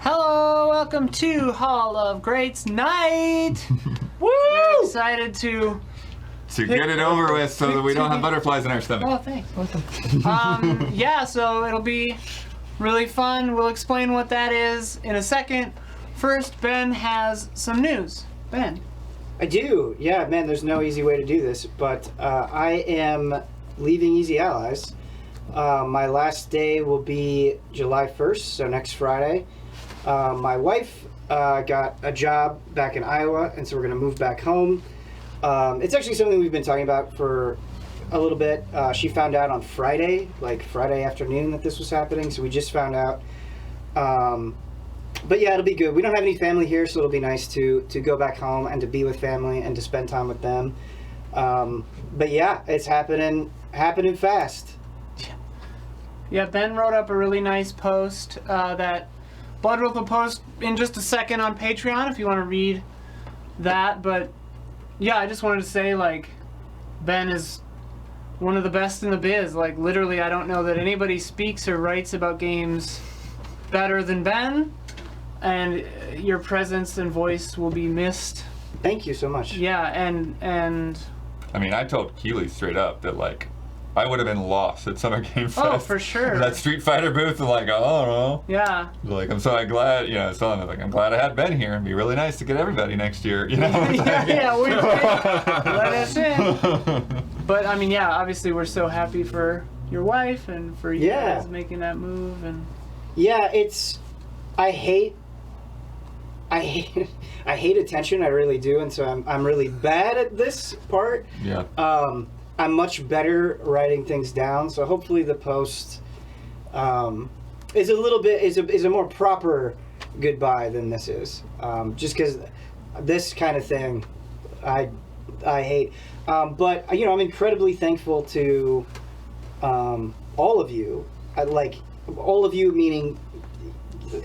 Hello, welcome to Hall of Greats Night. Woo! We're excited to get it over with so that we don't have butterflies in our stomach. Oh, thanks. Welcome. Yeah, so it'll be really fun. We'll explain what that is in a second. First, Ben has some news. Ben. I do. Yeah, man, there's no easy way to do this, but I am leaving Easy Allies. My last day will be July 1st, so next Friday. My wife got a job back in Iowa, and so we're going to move back home. It's actually something we've been talking about for a little bit. She found out on Friday, like Friday afternoon, that this was happening, so we just found out. But yeah, it'll be good. We don't have any family here, so it'll be nice to go back home and to be with family and to spend time with them. But yeah, it's happening fast. Yeah, Ben wrote up a really nice post that Blood will post in just a second on Patreon if you want to read that. But yeah, I just wanted to say, like, Ben is one of the best in the biz. Like, literally, I don't know that anybody speaks or writes about games better than Ben. And your presence and voice will be missed. Thank you so much. Yeah, and I mean, I told Keeley straight up that, like, I would have been lost at Summer Game Fest. Oh, for sure. That Street Fighter booth, and like, oh no. Yeah. Like, I'm so glad, I was telling him, like, I'm glad I had Ben here. It'd be really nice to get everybody next year, you know? we let us in. But, I mean, yeah, obviously we're so happy for your wife and for you guys making that move. And yeah, I hate attention, I really do, and so I'm really bad at this part. Yeah. I'm much better writing things down, so hopefully the post is a more proper goodbye than this is. Just because this kind of thing I hate. But I'm incredibly thankful to all of you. All of you meaning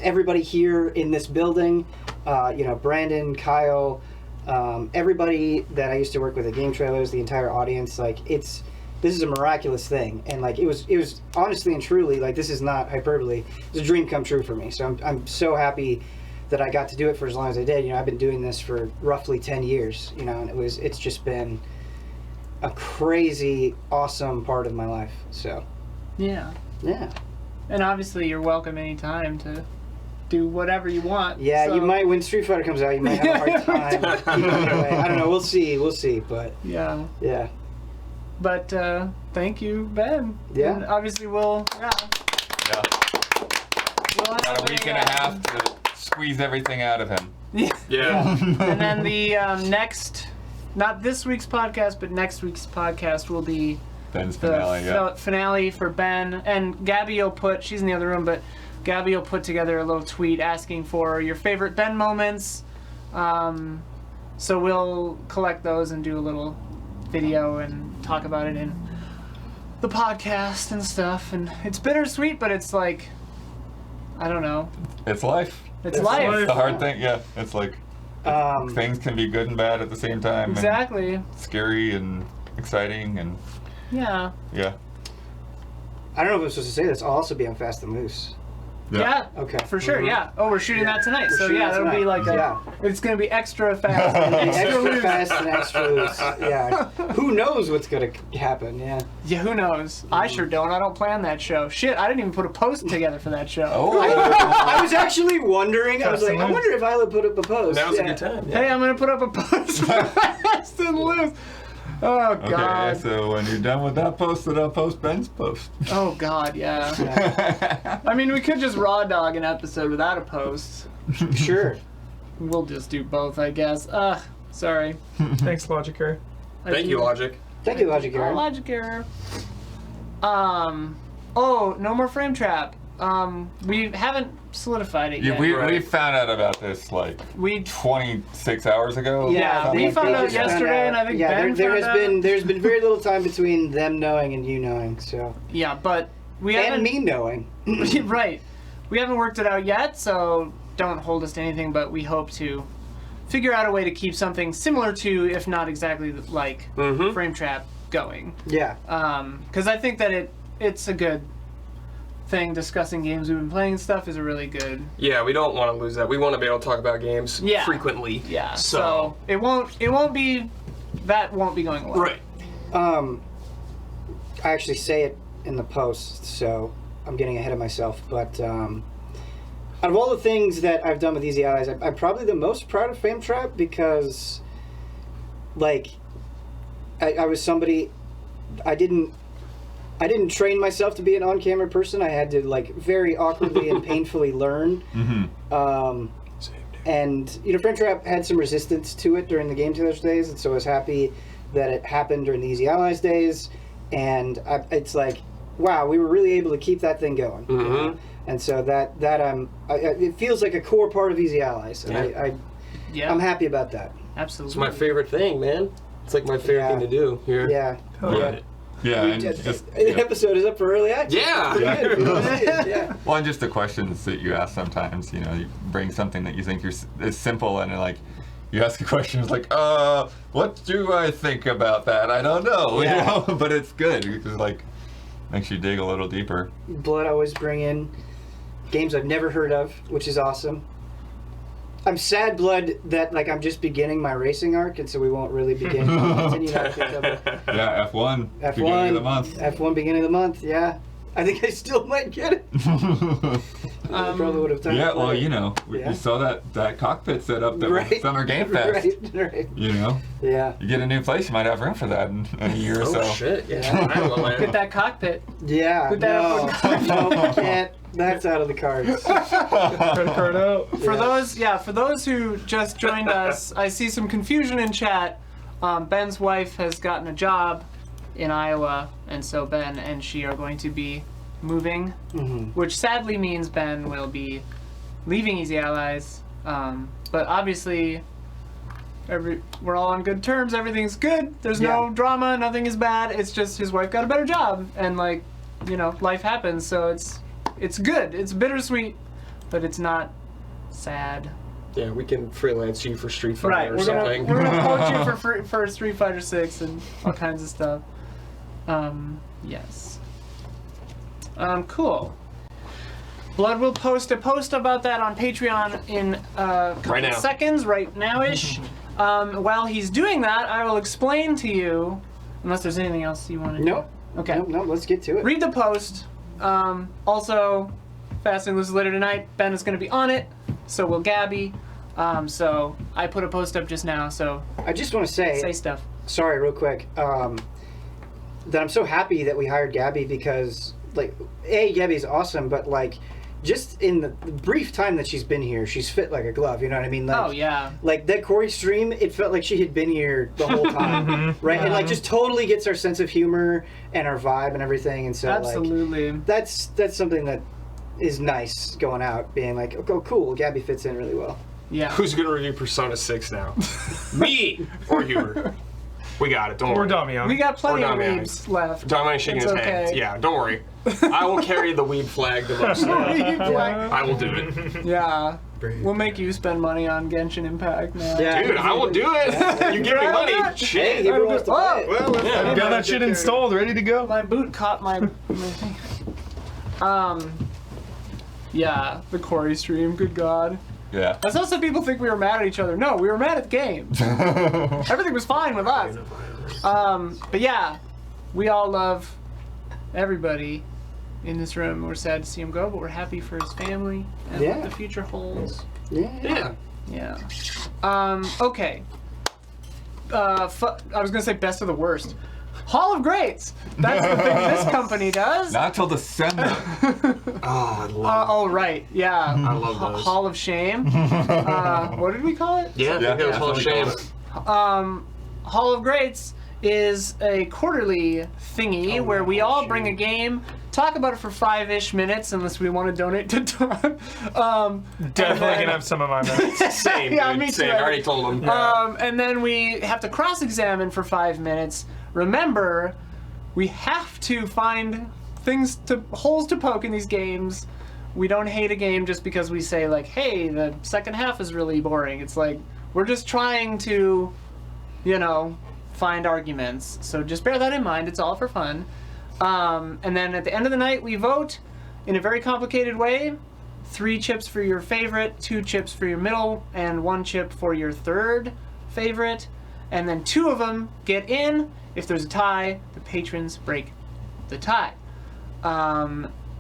everybody here in this building. Brandon, Kyle, everybody that I used to work with at Game Trailers, the entire audience. Like, this is a miraculous thing, and like it was honestly and truly, like, this is not hyperbole. It's a dream come true for me. So I'm so happy that I got to do it for as long as I did. I've been doing this for roughly 10 years. And it's just been a crazy, awesome part of my life. So yeah. And obviously, you're welcome anytime to do whatever you want. Yeah, so. You might, when Street Fighter comes out, you might have a hard time keeping it away. I don't know. We'll see. But yeah. But thank you, Ben. Yeah. And obviously, we'll Got a week and a half to squeeze everything out of him. Yeah. And then the next, not this week's podcast, but next week's podcast will be Ben's finale. Finale for Ben. And Gabby will she's in the other room, but Gabby will put together a little tweet asking for your favorite Ben moments. So we'll collect those and do a little video and talk about it in the podcast and stuff. And it's bittersweet, but it's like, I don't know. It's life. It's life. It's the hard thing. Yeah, it's like things can be good and bad at the same time. Exactly. And scary and exciting and yeah. I don't know if I'm supposed to say this. I'll also be on Fast and Loose. Yeah. Okay. For sure. Mm-hmm. Yeah. Oh, we're shooting that tonight. We're so shooting that'll be like it's gonna be extra fast. And extra loose. Fast and extra loose. Yeah. Who knows what's gonna happen? Yeah. Yeah. Who knows? I sure don't. I don't plan that show. Shit. I didn't even put a post together for that show. Oh. I was actually wondering. I was like, I wonder if Isla put up a post. Now's a good time. Hey, I'm gonna put up a post for Fast and Loose. Oh, God. Okay, so when you're done with that post, then I'll post Ben's post. Oh, God, yeah. I mean, we could just raw dog an episode without a post. Sure. We'll just do both, I guess. Sorry. Thanks, Logic Error. Thank you, Logic. Thank you, Logic Error. Logic Error. No more Frame Trap. We haven't solidified it yet. We found out about this 26 hours ago. Yeah, we found out yesterday, and I think Ben found out. There's been very little time between them knowing and you knowing. So yeah, but we haven't. And me knowing. Right, we haven't worked it out yet, so don't hold us to anything. But we hope to figure out a way to keep something similar to, if not exactly like, Frame Trap going. Yeah. Because I think that it's a good thing, discussing games we've been playing and stuff, is a really good. Yeah, we don't want to lose that. We want to be able to talk about games frequently. Yeah. So it won't be going away. Right. I actually say it in the post, so I'm getting ahead of myself. But out of all the things that I've done with Easy Allies, I'm probably the most proud of Fame Trap because, like, I was somebody. I didn't train myself to be an on-camera person. I had to, like, very awkwardly and painfully learn. Mm-hmm. And, you know, Fame Trap had some resistance to it during the Game Tailors days, and so I was happy that it happened during the Easy Allies days. And it's like, wow, we were really able to keep that thing going. Mm-hmm. You know? And so it feels like a core part of Easy Allies. And I'm happy about that. Absolutely. It's my favorite thing, man. It's like my favorite thing to do here. Yeah. Yeah, and just the episode is up for early access. Yeah. Yeah. well, and just the questions that you ask sometimes. You know, you bring something that you think is simple, and like you ask a question, it's like, what do I think about that? I don't know. Yeah. You know, but it's good because like makes you dig a little deeper. Blood always bring in games I've never heard of, which is awesome. I'm sad, Blood, that like I'm just beginning my racing arc, and so we won't really continue that. Yeah, F1. Beginning of the month. F1 beginning of the month. Yeah, I think I still might get it. I probably would have done. Yeah, it well, right. you know, you saw that cockpit set up that was Right. Summer Game Fest. Right. You know, Yeah. you get a new place, you might have room for that in a year or so. Oh shit! Yeah. I don't know, Get that cockpit. Yeah. Put that No, up on- no, I can't. That's out of the cards. Credit card out. For those who just joined us, I see some confusion in chat. Ben's wife has gotten a job in Iowa, and so Ben and she are going to be moving, which sadly means Ben will be leaving Easy Allies. But obviously, we're all on good terms. Everything's good. There's no drama. Nothing is bad. It's just his wife got a better job, and like, you know, life happens. So it's good. It's bittersweet, but it's not sad. Yeah, we can freelance you for Street Fighter Right, or we're something. gonna quote you for Street Fighter 6 and all kinds of stuff. Yes. Cool. Blood will post a post about that on Patreon in a couple Right now. seconds, right now-ish. While he's doing that, I will explain to you, unless there's anything else you want to Nope. do. Okay. No, let's get to it. Read the post. Also, Fast and Loose later tonight. Ben is going to be on it, so will Gabby. So I put a post up just now, so I just want to say stuff. sorry, real quick, that I'm so happy that we hired Gabby because, like, Gabby's awesome, but, like, just in the brief time that she's been here, she's fit like a glove, you know what I mean? Like, Oh, yeah. Like, that Corey stream, it felt like she had been here the whole time, right? And, like, just totally gets our sense of humor and our vibe and everything, and so, Absolutely. like, that's something that is nice going out, being like, oh, cool, Gabby fits in really well. Yeah. Who's gonna review Persona 6 now? Me or Huber? We got it. Don't Or worry. Damiani. We got plenty of Damiani. weebs left. Damiani's shaking It's his okay. head. Yeah, don't worry. I will carry the weeb flag the most. I will do it. Yeah. We'll make you spend money on Genshin Impact now. Yeah. Dude, I will do it. You give me money. Hey, Shit. Huber wants to play it. Well, Yeah. got that shit installed, ready to go. My boot caught my thing. Yeah, the Corey stream, good God. Yeah. I saw some people think we were mad at each other. No, we were mad at the game. Everything was fine with us. But yeah, we all love everybody in this room. We're sad to see him go, but we're happy for his family and Yeah. what the future holds. Yeah. Yeah. Yeah. Okay. I was gonna say best of the worst. Hall of Greats. That's the thing this company does. Not till December. Oh, I love Oh right, yeah. I love those. Hall of Shame. What did we call it? Yeah, I think that was Hall of Shame. Hall of Greats is a quarterly thingy where we all bring a game, talk about it for 5-ish minutes, unless we want to donate to Don. Definitely gonna have some of my minutes. Same, Yeah, dude. me too. Same. I already told him. And then we have to cross-examine for 5 minutes. Remember, we have to find holes to poke in these games. We don't hate a game just because we say, like, hey, the second half is really boring. It's like, we're just trying to, you know, find arguments. So just bear that in mind. It's all for fun. And then at the end of the night, we vote. in a very complicated way, 3 chips for your favorite, 2 chips for your middle, and 1 chip for your third favorite. And then 2 of them get in. If there's a tie, the patrons break the tie.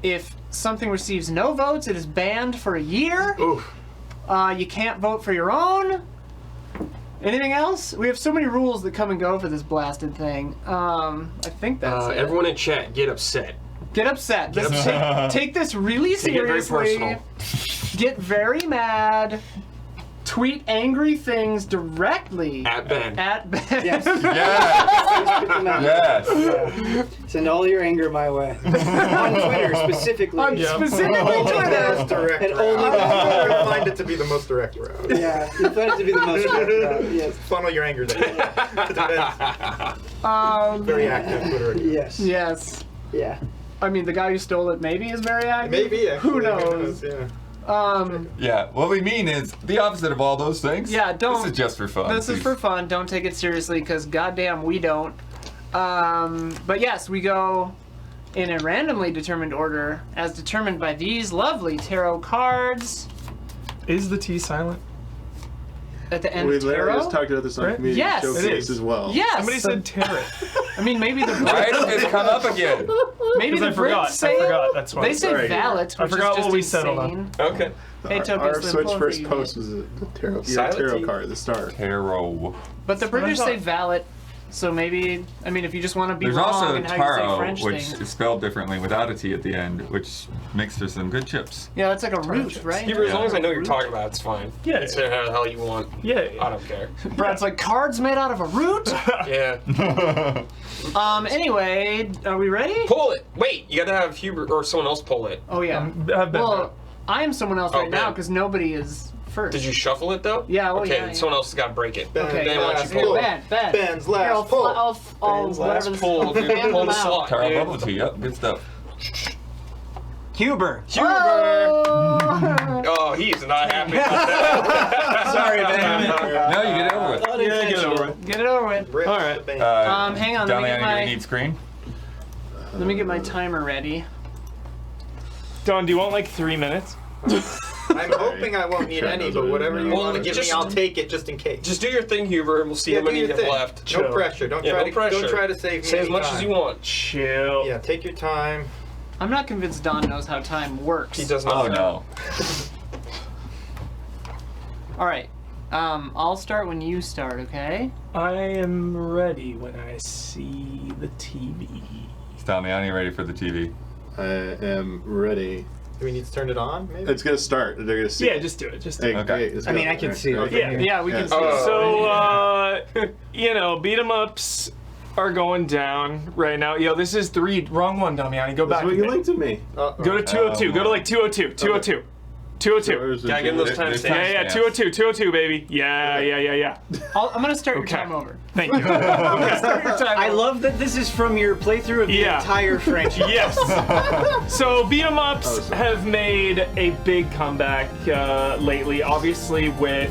If something receives no votes, it is banned for a year. Oof. You can't vote for your own. Anything else? We have so many rules that come and go for this blasted thing. I think that's it. Everyone in chat, get upset. Get upset. Get Let's upset. take this really Take it very seriously. personal. Get very mad. Tweet angry things directly At Ben. at Ben. Yes. Yes. Put them out. Yes. Yeah. Send all your anger my way. On Twitter, specifically. On specifically Twitter. Most direct And route. only I find it to be the most direct route. Yeah, you find it to be the most yes. Funnel your anger there. To Ben's very active Twitter account. Yes. Yes. Yeah. I mean, the guy who stole it maybe is very active. Maybe, actually. Who knows? Yeah. Yeah. What we mean is the opposite of all those things. Yeah, don't- This is just for fun. This is for fun. Don't take it seriously, because goddamn, we don't. But yes, we go in a randomly determined order, as determined by these lovely tarot cards. Is the T silent? At the end We of literally tarot. just talked about this on Right? Community Yes, it Showcase is. as well. Yes. Somebody said tarot. I mean, maybe the Why did it come up again? maybe the I forgot. Brits say I forgot. That's why. they say Sorry. valet, which I forgot is just what we insane. settled on. Okay. Hey, Our Tokus, Switch pulling first for you, post mate. was the tarot, your Silent tarot T. card, the star. Tarot. But the British I say thought. valet, so maybe I mean, if you just want to be There's wrong also in how you say taro, French which things. is spelled differently without a T at the end, which makes for some good chips. Yeah, that's like a root, right? Hebrew, as long as I know what you're talking about, it's fine. Yeah. Say how the hell you want. Yeah. I don't care. Brad's like, cards made out of a root? Yeah. Anyway, are we ready? Pull it. Wait, you gotta have Hubert or someone else pull it. Oh, yeah. I've been Well, I am someone else Oh, right now Ben. because nobody is first. Did you shuffle it though? Yeah, well, Okay, yeah, yeah. someone else has gotta break it. Okay, Ben, why don't you here, pull it? Ben. Ben's last Here, I'll pull. I'll Ben's whatever last this- Pull, dude. fan Pull them the out. slot, Taro dude. bubble tea, yep, good stuff. Huber. Oh! Oh, he's not happy about that. Sorry, Ben. No, you get it over with. Yeah, get over it. Get it over with. Rips All right. the band. Hang on, let me Damiani, get do my- we need screen? Let me get my timer ready. Don, do you want like 3 minutes? I'm hoping I won't need Sure, any, those but are- whatever you Well, want to give just- me, I'll take it just in case. Just do your thing, Hubert, and we'll see yeah, how do many your you have thing. left. Chill. No pressure. Don't Yeah, try no to pressure. don't try to save me. Say as any much time. as you want. Chill. Yeah, take your time. I'm not convinced Don knows how time works. He does Oh not. no. All right. I'll start when you start, okay? I am ready when I see the TV. Is Damiani ready for the TV? I am ready. Do we need to turn it on? Maybe. It's gonna start. They're gonna see. Yeah, just do it. Just do Hey, it. Okay. hey, let's I go. mean, I can Alright, see it. okay. Yeah. Yeah, we can Yeah. see. Oh. So, you know, beat 'em ups are going down right now. Yo, this is wrong one, Damiani. Go That's back. what a you bit. linked to me. Go to 202. Go to like 202. 202. 202. Where's the Gotta give him those TV? timestamps. Yeah, 202. 202, baby. Yeah. I'm gonna start your Okay. time over. Thank you. Start your time I over. love that this is from your playthrough of the Yeah. entire franchise. Yes. So beat 'em ups Oh, sorry. have made a big comeback lately, obviously with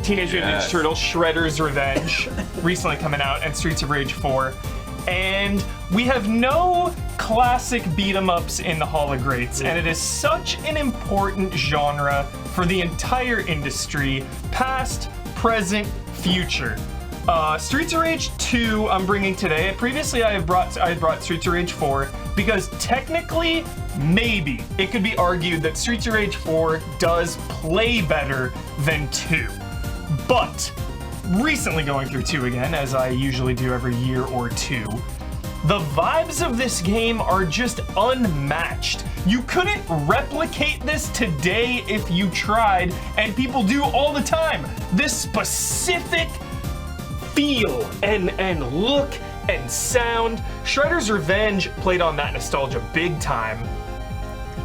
Teenage Mutant Yes. Ninja Turtles: Shredder's Revenge recently coming out, and Streets of Rage 4. And we have no classic beat 'em ups in the Hall of Greats, and it is such an important genre for the entire industry, past, present, future. Streets of Rage 2 I'm bringing today. Previously I had brought Streets of Rage 4 because technically, maybe, it could be argued that Streets of Rage 4 does play better than 2. But, recently going through 2 again, as I usually do every year or two, the vibes of this game are just unmatched. You couldn't replicate this today if you tried, and people do all the time. This specific feel and look and sound. Shredder's Revenge played on that nostalgia big time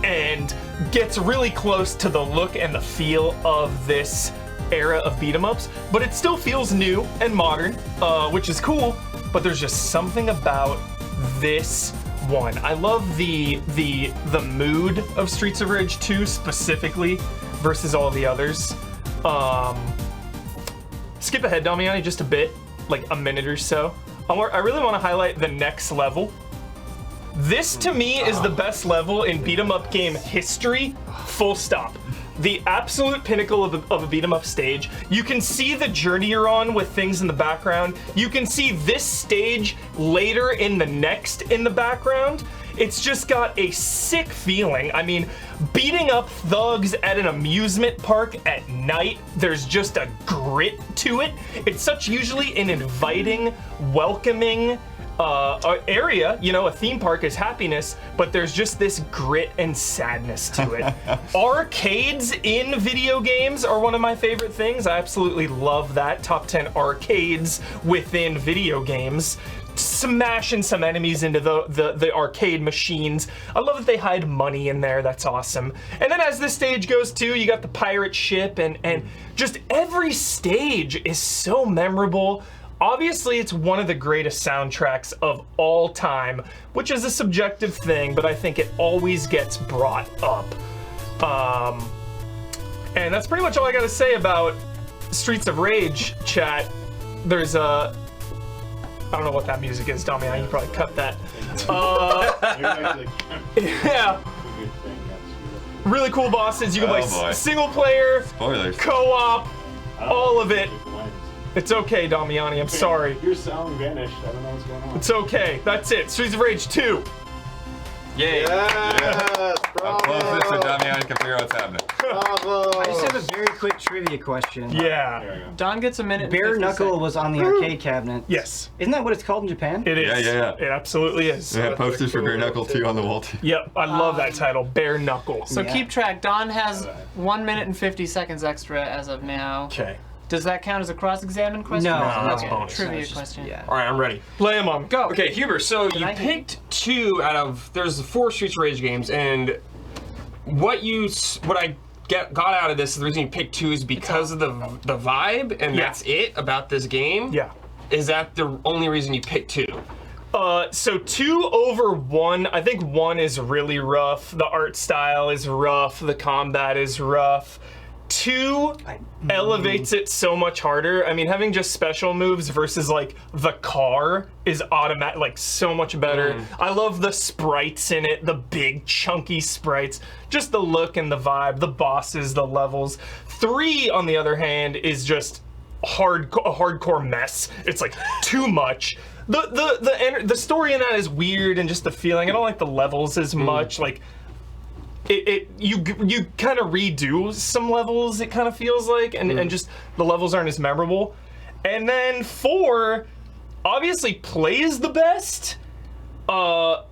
and gets really close to the look and the feel of this era of beat 'em ups, but it still feels new and modern, which is cool, but there's just something about this one. I love the mood of Streets of Rage 2 specifically versus all the others. Skip ahead, Damiani, just a bit, like a minute or so. I really want to highlight the next level. This to me is the best level in beat 'em up game history, full stop. The absolute pinnacle of a beat 'em up stage. You can see the journey you're on with things in the background. You can see this stage later in the next in the background. It's just got a sick feeling. I mean, beating up thugs at an amusement park at night, there's just a grit to it. It's such usually an inviting, welcoming area. You know, a theme park is happiness, but there's just this grit and sadness to it. Arcades in video games are one of my favorite things. I absolutely love that. Top 10 arcades within video games. Smashing some enemies into the arcade machines. I love that they hide money in there. That's awesome. And then as this stage goes too, you got the pirate ship, and just every stage is so memorable. Obviously, it's one of the greatest soundtracks of all time, which is a subjective thing, but I think it always gets brought up. And that's pretty much all I gotta say about Streets of Rage, chat. There's a... I don't know what that music is, Damiani. You probably cut that. Yeah. Really cool bosses. You can play single player, Spoilers. co-op, all of it. It's okay, Damiani. I'm sorry. Your sound vanished. I don't know what's going on. It's okay. That's it. Streets of Rage 2. Yay. Yes, I'll close this so Damiani can figure out what's happening. bravo. I just have a very quick trivia question. Yeah. There we go. Don gets a minute. and Bare 50 knuckle seconds. was on the arcade cabinet. Yes, Isn't that what it's called in Japan? it is. Yeah. It absolutely is. They have That's a posters for cool Bare Knuckle little 2 on the wall too. Yep, I love that title, Bare Knuckle. So Yeah. keep track. Don has 1 minute and 50 seconds extra as of now. Okay. Does that count as a cross-examined question? No, that's Okay, bonus. Trivia No, it's just- question. Yeah. All right, I'm ready. Lay him on. Go. Okay, Huber, so you I hear you? picked 2 out of, there's 4 Streets of Rage games, and what I got out of this, the reason you picked 2 is because of the vibe, and Yeah. that's it about this game? Yeah. Is that the only reason you picked 2? So 2 over 1, I think 1 is really rough. The art style is rough. The combat is rough. 2 elevates it so much harder. I mean, having just special moves versus like the car is automatic, like so much better. I love the sprites in it, the big chunky sprites, just the look and the vibe, the bosses, the levels. 3, on the other hand, is just a hardcore mess. It's like too much. The story in that is weird, and just the feeling. I don't like the levels as much. Like you kind of redo some levels, it kind of feels like, and just the levels aren't as memorable. And then 4 obviously plays the best, but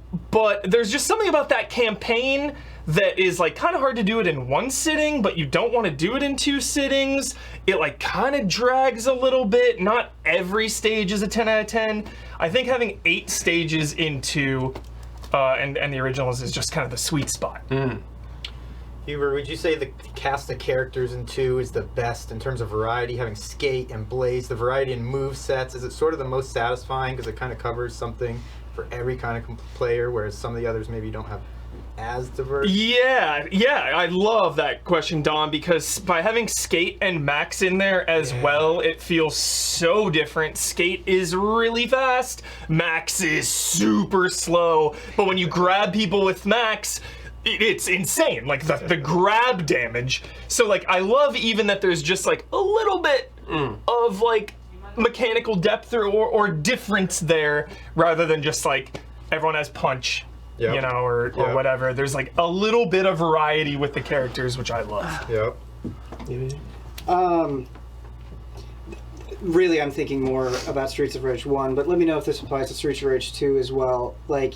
there's just something about that campaign that is like kind of hard to do it in 1 sitting, but you don't want to do it in 2 sittings. It like kind of drags a little bit. Not every stage is a 10 out of 10. I think having 8 stages in 2 and the originals is just kind of the sweet spot. Huber, would you say the cast of characters in 2 is the best in terms of variety, having Skate and Blaze, the variety in move sets? Is it sort of the most satisfying because it kind of covers something for every kind of player, whereas some of the others maybe don't have as diverse? Yeah, I love that question, Don, because by having Skate and Max in there as well, it feels so different. Skate is really fast, Max is super slow, but when you grab people with Max, it's insane, like the grab damage. So like I love even that there's just like a little bit of like mechanical depth or difference there, rather than just like everyone has punch. Yep. You know, or whatever. There's like a little bit of variety with the characters, which I love. Yep. Really, I'm thinking more about Streets of Rage 1, but let me know if this applies to Streets of Rage 2 as well. Like,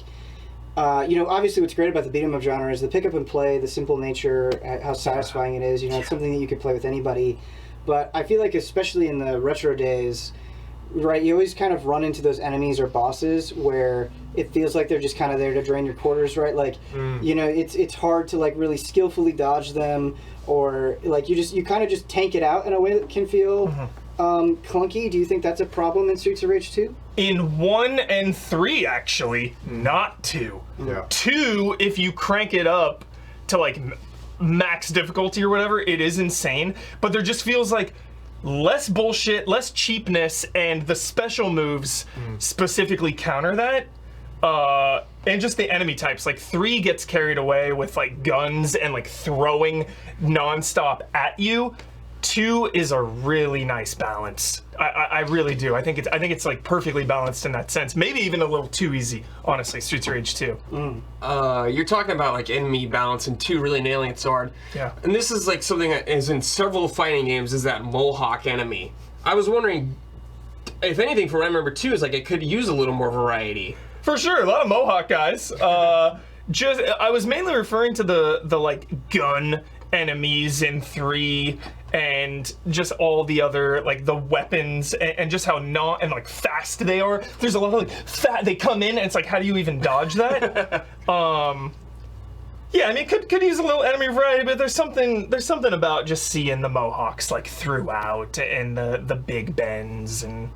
obviously what's great about the beat 'em up genre is the pick up and play, the simple nature, how satisfying it is. You know, it's something that you could play with anybody. But I feel like especially in the retro days, right, you always kind of run into those enemies or bosses where it feels like they're just kind of there to drain your quarters, right? Like, it's hard to like really skillfully dodge them, or like you kind of just tank it out in a way that can feel clunky. Do you think that's a problem in Streets of Rage 2? In 1 and 3, actually, not 2. Yeah. 2, if you crank it up to like max difficulty or whatever, it is insane. But there just feels like less bullshit, less cheapness, and the special moves specifically counter that. and just the enemy types. Like 3 gets carried away with like guns and like throwing nonstop at you. 2 is a really nice balance. I really do. I think it's like perfectly balanced in that sense. Maybe even a little too easy, honestly. Streets of Rage 2. You're talking about like enemy balance and 2 really nailing it so hard. Yeah. And this is like something that is in several fighting games, is that Mohawk enemy. I was wondering, if anything, from what I remember 2 is like it could use a little more variety. For sure, a lot of Mohawk guys. I was mainly referring to the like gun enemies in 3 and just all the other like the weapons and just how and like fast they are. There's a lot of like they come in and it's like, how do you even dodge that? Yeah, I mean, could use a little enemy variety, but there's something about just seeing the Mohawks like throughout and the big bends and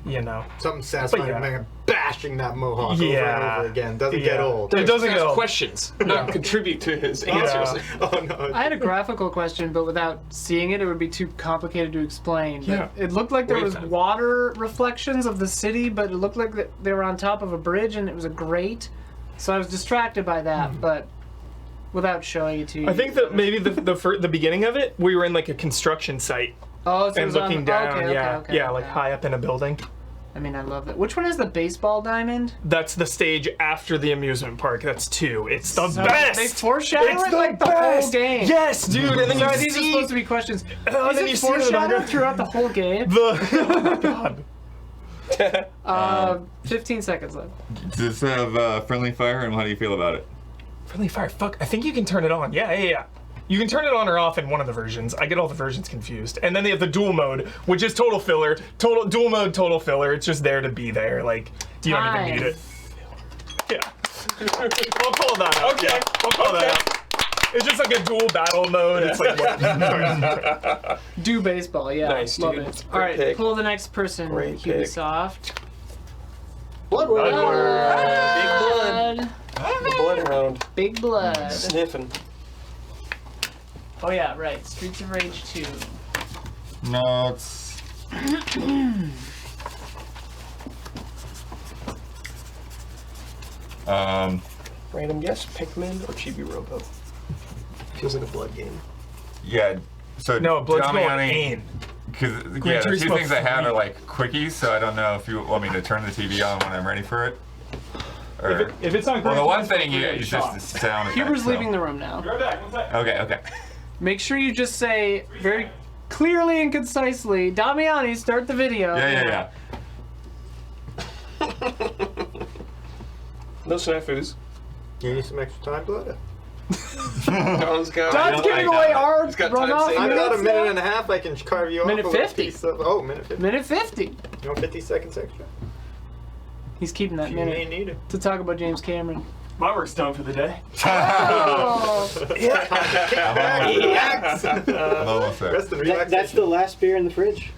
you know. Something satisfying yeah. about bashing that Mohawk over and over again. Doesn't get old. It doesn't get Ask old. questions, not contribute to his answers. Oh no. I had a graphical question, but without seeing it, it would be too complicated to explain. But Yeah. it looked like there Wait was time. water reflections of the city, but it looked like they were on top of a bridge and it was a grate. So I was distracted by that, but without showing it to you. I think that maybe the beginning of it, we were in like a construction site Oh, so it and was on looking the, down. okay, Like okay. high up in a building. I mean, I love it. Which one has the baseball diamond? That's the stage after the amusement park. That's 2. It's the So best. They foreshadow It's it like the whole game. Yes, dude. And then Sorry, you these are see supposed to be questions. Oh, Is then it you see the foreshadowed logo. throughout the whole game? the. Oh God. 15 seconds left. Does this have friendly fire, and how do you feel about it? Friendly fire. Fuck. I think you can turn it on. Yeah. You can turn it on or off in one of the versions. I get all the versions confused. And then they have the dual mode, which is total filler. Dual mode, total filler. It's just there to be there. Like, you don't even need it. Yeah. We'll call that out. Okay. Yeah, we'll call that out. It's just like a dual battle mode. It's like what? Do baseball, yeah. Nice, Love dude. it. Great All right, pick. pull the next person, Great pick. Ubisoft. Bloodward. Blood. The Bloodhound. Big blood. Sniffing. Oh yeah, right. Streets of Rage 2. No, it's. Random guess, Pikmin or Chibi Robo? Feels like a blood game. Yeah. So No, blood's going Damiani, in. because the Turismo two things I have 3. are like quickies, so I don't know if you want me to turn the TV on when I'm ready for it. Or, If it's on well, the Gran one Turismo thing 3, is just the sound effect. Huber's so- leaving the room now. Right back. One sec. Okay. Make sure you just say very clearly and concisely, Damiani, start the video. Yeah. No snafus. You need some extra time, Blood? Don's got. Don's giving away our got run time off saved. I've got a minutes minute now. and a half. I can carve you off. Minute a little 50. piece of- Oh, minute 50. Minute 50. You want 50 seconds extra? He's keeping that You may minute need it. to talk about James Cameron. My work's done for the day. Oh. Relax. I'm almost there. Rest and That's relaxation. the last beer in the fridge.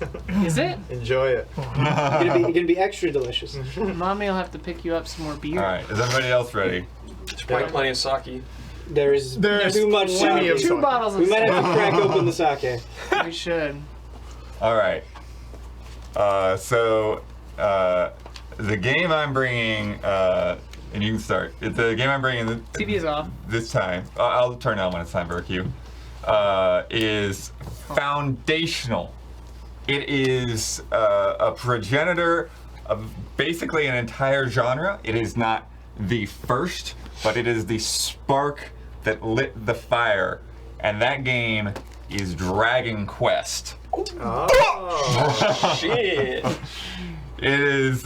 Is it? Enjoy it. Gonna be extra delicious. Mommy will have to pick you up some more beer. All right. Is everybody else ready? There's probably plenty of sake. There's There's too much plenty sake. of Two sake. bottles of We might have to sake. crack open the sake. We should. All right. So the game I'm bringing, and you can start. The game I'm bringing TV is off. this time. I'll turn it on when it's time for a cue. Is foundational. It is a progenitor of basically an entire genre. It is not the first, but it is the spark that lit the fire, and that game is Dragon Quest. Oh. Shit. It is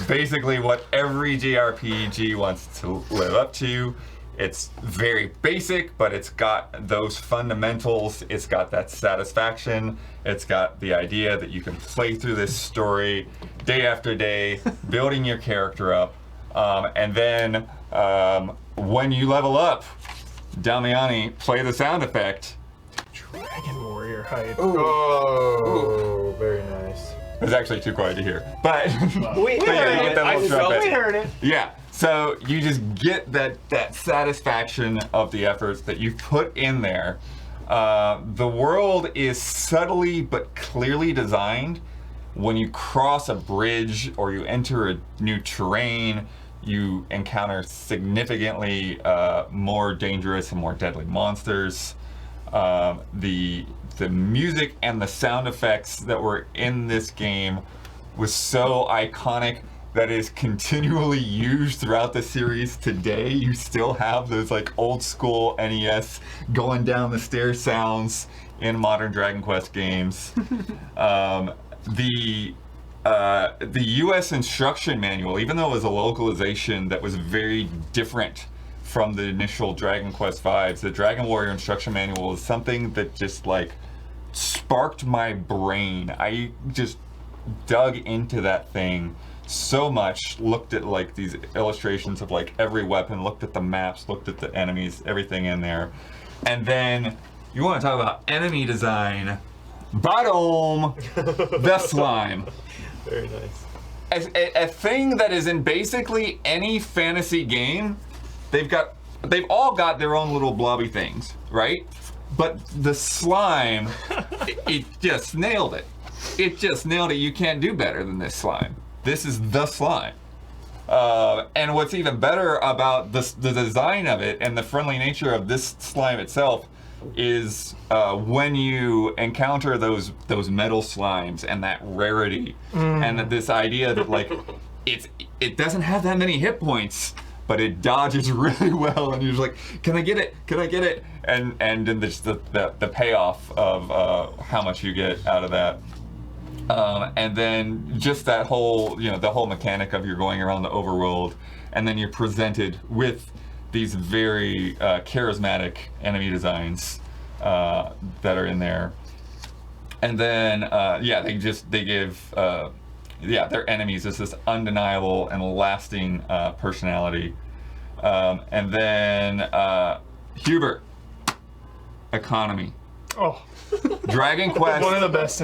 basically what every JRPG wants to live up to. It's very basic, but it's got those fundamentals. It's got that satisfaction. It's got the idea that you can play through this story day after day, building your character up. And then when you level up, Damiani, play the sound effect. Dragon Warrior hide. Oh, very nice. It's actually too quiet to hear. But We but yeah, you get that little trumpet. We heard it. Yeah, so you just get that satisfaction of the efforts that you've put in there. The world is subtly but clearly designed. When you cross a bridge or you enter a new terrain, You encounter significantly more dangerous and more deadly monsters. The music and the sound effects that were in this game was so iconic that is continually used throughout the series today. You still have those like old school NES going down the stairs sounds in modern Dragon Quest games. The U.S. instruction manual, even though it was a localization that was very different from the initial Dragon Quest vibes, the Dragon Warrior instruction manual is something that just like sparked my brain. I just dug into that thing so much, looked at like these illustrations of like every weapon, looked at the maps, looked at the enemies, everything in there. And then you want to talk about enemy design, Bottom, the slime. Very nice. A thing that is in basically any fantasy game, they've all got their own little blobby things, right? But the slime, it just nailed it. It just nailed it. You can't do better than this slime. This is the slime. And what's even better about the design of it and the friendly nature of this slime itself is when you encounter those metal slimes and that rarity and this idea that like it doesn't have that many hit points, but it dodges really well, and you're just like, can I get it? Can I get it? And then there's the payoff of how much you get out of that. And then just that whole, the whole mechanic of you're going around the overworld, and then you're presented with these very charismatic enemy designs that are in there. And then, they give their enemies this undeniable and lasting personality. And then Hubert, economy. Oh, Dragon Quest one of the best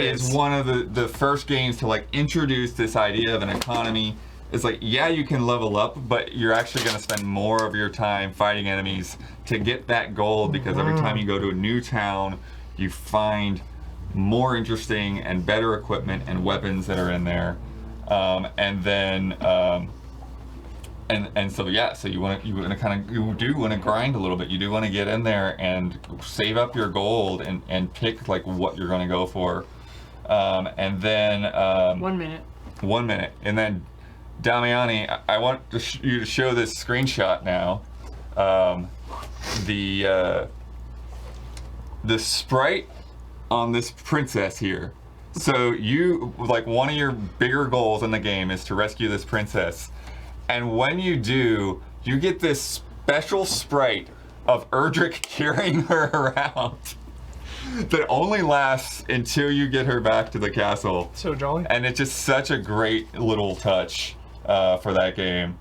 is one of the first games to like introduce this idea of an economy. It's like, yeah, you can level up, but you're actually going to spend more of your time fighting enemies to get that gold, because every time you go to a new town, you find more interesting and better equipment and weapons that are in there. So you want to grind a little bit. You do want to get in there and save up your gold and pick like what you're going to go for. 1 minute. 1 minute, and then Damiani, I want you to show this screenshot now. The sprite on this princess here. So you, like, one of your bigger goals in the game is to rescue this princess. And when you do, you get this special sprite of Erdrick carrying her around that only lasts until you get her back to the castle. So jolly. And it's just such a great little touch for that game.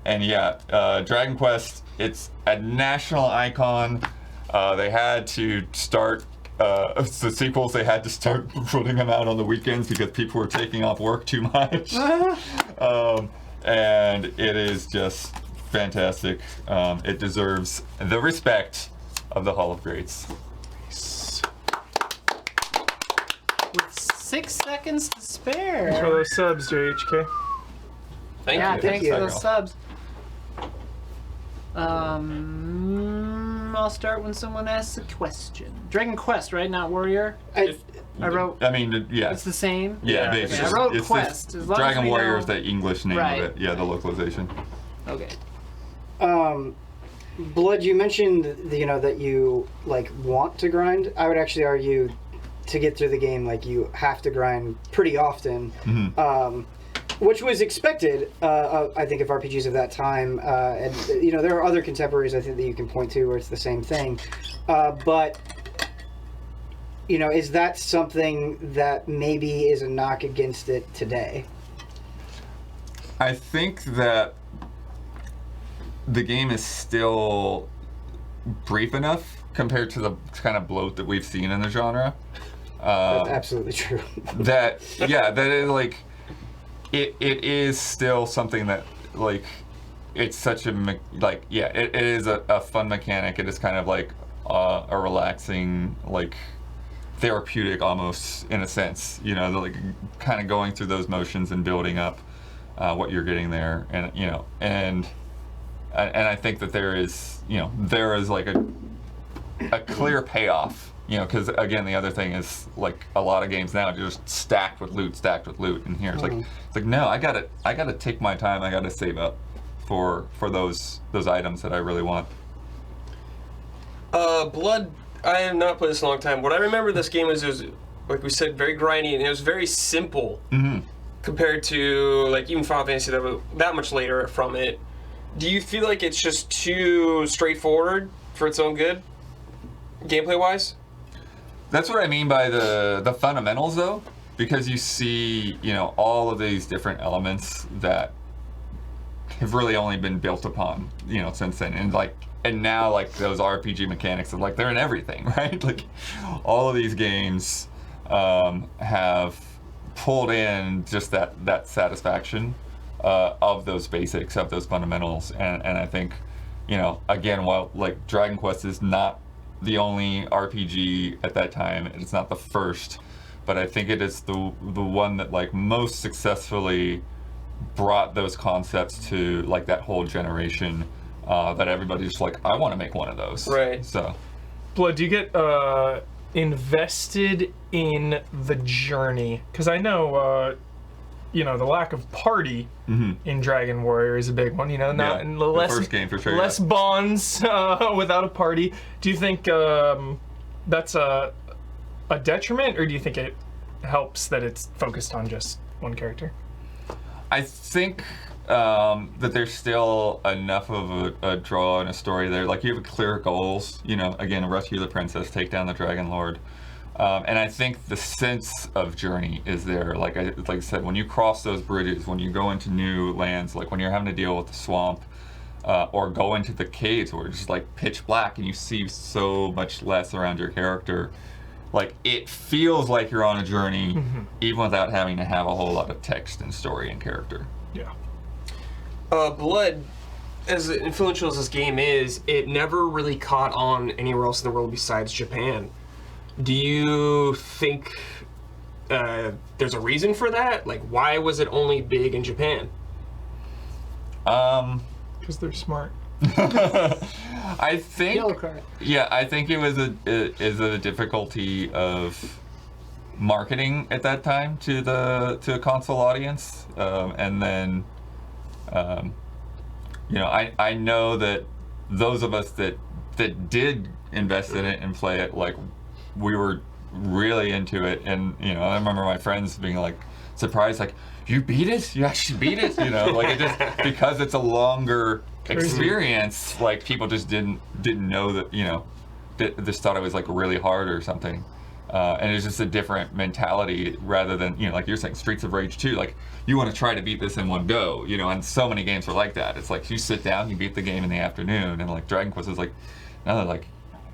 Dragon Quest, it's a national icon. They had to start the sequels. They had to start putting them out on the weekends because people were taking off work too much. And it is just fantastic. It deserves the respect of the Hall of Greats. With 6 seconds to spare. Thanks for those subs, JHK. Thank Yeah, you. thanks you. for those subs. I'll start when someone asks a question. Dragon Quest, right? Not Warrior? I wrote... I mean, yeah. It's the same? Yeah, Okay, basically. I wrote It's Quest. As long as Dragon we Warrior know- is the English name Right. of it. Yeah, the localization. Okay. Blood, you mentioned that you like want to grind. I would actually argue to get through the game, like, you have to grind pretty often, which was expected. I think of RPGs of that time, and there are other contemporaries I think that you can point to where it's the same thing, but is that something that maybe is a knock against it today? I think that the game is still brief enough compared to the kind of bloat that we've seen in the genre. That's absolutely true. That is like, it is still something that, like, it's such a, it is a fun mechanic. It is kind of like a relaxing, like, therapeutic almost, in a sense, like kind of going through those motions and building up. what you're getting there, and and I think that there is like a clear payoff, because again, the other thing is like a lot of games now are just stacked with loot, and here it's like no, I gotta take my time, I gotta save up for those items that I really want. Blood, I have not played this in a long time. What I remember this game is, it was, like we said, very grindy, and it was very simple compared to like even Final Fantasy that was that much later from it. Do you feel like it's just too straightforward for its own good, gameplay-wise? That's what I mean by the fundamentals, though, because you see, all of these different elements that have really only been built upon, since then, and now like those RPG mechanics are like they're in everything, right? Like all of these games have pulled in just that satisfaction of those basics, of those fundamentals, and I think, again, while like Dragon Quest is not the only RPG at that time, it's not the first, but I think it is the one that like most successfully brought those concepts to like that whole generation, that everybody's like, I want to make one of those. Right. So, Blood, do you get invested in the journey? Because I know, the lack of party in Dragon Warrior is a big one. Not the less first game for sure. less bonds without a party. Do you think that's a detriment, or do you think it helps that it's focused on just one character? I think that there's still enough of a draw and a story there. Like you have clear goals. Again, rescue the princess, take down the Dragon Lord. And I think the sense of journey is there. Like I said, when you cross those bridges, when you go into new lands, like when you're having to deal with the swamp, or go into the caves where it's just like pitch black and you see so much less around your character, like it feels like you're on a journey, even without having to have a whole lot of text and story and character. Yeah. Blood, as influential as this game is, it never really caught on anywhere else in the world besides Japan. Do you think there's a reason for that? Like, why was it only big in Japan? Because they're smart. I think. Yellow card. Yeah, I think it was a difficulty of marketing at that time to a console audience, and then, I know that those of us that did invest in it and play it, like, we were really into it, and I remember my friends being like surprised, like, you beat it? You actually beat it? Like it just, because it's a longer experience, like people just didn't know that, just thought it was like really hard or something, and it's just a different mentality rather than, like you're saying, Streets of Rage 2, like you want to try to beat this in one go, and so many games are like that. It's like you sit down, you beat the game in the afternoon, and like Dragon Quest is like, now they're like,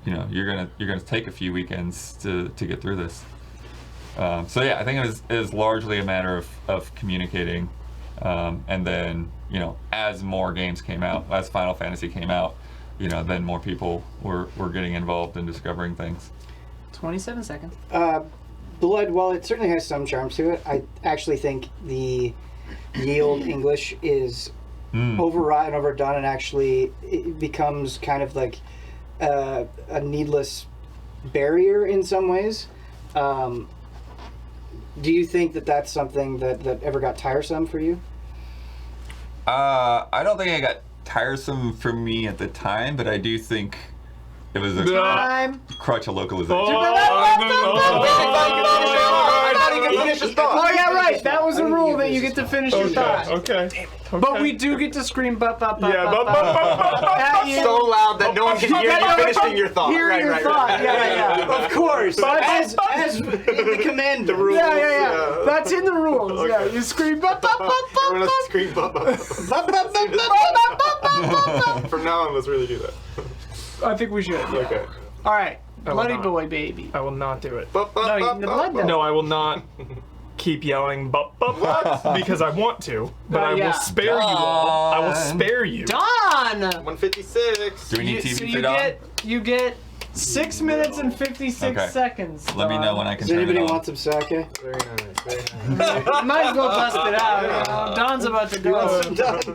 you're gonna take a few weekends to get through this. So yeah, I think it is largely a matter of communicating, and then as more games came out, as Final Fantasy came out, then more people were getting involved in discovering things. 27 seconds. Blood, while it certainly has some charm to it, I actually think the yield English is overwrought and overdone, and actually it becomes kind of like a needless barrier in some ways. Do you think that that's something that ever got tiresome for you? I don't think it got tiresome for me at the time, but I do think it was a crutch of localization. Oh yeah, right. That was a rule that you get to finish your thought. Okay. But we do get to scream "bop bop bop Yeah, bop bop, bop, bop, bop, bop, at you." So loud that no one can hear you finishing your thought. Hear your thought. Yeah. Of course, as in the command, the rules. Yeah. That's in the rules. Okay. Yeah, you scream "bop bop bop I'm gonna bop scream bop, bop, bop. bop." From now on, let's really do that. I think we should. Okay. All right, will bloody not. boy, baby. I will not do it. Bop, bop, No, bop, the bop, blood bop. No, I will not keep yelling "bup bup bup" because I want to, but I yeah. will spare you all. I will spare you. Dawn. 156. Do we need TV So for Dawn? you get 6 minutes and 56 Okay. seconds. Let me know when I can Does turn anybody it on. want some sake? Very nice, very nice. Might as well bust it out. You know? Don's about to go.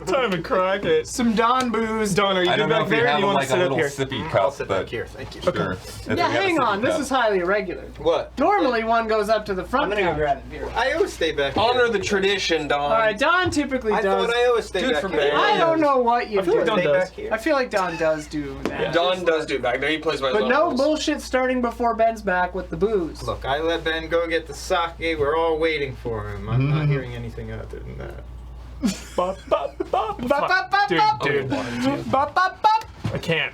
Time to crack it. Some Don booze. Don, are you I good don't know back if you there? Or have do you want like to a sit up little here? sippy I'll cup, sit but back here, thank you. sure. If we Yeah, have a hang sippy on. This cup. is highly irregular. What? Normally, one goes up to the front. I'm gonna go counter. grab a beer. I always stay back here. Honor the tradition, Don. All right, Don typically I does. thought I always stay Dude, back for here. band. I don't know what you I feel like do. Don Stay does. back here. I feel like Don does do that. Don does do back there. He plays by his But own no rules. bullshit starting before Ben's back with the booze. Look, I let Ben go get the sake. We're all waiting for him. I'm not hearing anything other than that. Bop, bop, bop. Dude, Bop, bop, bop. I can't.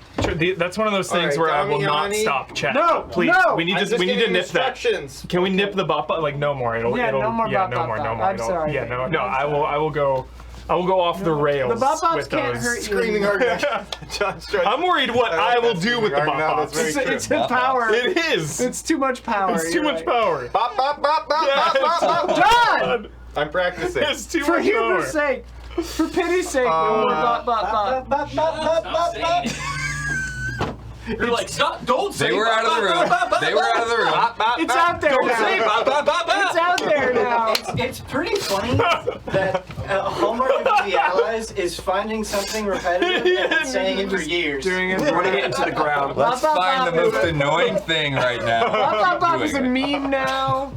That's one of those things All where right, I will not Damiani. stop chat. No, please. no. We need I'm to. just We need to giving nip that. instructions. Can we nip the bop? Like no more. It'll. Yeah, it'll, no more yeah, bop, no bop, more. No bop. more. I'm It'll- sorry. Yeah, no. I'm No. I will go. I will go off the rails. The bop bops with can't those. hurt you. Screaming argument. John's trying I'm worried what I will do with the bop That's very bops. true. It's a power. It is. It's too much power. It's too you're much right. power. Bop, bop, bop, bop, Yeah, bop, bop, bop. Don! I'm practicing. It's too For much humor's power. sake. For pity's sake, no more bop, bop, bop. You're like, stop! Don't say. They were out of the room. They were out of the room. It's out there Don't say. now. It's out there now. It's pretty funny that a hallmark of the Allies is finding something repetitive and saying it for years. Doing it. Running it into the ground. Let's Bop, bop, find the bop. most annoying thing right now. Bop, bop, bop Keep is a doing it. meme now.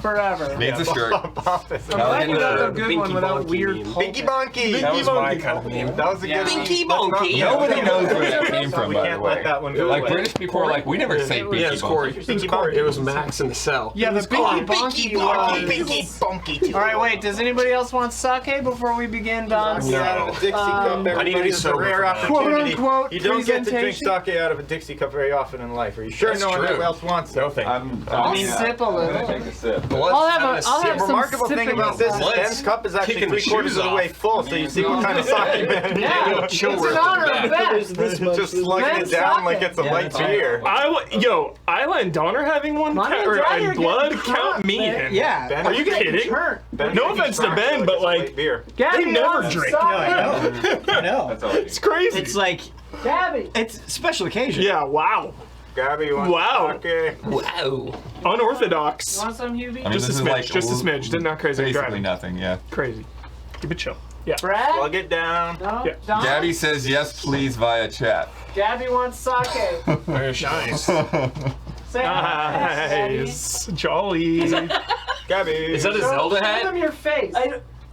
Forever. Needs a shirt. Bop is I'm glad you got the Pinky good one without bonky weird meme. pulp. Binky Bonky. That was my kind of meme. That was a good Binky meme. Bonky. Nobody knows where that came from, We by the can't let way. that one go Like away. British people are like, we never say Binky Yeah, it's Corey. Bonky. Binky Bonky. It was Max in the cell. Yeah, the Binky Bonky was. Binky Bonky. All right, wait. Does anybody else want sake before we begin, Don? Sake out of a Dixie cup, I need to everybody. be It's a sober rare for that. opportunity. Quote-unquote You don't get to drink presentation. sake out of a Dixie cup very often in life. Are you sure That's no one true. else wants it? No thank you. I'll sip a I'm gonna little. take a sip. I'll have some Remarkable thing sipping about this is Let's Ben's cup is actually kicking the 3/4 shoes of the way off. full, so you see what kind of sake Ben Yeah, it's chill an with honor that. of that. This much. just slugging it Ben's down like sake. it's a Yeah, light that's all. beer. Yo, Isla and Don are having one. Money and Or, Daddy are and getting blood. drunk, Count me man. in. Yeah. Ben, Are you kidding? Turn. Ben's No drinking offense to sake Ben, like but, it's a like- light beer. Gabby They never wants drink. sake. I know. That's all. It's crazy. It's like, Gabby. it's a special occasion. Yeah. Wow. Gabby, you want Wow. sake? Wow. Unorthodox. You want some, Hubie? I mean, Just a this is smidge. like Just a smidge. Did not crazy. Basically Driving. nothing, yeah. Crazy. Keep it chill. Yeah. Brad? Plug it down. No? Yeah. Don? Gabby says yes, please, via chat. Gabby wants sake. Nice. Say hi. Nice. Jolly. Gabby. Is that a Zelda Show hat? them your face.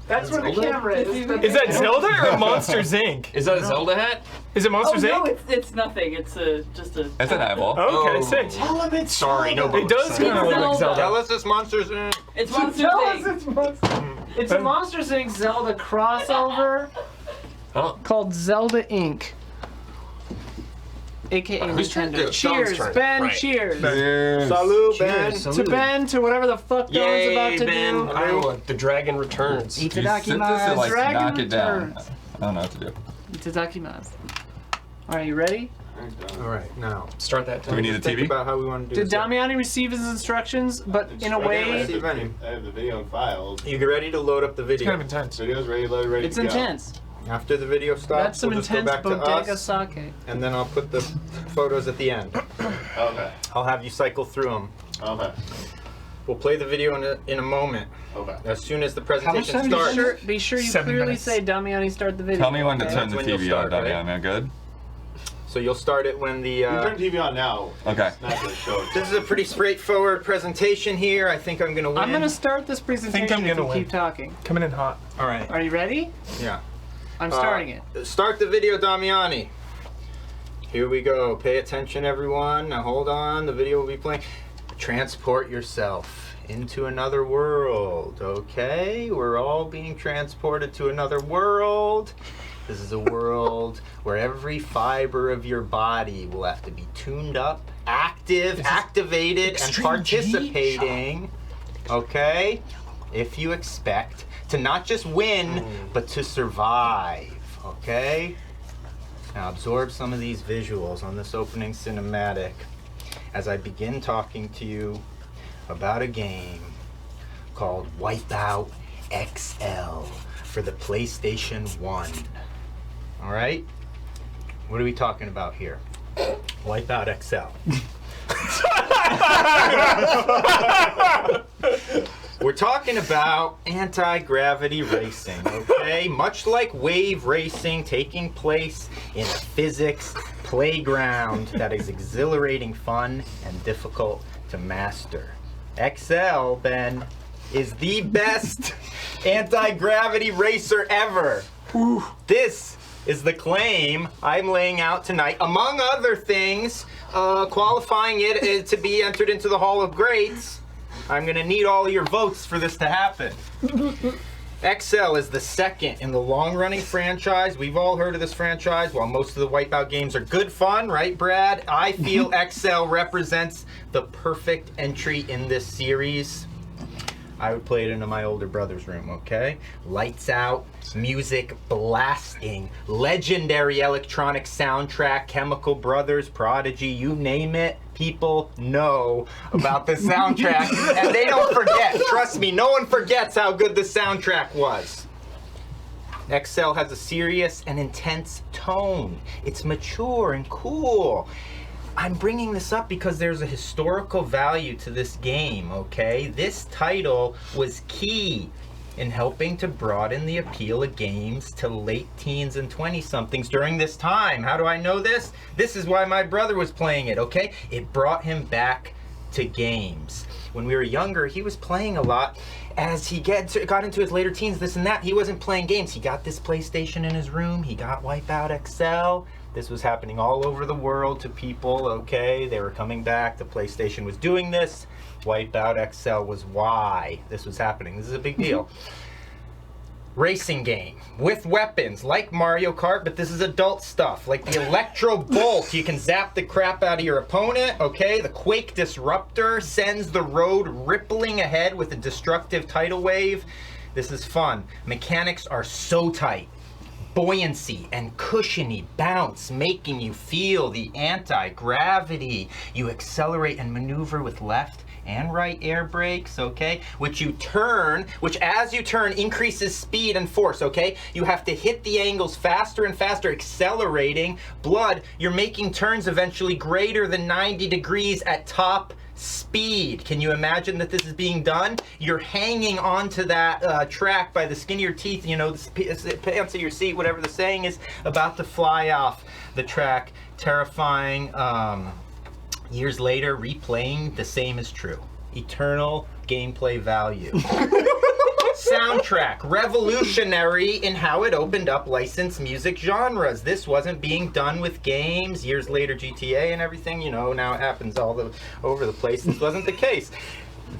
That's where the Zelda? camera is. Is that Zelda or Monsters Inc? Is that a Zelda hat? Is it Oh Monsters no, Inc? it's nothing. It's It's an eyeball. Okay, Oh. sick. Tell him it's Sorry, no. It does kind of look like Zelda. Tell Zelda. us this monster's in. It's Monsters Tell us Inc. it's Monsters. It's a Monsters Inc. Zelda crossover Huh? called Zelda Inc. AKA Whose turn? Nintendo. Don's Cheers, turn. Ben. Right. Cheers. Salud, Ben. To Ben, to whatever the fuck Don's Yay, about to Ben. do. Iowa, the dragon returns. You sip this and like Dragon knock it down. returns. I don't know what to do. Itadakimasu. Are you ready? All right, now. Start that Do we need a Think TV? about how we want to do Did this. Damiani receive his instructions, but in a way, Receive any. I have the video file. You get ready to load up the It's video. kind of intense. Video's ready, loaded, ready it's to go. intense. After the video stops, That's some we'll just go intense back to bodega us, sake. and then I'll put the photos at the end. Okay. I'll have you cycle through them. Okay. We'll play the video in a moment. Okay. As soon as the much presentation time do you starts. Be sure you 7 clearly minutes. say Damiani start the video. Tell me when to okay? turn the That's when TV you'll on, start, right? Damiani. Am I good? So you'll start it when the. You turn TV on now. Okay. It's not gonna show it. This is a pretty straightforward presentation here. I think I'm gonna win. I'm gonna start this presentation I'm if gonna you win. keep talking. Coming in hot. All right. Are you ready? Yeah. I'm starting it. Start the video, Damiani. Here we go. Pay attention, everyone. Now hold on. The video will be playing. Transport yourself into another world. Okay? We're all being transported to another world. This is a world where every fiber of your body will have to be tuned up, activated, and Extreme G? participating. Okay? If you expect to not just win, but to survive. Okay? Now absorb some of these visuals on this opening cinematic as I begin talking to you about a game called Wipeout XL for the PlayStation 1. All right? What are we talking about here? Wipeout XL. We're talking about anti-gravity racing, okay? Much like wave racing taking place in a physics playground that is exhilarating, fun, and difficult to master. XL, Ben, is the best anti-gravity racer ever. This is the claim I'm laying out tonight, among other things, qualifying it to be entered into the Hall of Greats. I'm gonna need all of your votes for this to happen. XL is the second in the long-running franchise. We've all heard of this franchise. While most of the Wipeout games are good fun, right, Brad? I feel XL represents the perfect entry in this series. I would play it into my older brother's room, okay? Lights out, music blasting, legendary electronic soundtrack, Chemical Brothers, Prodigy, you name it. People know about the soundtrack, and they don't forget. Trust me, no one forgets how good the soundtrack was. XL has a serious and intense tone. It's mature and cool. I'm bringing this up because there's a historical value to this game, okay? This title was key in helping to broaden the appeal of games to late teens and 20-somethings during this time. How do I know this? This is why my brother was playing it, okay? It brought him back to games. When we were younger, he was playing a lot. As he got into his later teens, this and that, he wasn't playing games. He got this PlayStation in his room. He got Wipeout XL. This was happening all over the world to people, okay? They were coming back. The PlayStation was doing this. Wipeout XL was why this was happening. This is a big deal. Racing game with weapons like Mario Kart, but this is adult stuff like the Electro Bolt. You can zap the crap out of your opponent, okay? The Quake Disruptor sends the road rippling ahead with a destructive tidal wave. This is fun. Mechanics are so tight. Buoyancy and cushiony bounce, making you feel the anti-gravity. You accelerate and maneuver with left and right air brakes, okay? Which as you turn increases speed and force, okay? You have to hit the angles faster and faster, accelerating. Blood, you're making turns eventually greater than 90 degrees at top speed. Can you imagine that this is being done? You're hanging onto that track by the skin of your teeth, you know, the pants of your seat, whatever the saying is, about to fly off the track. Terrifying. Years later, replaying, the same is true. Eternal gameplay value. Soundtrack, revolutionary in how it opened up licensed music genres. This wasn't being done with games. Years later, GTA and everything, you know, now it happens all over the place. This wasn't the case.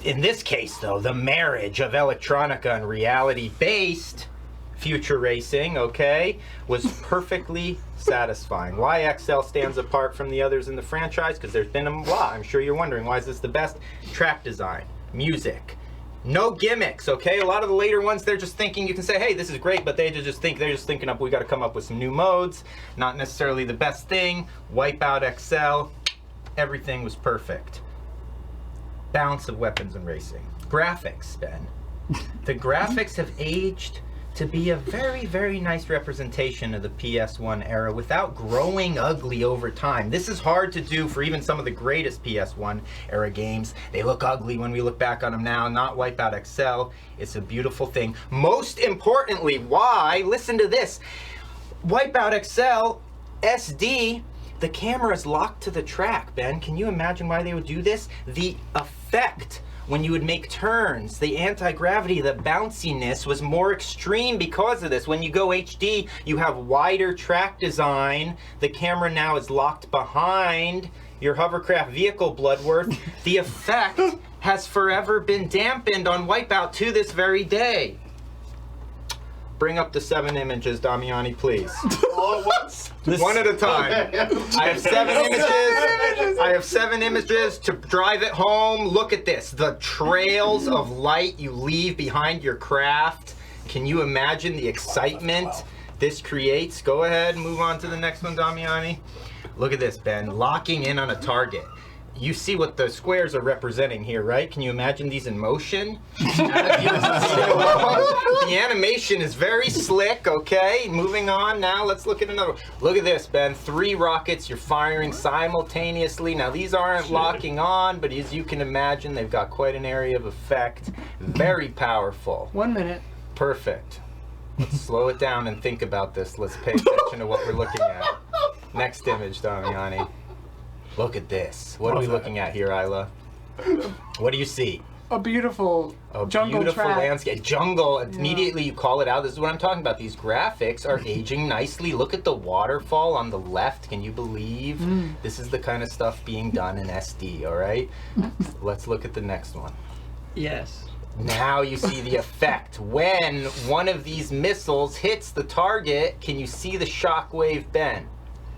In this case, though, the marriage of electronica and reality-based future racing, okay, was perfectly satisfying. Why XL stands apart from the others in the franchise? Because there's been a lot. I'm sure you're wondering, why is this the best? Track design, music, no gimmicks, okay? A lot of the later ones, they're just thinking, you can say, hey, this is great, but they're just thinking up, we got to come up with some new modes. Not necessarily the best thing. Wipeout XL, everything was perfect. Balance of weapons and racing. Graphics, Ben. The graphics have aged to be a very, very nice representation of the PS1 era without growing ugly over time. This is hard to do for even some of the greatest PS1 era games. They look ugly when we look back on them now, not Wipeout XL. It's a beautiful thing. Most importantly, why? Listen to this. Wipeout XL SD, the camera is locked to the track, Ben. Can you imagine why they would do this? The effect when you would make turns, the anti-gravity, the bounciness was more extreme because of this. When you go HD, you have wider track design. The camera now is locked behind your hovercraft vehicle, Bloodworth. The effect has forever been dampened on Wipeout to this very day. Bring up the 7 images, Damiani, please. All at once? One at a time. I have 7 images. I have 7 images to drive it home. Look at this. The trails of light you leave behind your craft. Can you imagine the excitement this creates? Go ahead and move on to the next one, Damiani. Look at this, Ben. Locking in on a target. you see what the squares are representing here, right? Can you imagine these in motion? The animation is very slick, okay? Moving on now, let's look at another one. Look at this, Ben. 3 rockets you're firing simultaneously. Now, these aren't locking on, but as you can imagine, they've got quite an area of effect. Very powerful. 1 minute. Perfect. Let's slow it down and think about this. Let's pay attention to what we're looking at. Next image, Damiani. Look at this. What are we looking at here, Isla? What do you see? A beautiful jungle beautiful track. landscape. Jungle. Immediately you call it out. This is what I'm talking about. These graphics are aging nicely. Look at the waterfall on the left. Can you believe? This is the kind of stuff being done in SD, all right? Let's look at the next one. Yes. Now you see the effect. When one of these missiles hits the target, can you see the shockwave, Ben?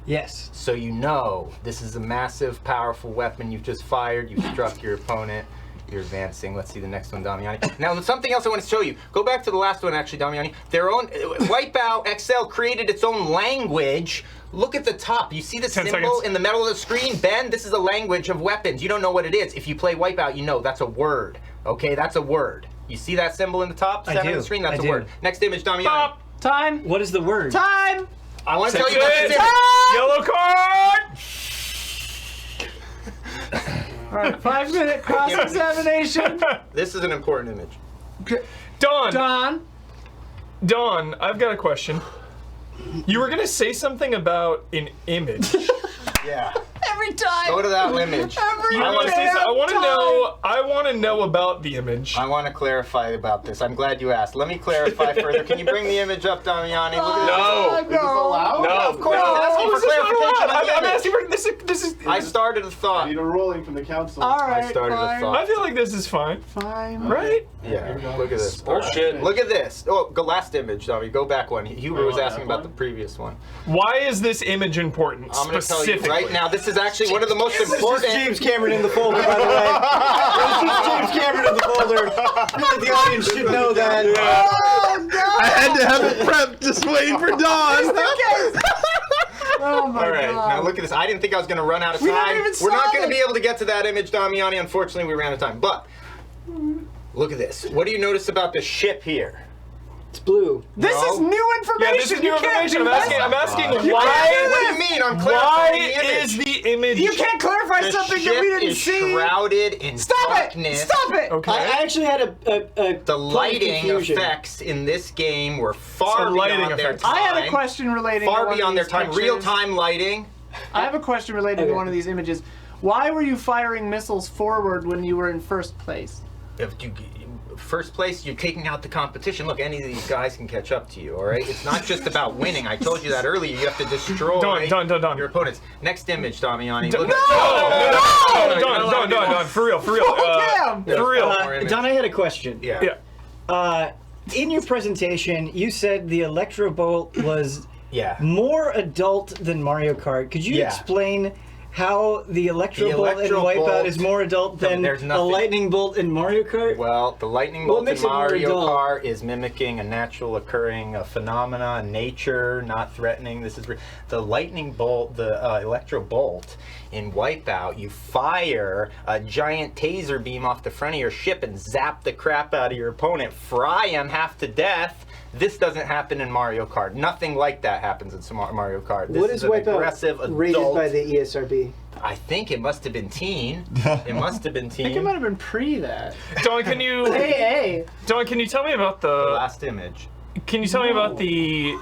Yes. So you know this is a massive, powerful weapon you've just fired. You've struck your opponent. You're advancing. Let's see the next one, Damiani. Now, something else I want to show you. Go back to the last one, actually, Damiani. Their own Wipeout XL created its own language. Look at the top. You see the 10 symbol seconds. in the middle of the screen? Ben, this is a language of weapons. You don't know what it is. If you play Wipeout, you know that's a word. Okay, that's a word. You see that symbol in the top center of the screen? That's a word. Next image, Damiani. Stop. Time. What is the word? Time. I want to tell you about this image. Yellow card. All right, 5-minute cross-examination. This is an important image. Don. Don, I've got a question. You were gonna say something about an image. Yeah. Every time. Go to that image. Every I want to say something. I want to know about the image. I want to clarify about this. I'm glad you asked. Let me clarify further. Can you bring the image up, Damiani? Look at No. Is this allowed? No. Of course, I'm asking for clarification on the I'm image. asking for this is. I started a I thought. need a ruling from the council. All right. I started a fine. thought. I feel like this is fine, Fine. right? Yeah, look at this. Bullshit. Look at this. Oh, go last image, Dami. Go back one. Huber was Oh, asking that about the one? previous one. Why is this image important? I'm going to tell you specifically? right now, this is actually one of the most This is important. James Cameron in the folder, by the way. This is James Cameron in the folder. I feel like the audience should know that. Oh, God. I had to have it prepped, just waiting for Dawn. Oh, my All right, God. now look at this. I didn't think I was going to run out of We time. never even We're not saw going to it. be able to get to that image, Damiani. Unfortunately, we ran out of time. But look at this. What do you notice about the ship here? It's blue. This No. is new information. Yeah, this is new You can't information. do I'm that. asking What do why. you mean? I'm Why clarifying the image. is the image? You can't clarify The something ship that we didn't is see. shrouded in Stop darkness. it! Stop it! Okay. I actually had a The point of lighting confusion. effects in this game were far Some lighting beyond their effects. time. I had a question relating to Far one beyond of their these time. pictures. Real-time lighting. I have a question related to Okay. one of these images. Why were you firing missiles forward when you were in first place? If you first place, you're taking out the competition. Look, any of these guys can catch up to you, all right? It's not just about winning. I told you that earlier. You have to destroy Done. your opponents. Next image, Damiani. Look Done. For real. Damn! For real. Don, I had a question. Yeah. In your presentation, you said the Electro Bolt was Yeah. more adult than Mario Kart. Could you Yeah. explain how the Electro The Bolt in Electro Wipeout Bolt- is more adult than there's the nothing- Lightning Bolt in Mario Kart? Well, the lightning What bolt in makes it more Mario adult? Kart is mimicking a natural occurring phenomena, nature, not threatening. This is the lightning bolt, the electro bolt in Wipeout. You fire a giant taser beam off the front of your ship and zap the crap out of your opponent, fry him half to death. This doesn't happen in Mario Kart. Nothing like that happens in Mario Kart. This What is is an Wipeout aggressive rated adult. by the ESRB? I think it must have been teen. It must have been I think it teen. might have been pre that. Don, can you tell me about The the? last image. Can you tell me about the?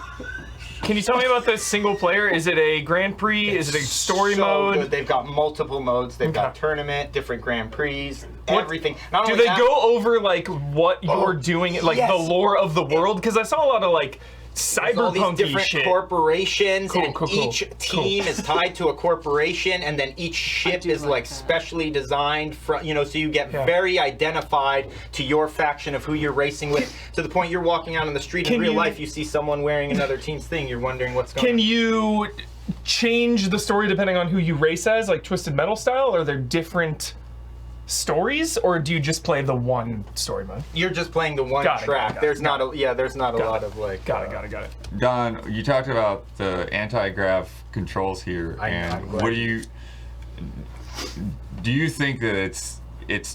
Can you tell me about the single player? Is it a Grand Prix? Is it a story So mode? good. They've got multiple modes. They've got Okay. tournament, different Grand Prix, What- everything. Not Do only they that, go over like what you're doing, like yes. the lore of the world? Because I saw a lot of like there's all these cyberpunky different shit. corporations, Cool, and cool. each team is tied to a corporation, and then each ship do is like like that. specially designed for, so you get Yeah. very identified to your faction of who you're racing with, to the point you're walking out on the street in Can real you- life, you see someone wearing another team's thing, you're wondering what's going on. Can you change the story depending on who you race as, like Twisted Metal style? Are there different stories, or do you just play the one story mode? You're just playing the one Got it, track. got it, There's got not a there's not a Got lot it. of like Got it. Don, you talked about the anti-grav controls here, I'm and glad. what do you? do you think that it's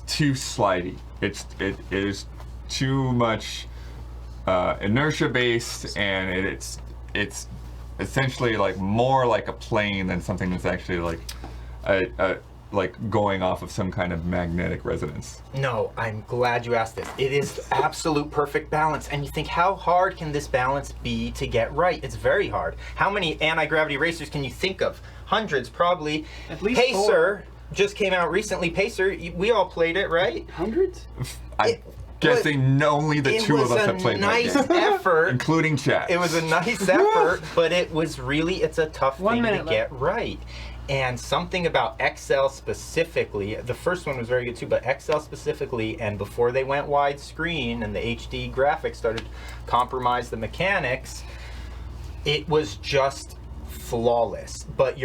too slidey? It is too much inertia based, and it's essentially like more like a plane than something that's actually like going off of some kind of magnetic resonance. No, I'm glad you asked this. It is absolute perfect balance. And you think, how hard can this balance be to get right? It's very hard. How many anti-gravity racers can you think of? Hundreds, probably. At least Pacer just came out recently. Pacer, we all played it, right? Hundreds? I'm guessing only the two of us have played that It was game. a nice effort. Including chat. It was a nice effort, but it's a tough 1 thing minute to get right. And something about XL specifically, the first one was very good too, but XL specifically, and before they went widescreen and the HD graphics started to compromise the mechanics, it was just flawless. But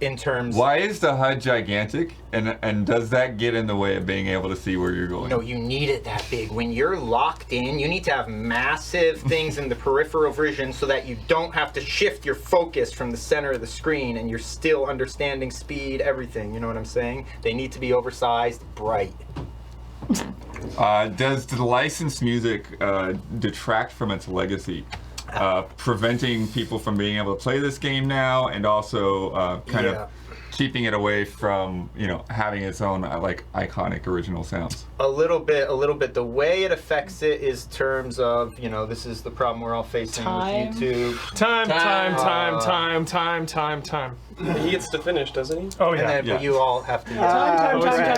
in terms... Why is the HUD gigantic, and does that get in the way of being able to see where you're going? No, you need it that big. When you're locked in, you need to have massive things in the peripheral vision so that you don't have to shift your focus from the center of the screen and you're still understanding speed, everything. You know what I'm saying? They need to be oversized, bright. Does the licensed music detract from its legacy? Preventing people from being able to play this game now, and also kind of keeping it away from having its own like iconic original sounds. A little bit. The way it affects it is terms of this is the problem we're all facing Time. with YouTube. Time. He gets to finish, doesn't he? Oh And yeah. then but you all have to yell.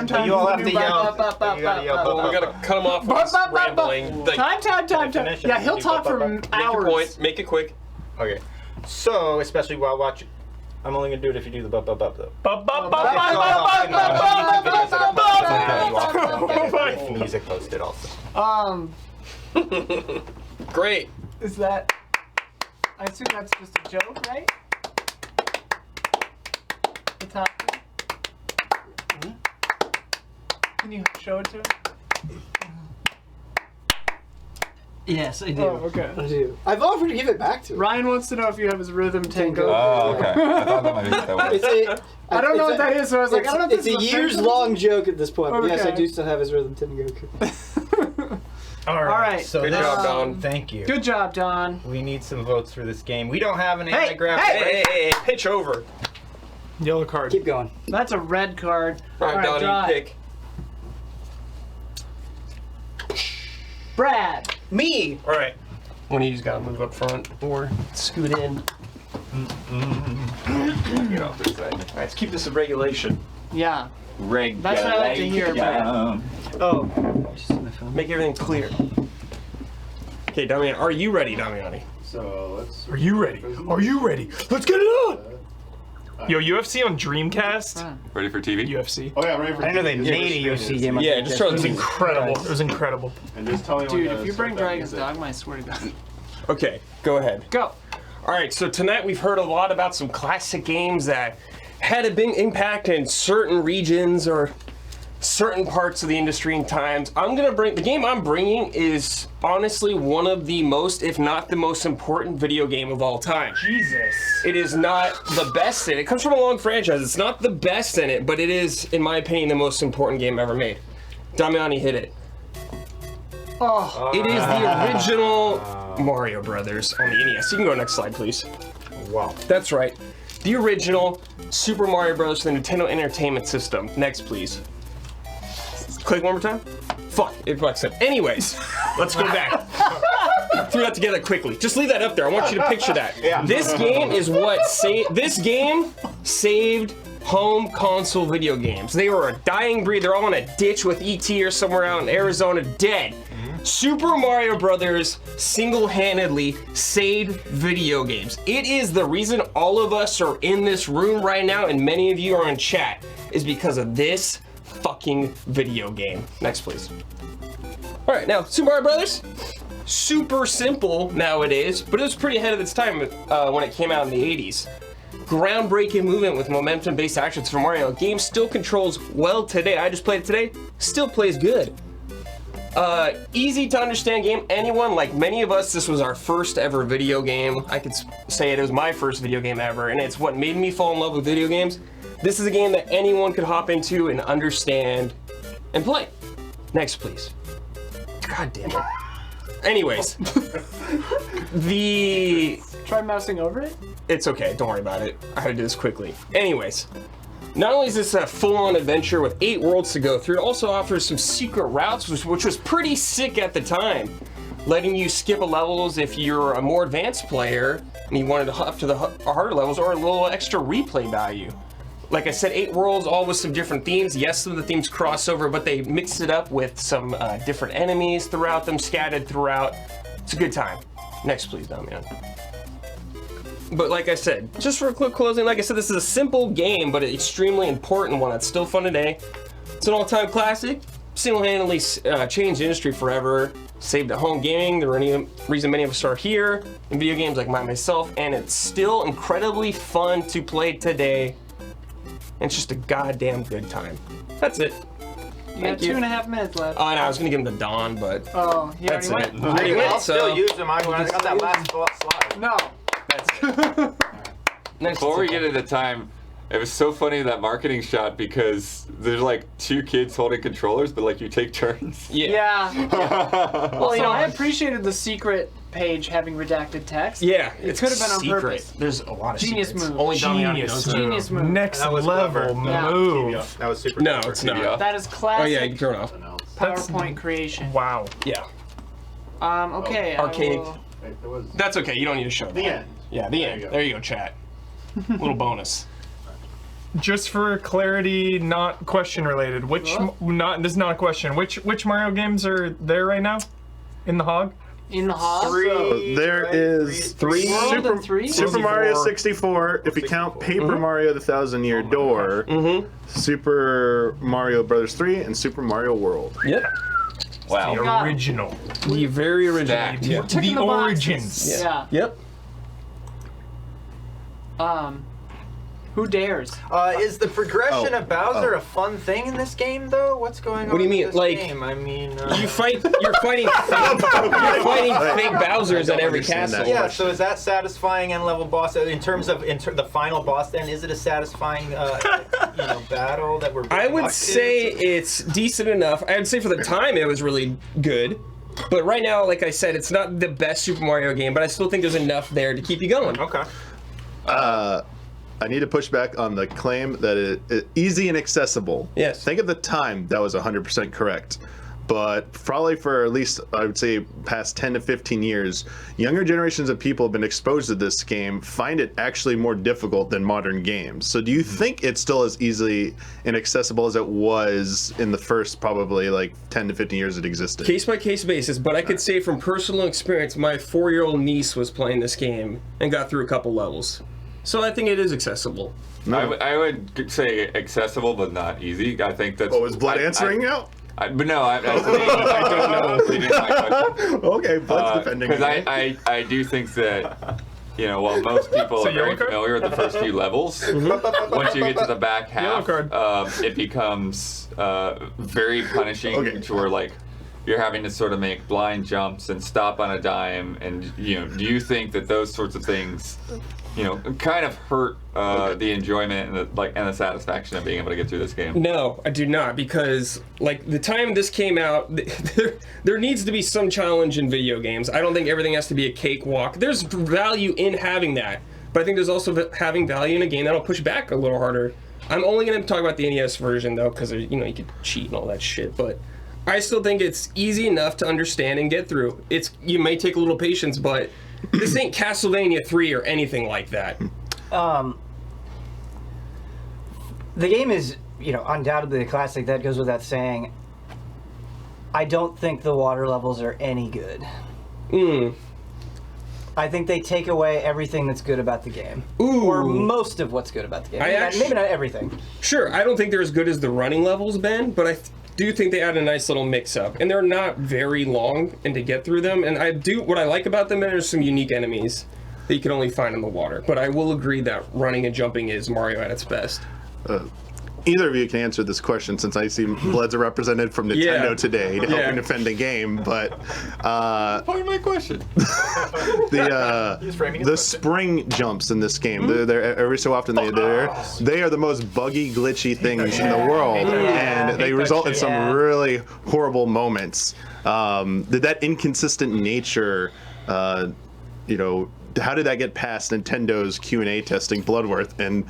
Time. You all have to yell. You gotta yell. Well, we gotta cut him off with this rambling. Like, Time. Finish it. Yeah, he'll talk for make your hours. point. Make it quick. Okay. So, especially while watching, I'm only gonna do it if you do the bop though. With music posted also. Great. Is that? I assume that's just a joke, right? The top. Can you show it to him? Yes, I do. Oh, okay. I do. I've offered to give it back to him. Ryan wants to know if you have his rhythm tango. Oh, okay. I thought that might be what that was. I don't know what that is, so I was like, I don't know if it's this a is years-long joke at this point, but yes, I Okay. do still have his rhythm Tengoku. All right. So Good this, job, Don. Thank you. Good job, Don. We need some votes for this game. We don't have an Hey, anti-graphic. Hey, pitch over. Yellow card. Keep going. That's a red card. All right, Don, John. you pick. Brad. Me. All right. One of you's got to move up front or scoot in. Get off this side. All right, let's keep this a regulation. Yeah. That's what I like to hear, Brad. Oh, make everything clear. Okay, Damiani, are you ready, Damiani? So let's. Are you ready? Are you ready? Let's get it on! Yo, UFC on Dreamcast? Ready for TV? UFC. Oh yeah, I'm ready for. I know they made a UFC game. Yeah, just try It was to. incredible. It was incredible. And just tell me Dude, when if to you bring start that Dragon's music. Dogma, I swear to God. Okay, go ahead. Go. All right, so tonight we've heard a lot about some classic games that had a big impact in certain regions or certain parts of the industry and times. The game I'm bringing is honestly one of the most, if not the most important video game of all time. Jesus. It is not the best in it. It comes from a long franchise. It's not the best in it, but it is, in my opinion, the most important game ever made. Damiani hit it. Oh, It is the original Mario Brothers on the NES. You can go next slide, please. Wow. That's right. The original Super Mario Bros. For the Nintendo Entertainment System. Next, please. Click one more time. Fuck, it fucks up. Anyways, let's go back. Threw that together quickly. Just leave that up there. I want you to picture that. Yeah. This game is what this game saved home console video games. They were a dying breed. They're all in a ditch with ET or somewhere out in Arizona, dead. Super Mario Brothers single-handedly saved video games. It is the reason all of us are in this room right now, and many of you are in chat, is because of this fucking video game. Next, please. All right, now Super Mario Brothers, super simple nowadays, but it was pretty ahead of its time when it came out in the 80s. Groundbreaking movement with momentum-based actions for Mario. Game still controls well today. I just played it today. Still plays good. Easy to understand game. Anyone, like many of us, this was our first ever video game. I could say it was my first video game ever, and it's what made me fall in love with video games. This is a game that anyone could hop into and understand and play. Next, please. God damn it. Anyways, Try mousing over it. It's okay, don't worry about it. I had to do this quickly. Anyways, not only is this a full-on adventure with 8 worlds to go through, it also offers some secret routes, which was pretty sick at the time, letting you skip levels if you're a more advanced player and you wanted to hop to the harder levels, or a little extra replay value. Like I said, 8 worlds, all with some different themes. Yes, some of the themes cross over, but they mixed it up with some different enemies throughout them, scattered throughout. It's a good time. Next, please, Damiani. But like I said, just for a quick closing, like I said, this is a simple game, but an extremely important one that's still fun today. It's an all-time classic. Single-handedly changed the industry forever. Saved at home gaming. The reason many of us are here in video games, like myself, and it's still incredibly fun to play today. And it's just a goddamn good time. That's it. You got 2.5 minutes left. Oh, and I was gonna give him the Dawn, but Oh, he that's already it. went? Already went, I'll so still use them. I got that last slide. No. next. Before we get into time, it was so funny that marketing shot because there's like 2 kids holding controllers, but like you take turns. Yeah. Well, you know, Also, I appreciated the secret page having redacted text. Yeah, It could have been on secret. purpose. There's a lot of Genius secrets. move. Only Damiani knows. Genius move. Next That was level clever. Yeah. move. That was super. No, clever. it's not. Yeah. That is Oh classic yeah, you can turn it off. PowerPoint creation. Wow. Yeah, Okay. Arcade. I will- Wait, there was that's okay. You don't need to show the that. end. Yeah, the end. you go. There you go, chat. Little bonus. Just for clarity, not question related. Which this is not a question. Which Mario games are there right now? In the hog? In the hall. Three. There right? is Three. World Super, and 3? Super Mario 64. If you count Paper Mario: The Thousand Year Door, Super Mario Brothers 3, and Super Mario World. Yep. Wow. The got it. original. The very original. Stacked. Yeah. Ticking The boxes. origins. Yeah. Yep. Who dares? Is the progression of Bowser a fun thing in this game, though? What's going on? What do you mean? in this Like- game? I mean, You're fighting fake Bowsers at every understand castle. that. yeah. So is that satisfying end level boss? In terms of the final boss, then is it a satisfying, battle that we're? I building would up to? say it's decent enough. I would say for the time it was really good. But right now, like I said, it's not the best Super Mario game, but I still think there's enough there to keep you going. Okay. I need to push back on the claim that it easy and accessible. Yes. Think of the time that was 100% correct. But probably for at least, I would say, past 10 to 15 years, younger generations of people have been exposed to this game, find it actually more difficult than modern games. So do you think it's still as easily and accessible as it was in the first probably like 10 to 15 years it existed? Case by case basis, but I could say from personal experience, my 4-year-old niece was playing this game and got through a couple levels. So I think it is accessible. I would say accessible, but not easy. I think that's. Oh, is Blood answering out? But no, I don't know. If you didn't my question. Okay, Blood's defending Because me. I do think that, while most people So are very yellow card? familiar with the first few levels, once you get to the back half, Yellow card. it becomes very punishing Okay. to where, like, you're having to sort of make blind jumps and stop on a dime. And, do you think that those sorts of things, kind of hurt the enjoyment and the satisfaction of being able to get through this game? No, I do not, because like the time this came out, there needs to be some challenge in video games. I don't think everything has to be a cakewalk. There's value in having that, but I think there's also having value in a game that'll push back a little harder. I'm only going to talk about the NES version though, because you could cheat and all that shit, but I still think it's easy enough to understand and get through. You may take a little patience, but this ain't Castlevania 3 or anything like that. The game is, undoubtedly a classic. That goes without saying. I don't think the water levels are any good. I think they take away everything that's good about the game. Or most of what's good about the game. Maybe not everything. Sure, I don't think they're as good as the running levels, Ben, but I do think they add a nice little mix-up. And they're not very long and to get through them. And what I like about them, there's some unique enemies that you can only find in the water. But I will agree that running and jumping is Mario at its best. either of you can answer this question since I see Bled's a representative from Nintendo today to help me defend the game. But Part of my question. the spring jumps in this game, they're every so often they are the most buggy, glitchy things in the world, and they result in some really horrible moments. Did that inconsistent nature, how did that get past Nintendo's Q&A testing Bloodworth? And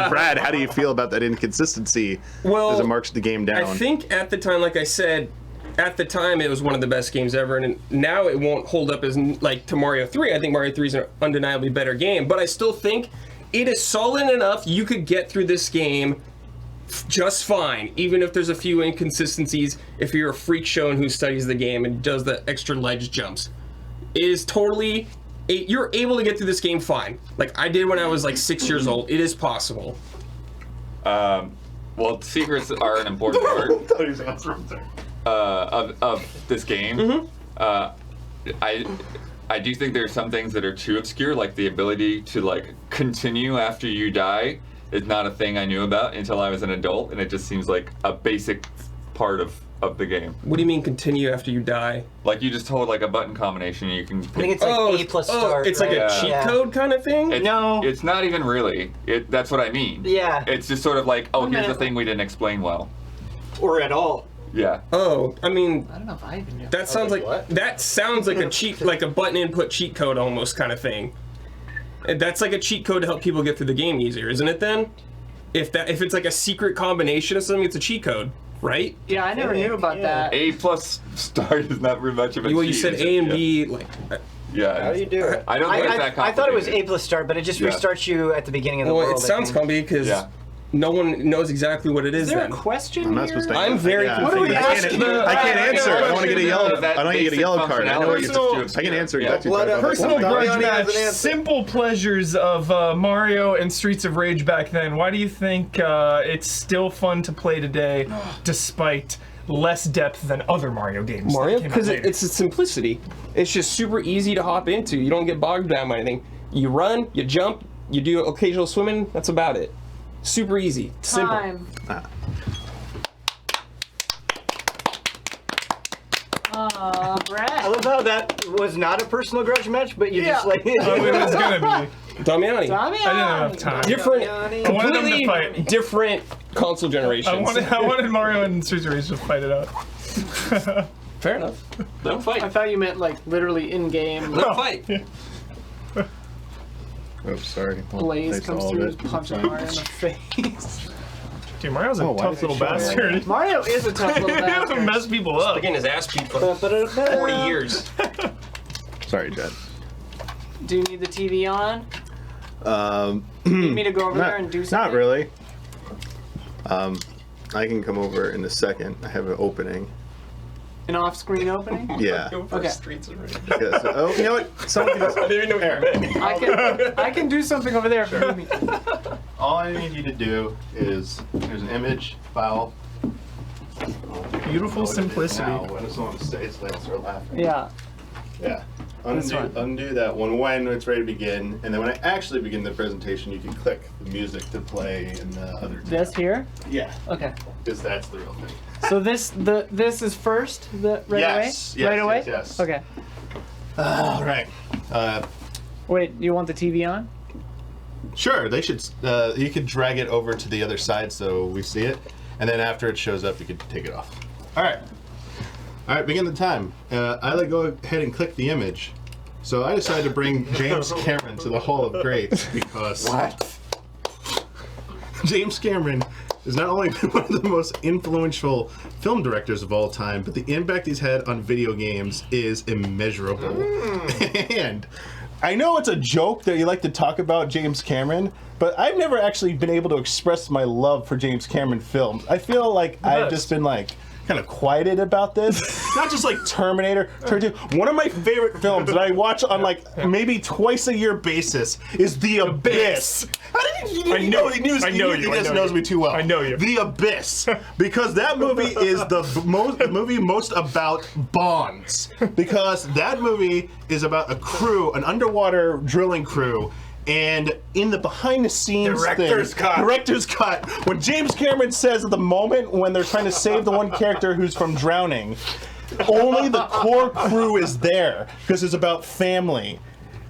Brad, how do you feel about that inconsistency as it marks the game down? I think at the time, like I said, at the time it was one of the best games ever, and now it won't hold up as like to Mario 3. I think Mario 3 is an undeniably better game, but I still think it is solid enough you could get through this game just fine, even if there's a few inconsistencies if you're a freak shown who studies the game and does the extra ledge jumps. It is totally, you're able to get through this game fine. Like I did when I was like 6 years old. It is possible. Well, secrets are an important part of this game. I do think there's some things that are too obscure, like the ability to like continue after you die is not a thing I knew about until I was an adult, and it just seems like a basic part of the game. What do you mean continue after you die? Like you just hold like a button combination and you can pick. I think it's like A plus start. It's like a cheat code kind of thing? It's not even really. That's what I mean. Yeah. It's just sort of like, here's the thing we didn't explain well. Or at all. Yeah. Oh, I mean, I don't know if I even knew. that sounds like a cheat, like a button input cheat code almost kind of thing. That's like a cheat code to help people get through the game easier, isn't it? Then, if it's like a secret combination of something, it's a cheat code, right? Yeah, I never knew about that. A plus start is not very much of a cheat. Well, you said A and B, like. Yeah. How do you do it? I don't think it's that complicated. I thought it was A plus start, but it just restarts you at the beginning of the world. Well, it sounds complicated because no one knows exactly what it is. Is there then. a question I'm not here? supposed to. I'm very confused. What are we asking? I can't answer. I don't want to get a yellow. I don't want to get a yellow card. I know what Personal- I can answer. Yeah. Personal grudge Damiani has match, an answer. simple pleasures of Mario and Streets of Rage back then. Why do you think it's still fun to play today, despite less depth than other Mario games? Mario? Because Because it's a simplicity. It's just super easy to hop into. You don't get bogged down by anything. You run, you jump, you do occasional swimming. That's about it. Super easy. Simple. Time. Brad. I love how that was not a personal grudge match, but you just like. it was gonna be. Damiani. I didn't have enough time. Different, I wanted them to completely fight. different console generations. I wanted Mario and Streets of Rage to fight it out. Fair enough. Let them I fight. thought you meant like literally in game. Let them fight. Oh, sorry. Blaze comes through and punches Mario in the face. Dude, Mario's a why tough did little they show bastard. Mario is a tough little He doesn't bastard. mess people up. Getting his ass beat for 40 years. Sorry, Jed. Do you need the TV on? Need me to go over there and do something? Not really. I can come over in a second. I have an opening. An off-screen opening? Yeah. Okay. Streets of Rage. Yeah, so- oh, you know what? Someone can I didn't even know what you meant. I can do something over there if you need me. All I need you to do is there's an image file. Beautiful simplicity. Now, when someone says they start laughing. Yeah. Yeah. This one. Undo that one when it's ready to begin, and then when I actually begin the presentation, you can click the music to play in the other tab. This here? Yeah, Okay. because that's the real thing. So this is first right Yes, away? yes, Right away? yes. Okay. All right. Wait, you want the TV on? Sure, they should. You could drag it over to the other side so we see it, and then after it shows up, you could take it off. All right. All right, begin the time. I go ahead and click the image. So I decided to bring James Cameron to the Hall of Greats because James Cameron is not only one of the most influential film directors of all time, but the impact he's had on video games is immeasurable. And I know it's a joke that you like to talk about James Cameron, but I've never actually been able to express my love for James Cameron films. I feel like I've just been like kind of quieted about this. Not just like Terminator. One of my favorite films that I watch on like maybe twice a year basis is The Abyss. How did he know he just knows me too well. I know you. The Abyss, because that movie is the movie most about bonds. Because that movie is about a crew, an underwater drilling crew, And in the behind-the-scenes Director's cut, when James Cameron says at the moment when they're trying to save the one character who's from drowning, only the core crew is there because it's about family.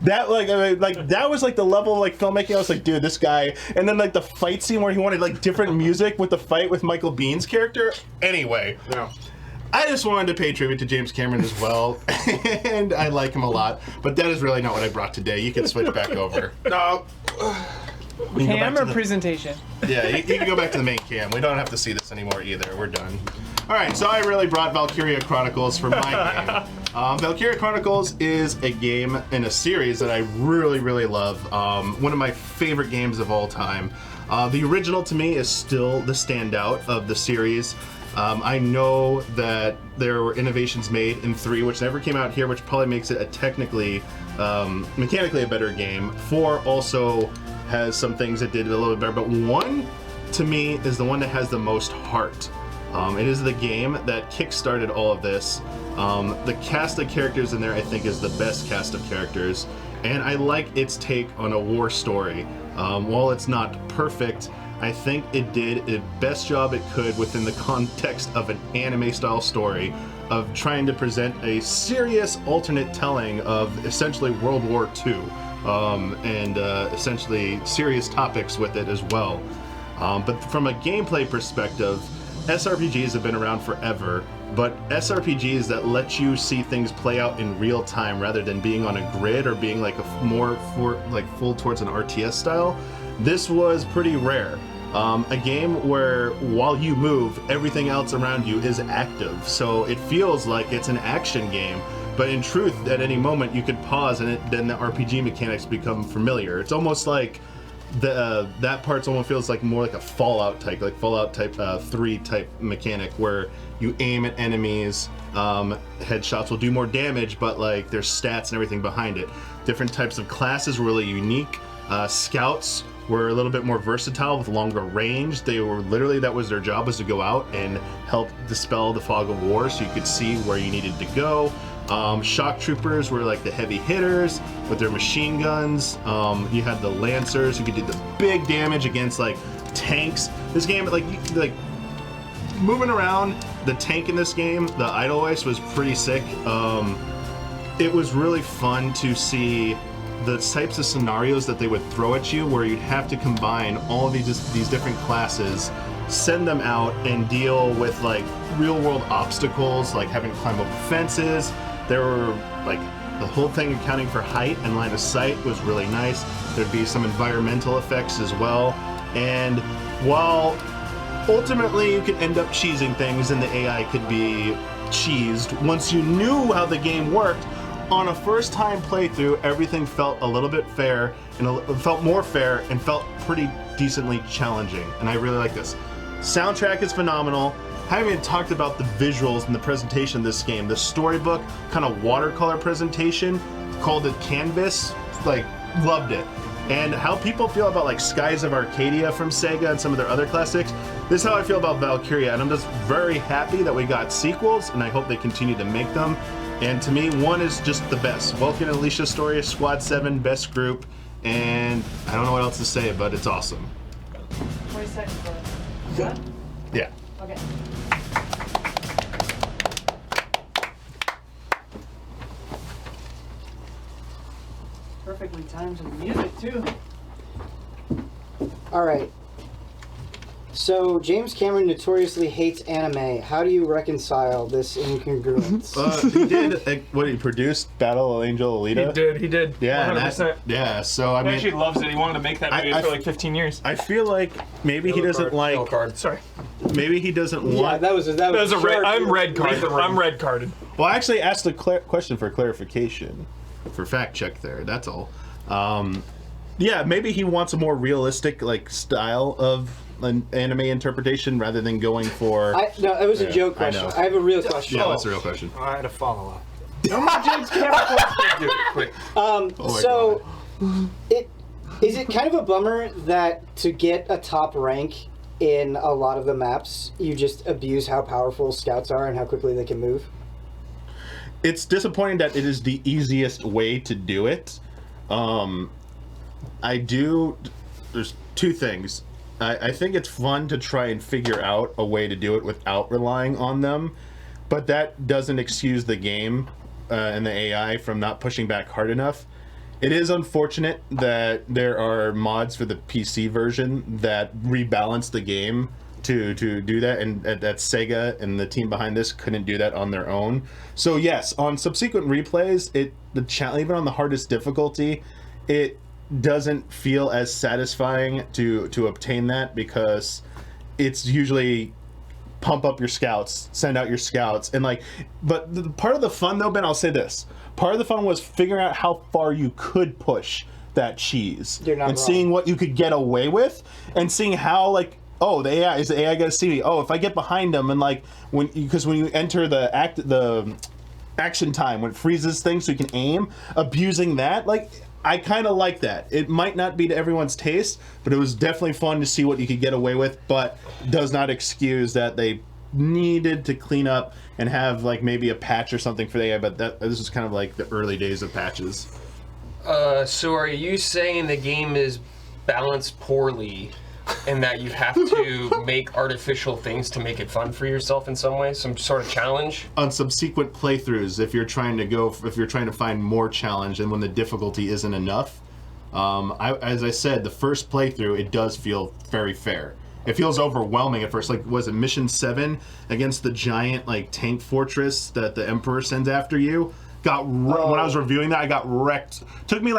That that was like the level of like filmmaking. I was like, dude, this guy. And then like the fight scene where he wanted like different music with the fight with Michael Bihn's character. Anyway. No. I just wanted to pay tribute to James Cameron as well, and I like him a lot, but that is really not what I brought today. You can switch back over. No. Cam or presentation? Yeah, you can go back to the main cam. We don't have to see this anymore either. We're done. All right, so I really brought Valkyria Chronicles for my game. Valkyria Chronicles is a game in a series that I really, really love. One of my favorite games of all time. The original to me is still the standout of the series. I know that there were innovations made in 3, which never came out here, which probably makes it a technically, mechanically a better game. 4 also has some things that did a little bit better, but 1, to me, is the one that has the most heart. It is the game that kick-started all of this. The cast of characters in there, I think, is the best cast of characters, and I like its take on a war story. While it's not perfect, I think it did the best job it could within the context of an anime-style story of trying to present a serious alternate telling of essentially World War II, and essentially serious topics with it as well. But from a gameplay perspective, SRPGs have been around forever, but SRPGs that let you see things play out in real time rather than being on a grid or being like full towards an RTS style, this was pretty rare. A game where while you move, everything else around you is active, so it feels like it's an action game, but in truth, at any moment you could pause and then the RPG mechanics become familiar. It's almost like that part almost feels like more like a Fallout type, like Fallout type 3 type mechanic where you aim at enemies, headshots will do more damage, but like there's stats and everything behind it. Different types of classes were really unique. Scouts were a little bit more versatile with longer range. They were literally, that was their job, was to go out and help dispel the fog of war so you could see where you needed to go. Shock troopers were like the heavy hitters with their machine guns. You had the lancers who could do the big damage against like tanks. This game, like moving around, the tank in this game, the Edelweiss, was pretty sick. It was really fun to see the types of scenarios that they would throw at you where you'd have to combine all of these different classes, send them out and deal with like real world obstacles, like having to climb over fences. There were like the whole thing accounting for height and line of sight was really nice. There'd be some environmental effects as well. And while ultimately you could end up cheesing things and the AI could be cheesed, once you knew how the game worked, on a first time playthrough, everything felt a little bit fair and felt more fair and felt pretty decently challenging. And I really like this. Soundtrack is phenomenal. Haven't even talked about the visuals and the presentation of this game. The storybook kind of watercolor presentation, called it Canvas, like loved it. And how people feel about like Skies of Arcadia from Sega and some of their other classics, this is how I feel about Valkyria, and I'm just very happy that we got sequels, and I hope they continue to make them. And to me, 1 is just the best. Vulcan and Alicia story, Squad 7, best group, and I don't know what else to say, but it's awesome. 20 seconds left. You done? Yeah. Okay. Perfectly timed to the music, too. All right. So James Cameron notoriously hates anime. How do you reconcile this incongruence? He did. What, he produced Battle of Angel Alita? He did. Yeah, 100%. yeah. So I He mean, actually loves it. He wanted to make that movie for like 15 years. I feel like maybe he doesn't like. Sorry. Maybe he doesn't Yeah, want. that was a I'm sharp- red carded. I'm red carded. Well, I actually asked a question for clarification, for fact check there. That's all. Yeah, maybe he wants a more realistic like style of an anime interpretation rather than going for. No, it was a joke I question. know. I have a real question. Yeah, that's a real question. I had a follow up. No more James Cameron. Do it quick. So, is it kind of a bummer that to get a top rank in a lot of the maps, you just abuse how powerful scouts are and how quickly they can move? There's two things. I think it's fun to try and figure out a way to do it without relying on them, but that doesn't excuse the game and the AI from not pushing back hard enough. It is unfortunate that there are mods for the PC version that rebalance the game to do that, and that Sega and the team behind this couldn't do that on their own. So yes, on subsequent replays, even on the hardest difficulty, it doesn't feel as satisfying to obtain that, because it's usually pump up your scouts, send out your scouts, and but part of the fun though, Ben, I'll say this, part of the fun was figuring out how far you could push that cheese and seeing what you could get away with, and seeing how the AI gonna see me? Oh, if I get behind them, and because when you enter the action time, when it freezes things so you can aim, abusing that, I kind of like that. It might not be to everyone's taste, but it was definitely fun to see what you could get away with, but does not excuse that they needed to clean up and have maybe a patch or something for the AI, but this is kind of the early days of patches. So are you saying the game is balanced poorly, and that you have to make artificial things to make it fun for yourself in some way, some sort of challenge? On subsequent playthroughs, if you're trying to find more challenge, and when the difficulty isn't enough, as I said, the first playthrough, it does feel very fair. It feels overwhelming at first. Was it Mission 7 against the giant tank fortress that the Emperor sends after you? When I was reviewing that, I got wrecked. Took me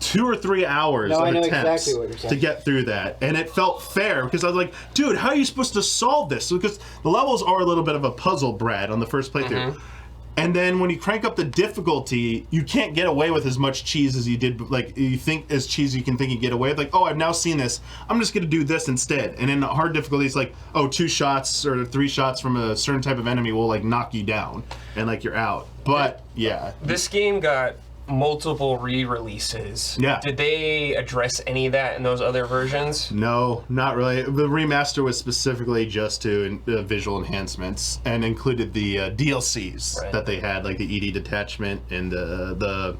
2 or 3 hours of attempts to get through that, and it felt fair because I was like, dude, how are you supposed to solve this? Because the levels are a little bit of a puzzle, Brad, on the first playthrough. Mm-hmm. And then when you crank up the difficulty, you can't get away with as much cheese as you did, you think as cheese you can think you get away with. Oh, I've now seen this, I'm just gonna do this instead. And in the hard difficulty, it's 2 shots or 3 shots from a certain type of enemy will knock you down, and you're out. But yeah. This game got multiple re-releases. Yeah. Did they address any of that in those other versions? No, not really. The remaster was specifically just to visual enhancements, and included the DLCs that they had, the ED detachment and the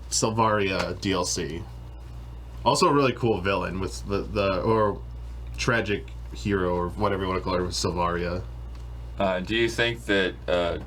Salvaria DLC. Also a really cool villain with or tragic hero, or whatever you want to call her, with Salvaria. Do you think that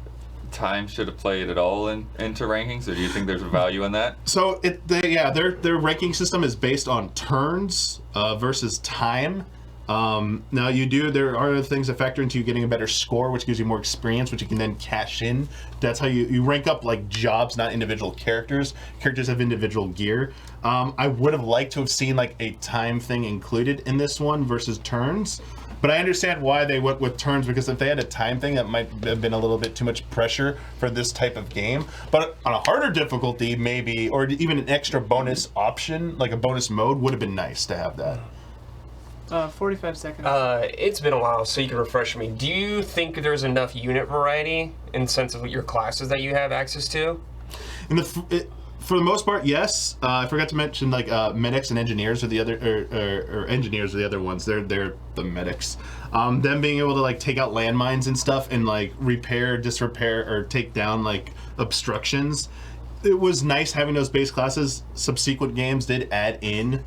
time should have played at all into rankings, or do you think there's a value in that? So their ranking system is based on turns versus time. Now there are other things that factor into you getting a better score, which gives you more experience, which you can then cash in. That's how you rank up jobs, not individual characters. Characters have individual gear. I would have liked to have seen a time thing included in this one versus turns. But I understand why they went with turns, because if they had a time thing, that might have been a little bit too much pressure for this type of game. But on a harder difficulty, maybe, or even an extra bonus option, a bonus mode, would have been nice to have that. 45 seconds. It's been a while, so you can refresh me. Do you think there's enough unit variety in the sense of your classes that you have access to? For the most part, yes. I forgot to mention medics and engineers are the other, or engineers are the other ones. They're the medics. Them being able to take out landmines and stuff, and repair, disrepair, or take down obstructions. It was nice having those base classes. Subsequent games did add in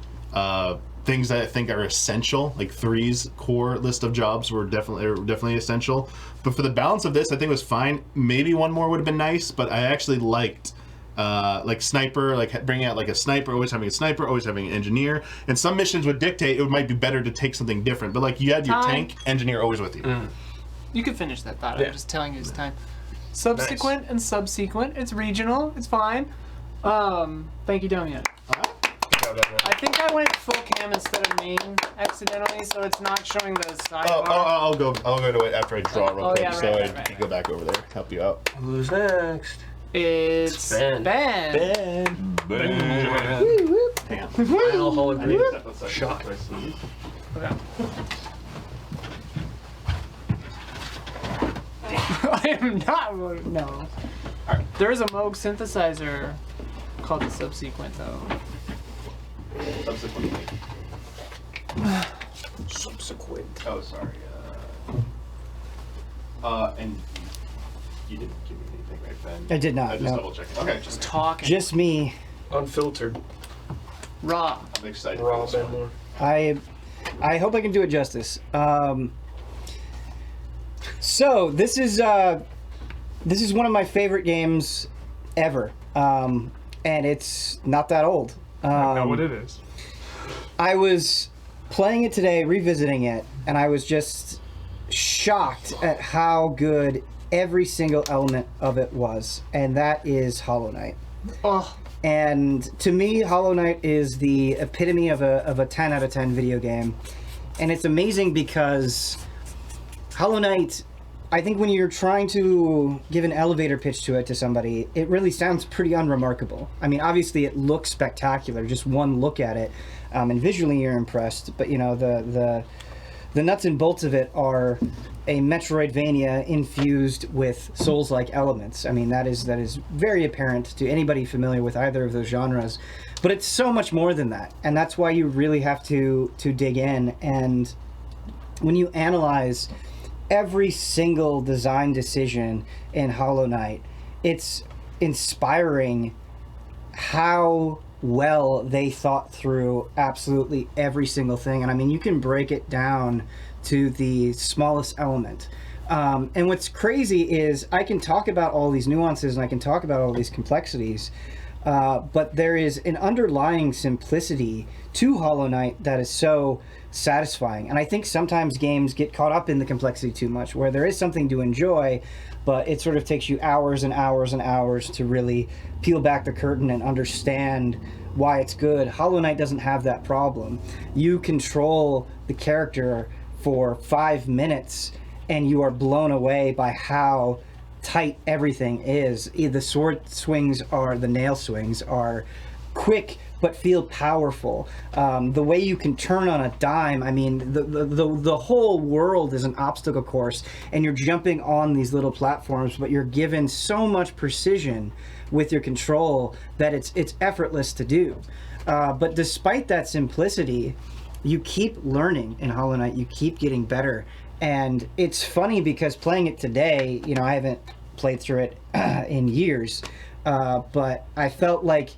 things that I think are essential. 3's core list of jobs were definitely essential. But for the balance of this, I think it was fine. Maybe one more would have been nice, but I actually liked sniper, bringing out a sniper, always having a sniper, always having an engineer. And some missions would dictate it might be better to take something different. But you had your tank, engineer always with you. Mm. You can finish that thought. Yeah. I'm just telling you it's time. Subsequent and subsequent. It's regional. It's fine. Thank you, Damiani. I think I went full cam instead of main accidentally, so it's not showing the sidebar. I'll go to it after I draw real quick, I can go back over there, help you out. Who's next? It's Ben. Ben. Damn. Final hologram. Shock. Okay. I am not. No. Alright. There is a Moog synthesizer called the Subsequent, though. Subsequent. Oh, sorry. And you didn't give me anything right then. I did not. I just no. double checked. Okay, Just talking. Just me. Unfiltered. Raw. I'm excited. Raw for this one. more. I hope I can do it justice. So this is one of my favorite games ever, and it's not that old. I know what it is. I was playing it today, revisiting it, and I was just shocked at how good every single element of it was, and that is Hollow Knight. Oh, And to me, Hollow Knight is the epitome of a 10 out of 10 video game. And it's amazing because Hollow Knight, I think when you're trying to give an elevator pitch to it to somebody, it really sounds pretty unremarkable. I mean, obviously it looks spectacular, just one look at it, and visually you're impressed. But, you know, the nuts and bolts of it are a Metroidvania infused with Souls-like elements. I mean, that is very apparent to anybody familiar with either of those genres. But it's so much more than that, and that's why you really have to dig in. And when you analyze every single design decision in Hollow Knight, it's inspiring how well they thought through absolutely every single thing. And I mean, you can break it down to the smallest element. And what's crazy is I can talk about all these nuances and I can talk about all these complexities, but there is an underlying simplicity to Hollow Knight that is so satisfying. And I think sometimes games get caught up in the complexity too much, where there is something to enjoy, but it sort of takes you hours and hours and hours to really peel back the curtain and understand why it's good. Hollow Knight doesn't have that problem. You control the character for 5 minutes and you are blown away by how tight everything is. The sword swings the nail swings are quick but feel powerful. The way you can turn on a dime, I mean, the whole world is an obstacle course and you're jumping on these little platforms, but you're given so much precision with your control that it's effortless to do. But despite that simplicity, you keep learning in Hollow Knight, you keep getting better. And it's funny because playing it today, you know, I haven't played through it in years, but I felt like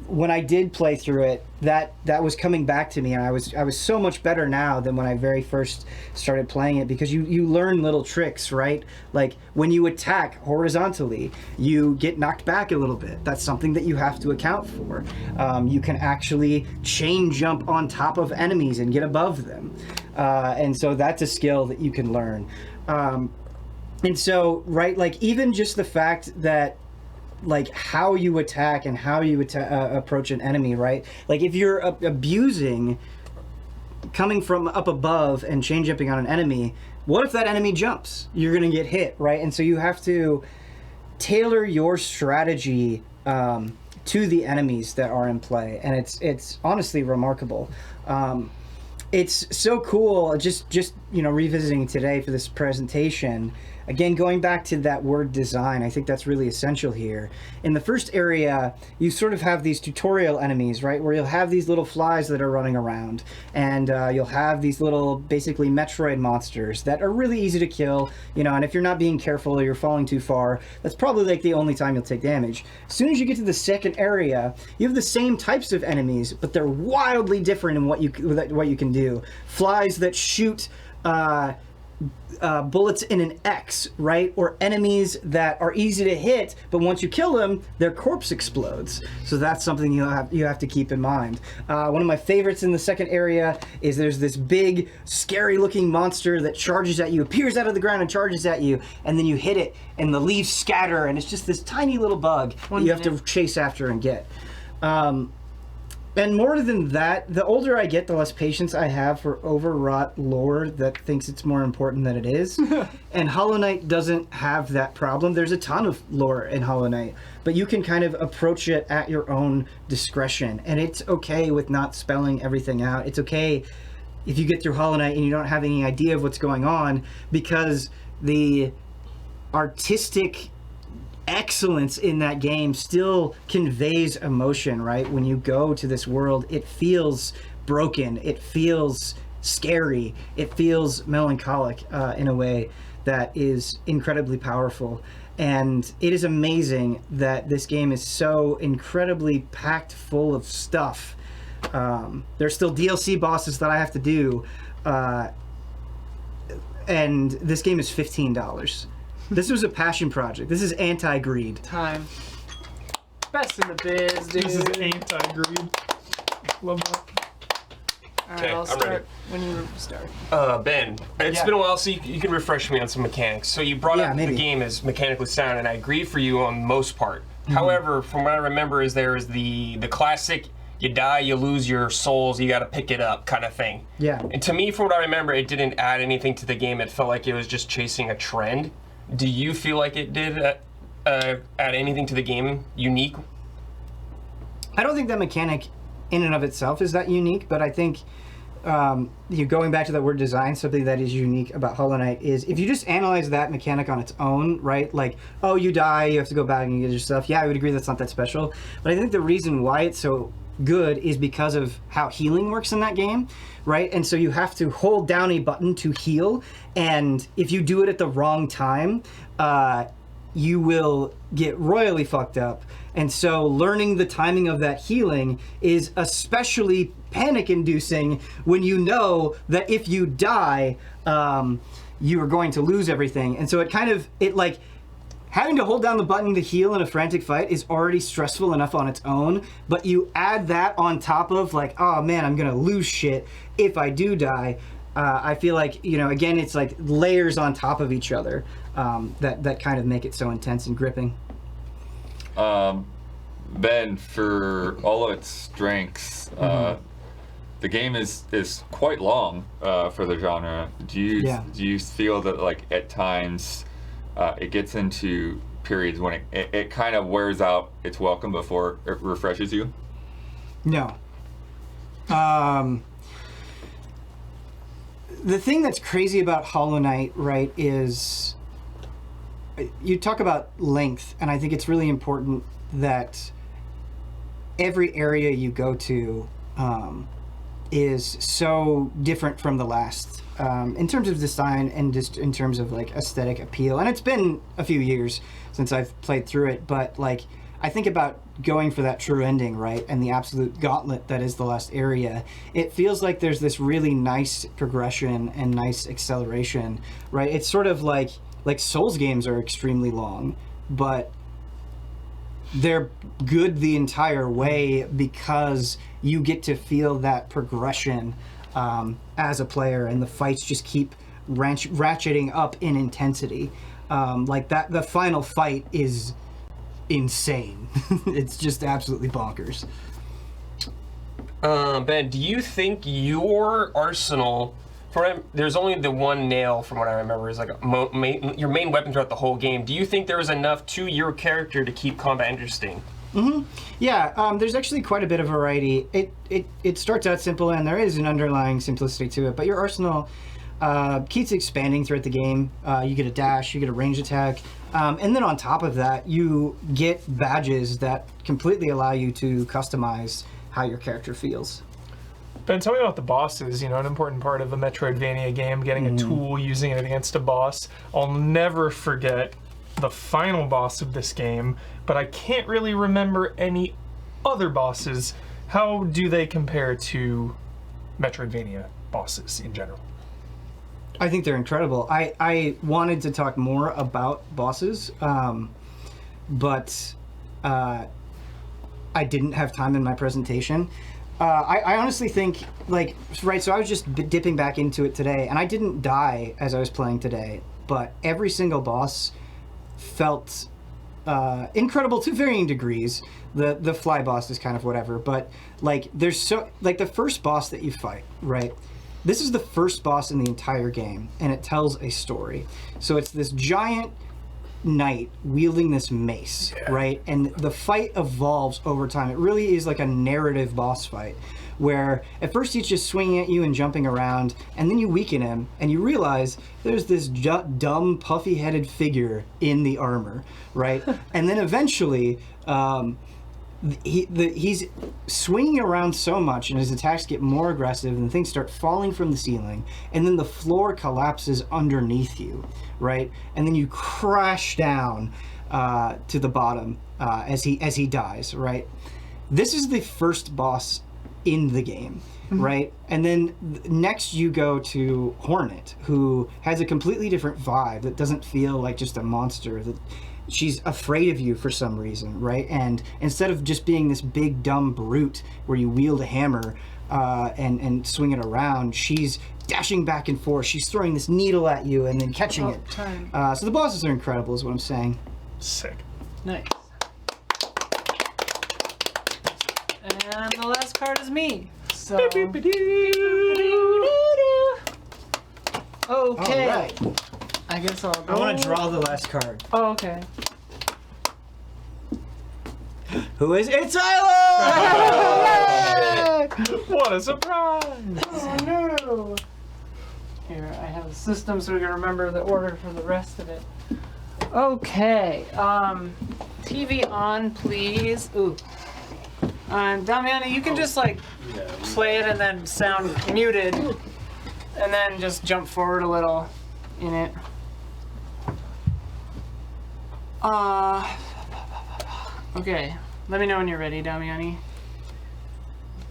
when I did play through it, that was coming back to me, and I was so much better now than when I very first started playing it, because you learn little tricks, right? Like when you attack horizontally, you get knocked back a little bit. That's something that you have to account for. You can actually chain jump on top of enemies and get above them, and so that's a skill that you can learn. And so, right, like even just the fact that like how you attack and how you approach an enemy, right? Like if you're abusing coming from up above and chain jumping on an enemy, what if that enemy jumps? You're gonna get hit, right? And so you have to tailor your strategy to the enemies that are in play, and it's honestly remarkable. It's so cool. Just you know, revisiting today for this presentation. Again, going back to that word design, I think that's really essential here. In the first area, you sort of have these tutorial enemies, right? Where you'll have these little flies that are running around, and you'll have these little, basically Metroid monsters that are really easy to kill, you know, and if you're not being careful or you're falling too far, that's probably like the only time you'll take damage. As soon as you get to the second area, you have the same types of enemies, but they're wildly different in what you can do. Flies that shoot bullets in an X, right? Or enemies that are easy to hit, but once you kill them, their corpse explodes. So that's something you have to keep in mind. One of my favorites in the second area is there's this big, scary-looking monster that charges at you, appears out of the ground and charges at you, and then you hit it, and the leaves scatter, and it's just this tiny little bug that you have to chase after and get. And more than that, the older I get, the less patience I have for overwrought lore that thinks it's more important than it is. And Hollow Knight doesn't have that problem. There's a ton of lore in Hollow Knight, but you can kind of approach it at your own discretion. And it's okay with not spelling everything out. It's okay if you get through Hollow Knight and you don't have any idea of what's going on, because the artistic excellence in that game still conveys emotion, right? When you go to this world, it feels broken, it feels scary, it feels melancholic in a way that is incredibly powerful. And it is amazing that this game is so incredibly packed full of stuff. There's still DLC bosses that I have to do, and this game is $15. This was a passion project. This is anti-greed. Time. Best in the biz, dude. This is anti-greed. Love that. All right, Okay, I'll I'm start ready. when you start. Ben, it's Yeah. been a while, so you can refresh me on some mechanics. So you brought Yeah, up maybe. the game is mechanically sound, and I agree for you on most part. Mm-hmm. However, from what I remember, there is the classic: you die, you lose your souls, you got to pick it up kind of thing. Yeah. And to me, from what I remember, it didn't add anything to the game. It felt like it was just chasing a trend. Do you feel like it did add anything to the game unique? I don't think that mechanic in and of itself is that unique, but I think you going back to that word design, something that is unique about Hollow Knight is if you just analyze that mechanic on its own, right? Like, oh, you die, you have to go back and get your stuff. Yeah, I would agree that's not that special. But I think the reason why it's so good is because of how healing works in that game, right? And so you have to hold down a button to heal, and if you do it at the wrong time, you will get royally fucked up. And so learning the timing of that healing is especially panic-inducing when you know that if you die, you are going to lose everything. And so having to hold down the button to heal in a frantic fight is already stressful enough on its own, but you add that on top of like, oh man, I'm gonna lose shit if I do die. I feel like, again, it's like layers on top of each other that kind of make it so intense and gripping. Ben, for all of its strengths, the game is quite long for the genre. Do you feel that like at times it gets into periods when it kind of wears out its welcome before it refreshes you? No. The thing that's crazy about Hollow Knight, right, is you talk about length, and I think it's really important that every area you go to is so different from the last in terms of design and just in terms of like aesthetic appeal. And it's been a few years since I've played through it, but like I think about going for that true ending, right, and the absolute gauntlet that is the last area. It feels like there's this really nice progression and nice acceleration, right? It's sort of like Souls games are extremely long, but they're good the entire way because you get to feel that progression as a player, and the fights just keep ratcheting up in intensity. Like that, the final fight is insane. It's just absolutely bonkers. Ben, do you think your arsenal, there's only the one nail from what I remember, is like your main weapon throughout the whole game. Do you think there was enough to your character to keep combat interesting? Yeah, there's actually quite a bit of variety. It starts out simple, and there is an underlying simplicity to it, but your arsenal keeps expanding throughout the game. You get a dash, you get a range attack, and then on top of that, you get badges that completely allow you to customize how your character feels. Ben, tell me about the bosses. An important part of a Metroidvania game, getting a tool, using it against a boss. I'll never forget the final boss of this game, but I can't really remember any other bosses. How do they compare to Metroidvania bosses in general? I think they're incredible. I wanted to talk more about bosses, but I didn't have time in my presentation. I honestly think, so I was just dipping back into it today, and I didn't die as I was playing today, but every single boss felt incredible to varying degrees. The fly boss is kind of whatever, but there's the first boss that you fight, right? This is the first boss in the entire game, and it tells a story. So it's this giant knight wielding this mace, right? And the fight evolves over time. It really is like a narrative boss fight, where at first he's just swinging at you and jumping around, and then you weaken him, and you realize there's this dumb, puffy-headed figure in the armor, right? And then eventually, he's swinging around so much, and his attacks get more aggressive, and things start falling from the ceiling, and then the floor collapses underneath you, right? And then you crash down to the bottom as he dies, right? This is the first boss in the game, right? And then next you go to Hornet, who has a completely different vibe that doesn't feel like just a monster. That she's afraid of you for some reason, right? And instead of just being this big dumb brute where you wield a hammer and swing it around, she's dashing back and forth. She's throwing this needle at you and then catching it. So the bosses are incredible, is what I'm saying. Sick. Nice. And the last card is me. So. Okay. All right. I guess I'll go. I want to draw the last card. Oh, okay. Who is it? It's Isla! What a surprise! Oh no! Here, I have a system so we can remember the order for the rest of it. Okay. TV on, please. Ooh. Damiani, you can just like play it and then sound muted, and then just jump forward a little in it. Okay. Let me know when you're ready, Damiani.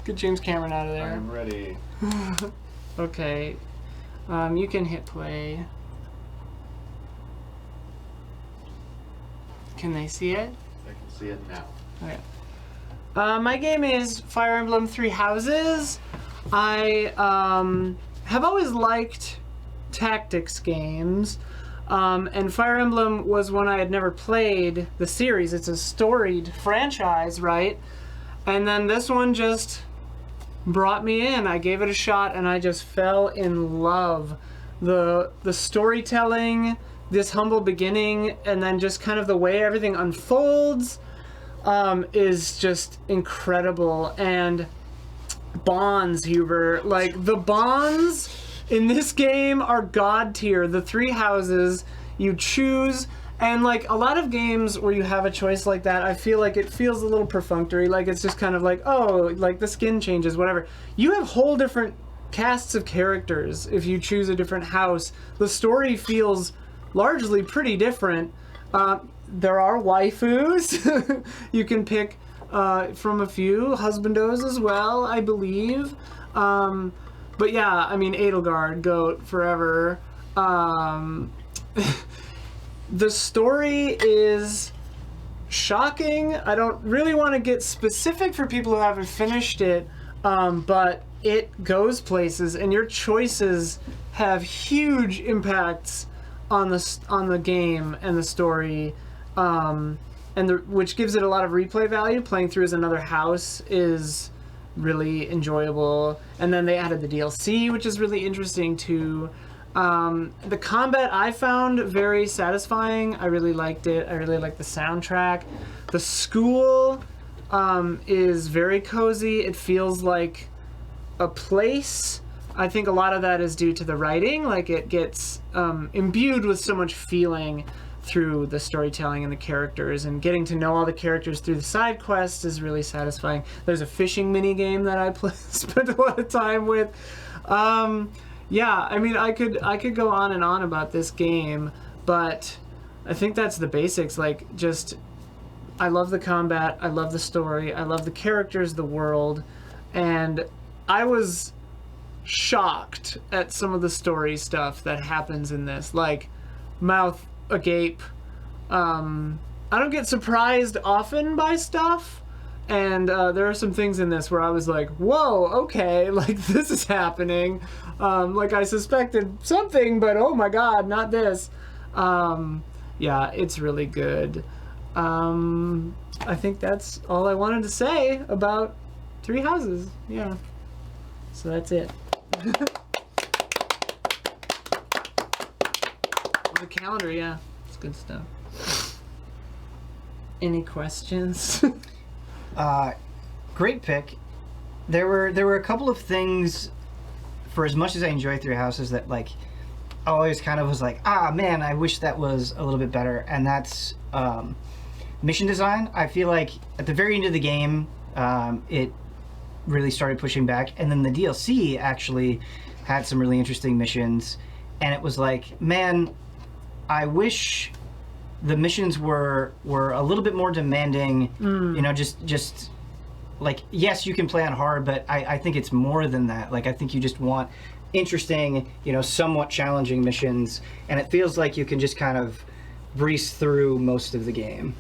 Get James Cameron out of there. I'm ready. Okay. You can hit play. Can they see it? I can see it now. Okay. My game is Fire Emblem Three Houses. I have always liked tactics games. And Fire Emblem was one I had never played the series. It's a storied franchise, right? And then this one just brought me in. I gave it a shot and I just fell in love. The storytelling, this humble beginning, and then just kind of the way everything unfolds is just incredible. And bonds, Huber, like the bonds in this game are god tier. The three houses you choose, and like a lot of games where you have a choice like that, I feel like it feels a little perfunctory, like it's just kind of like, oh, like the skin changes, whatever. You have whole different casts of characters if you choose a different house. The story feels largely pretty different. There are waifus. You can pick from a few husbandos as well, I believe. But yeah, I mean, Edelgard, GOAT, forever. The story is shocking. I don't really want to get specific for people who haven't finished it, but it goes places, and your choices have huge impacts on the game and the story, which gives it a lot of replay value. Playing through as another house is really enjoyable, and then they added the DLC, which is really interesting too. The combat I found very satisfying. I really liked it. I really liked the soundtrack. The school is very cozy. It feels like a place. I think a lot of that is due to the writing. Like it gets imbued with so much feeling through the storytelling and the characters, and getting to know all the characters through the side quests is really satisfying. There's a fishing mini game that I spent a lot of time with. Yeah, I mean, I could go on and on about this game, but I think that's the basics. Like, just I love the combat, I love the story, I love the characters, the world, and I was shocked at some of the story stuff that happens in this, like mouth agape. I don't get surprised often by stuff, and there are some things in this where I was like, whoa, okay, like this is happening. Like I suspected something, but oh my god, not this. Yeah, it's really good. I think that's all I wanted to say about Three Houses. Yeah, so that's it. The calendar, yeah, it's good stuff. Any questions? Great pick. There were a couple of things, for as much as I enjoy Three Houses, that like I always kind of was like, ah man, I wish that was a little bit better. And that's mission design. I feel like at the very end of the game, it really started pushing back, and then the DLC actually had some really interesting missions, and it was like, man, I wish the missions were a little bit more demanding. You know, just like, yes, you can play on hard, but I think it's more than that. Like, I think you just want interesting, you know, somewhat challenging missions, and it feels like you can just kind of breeze through most of the game.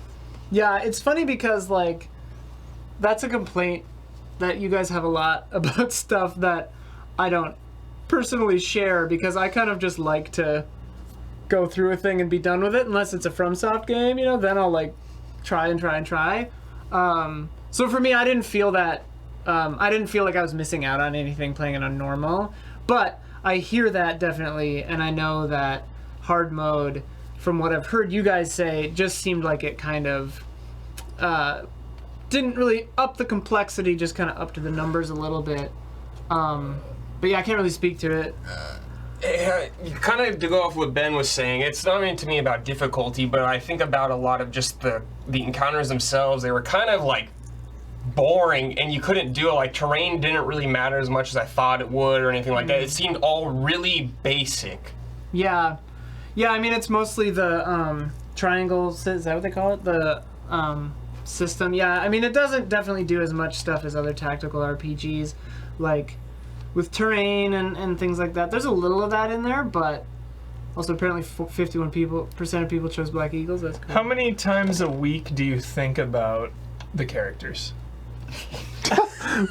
Yeah, it's funny because, like, that's a complaint that you guys have a lot about stuff that I don't personally share, because I kind of just like to go through a thing and be done with it, unless it's a FromSoft game, you know, then I'll, like, try. So for me, I didn't feel that, I didn't feel like I was missing out on anything playing it on normal, but I hear that definitely, and I know that hard mode, from what I've heard you guys say, just seemed like it kind of didn't really up the complexity, just kind of up to the numbers a little bit. But yeah, I can't really speak to it. You kind of, to go off what Ben was saying, it's not even to me about difficulty, but I think about a lot of just the encounters themselves. They were kind of like boring, and you couldn't do it. Like, terrain didn't really matter as much as I thought it would or anything like that. It seemed all really basic. Yeah, I mean, it's mostly the triangles, is that what they call it? The system. Yeah, I mean, it doesn't definitely do as much stuff as other tactical RPGs, like with terrain and things like that. There's a little of that in there, but also apparently 51% of people chose Black Eagles. That's cool. How many times a week do you think about the characters? I'm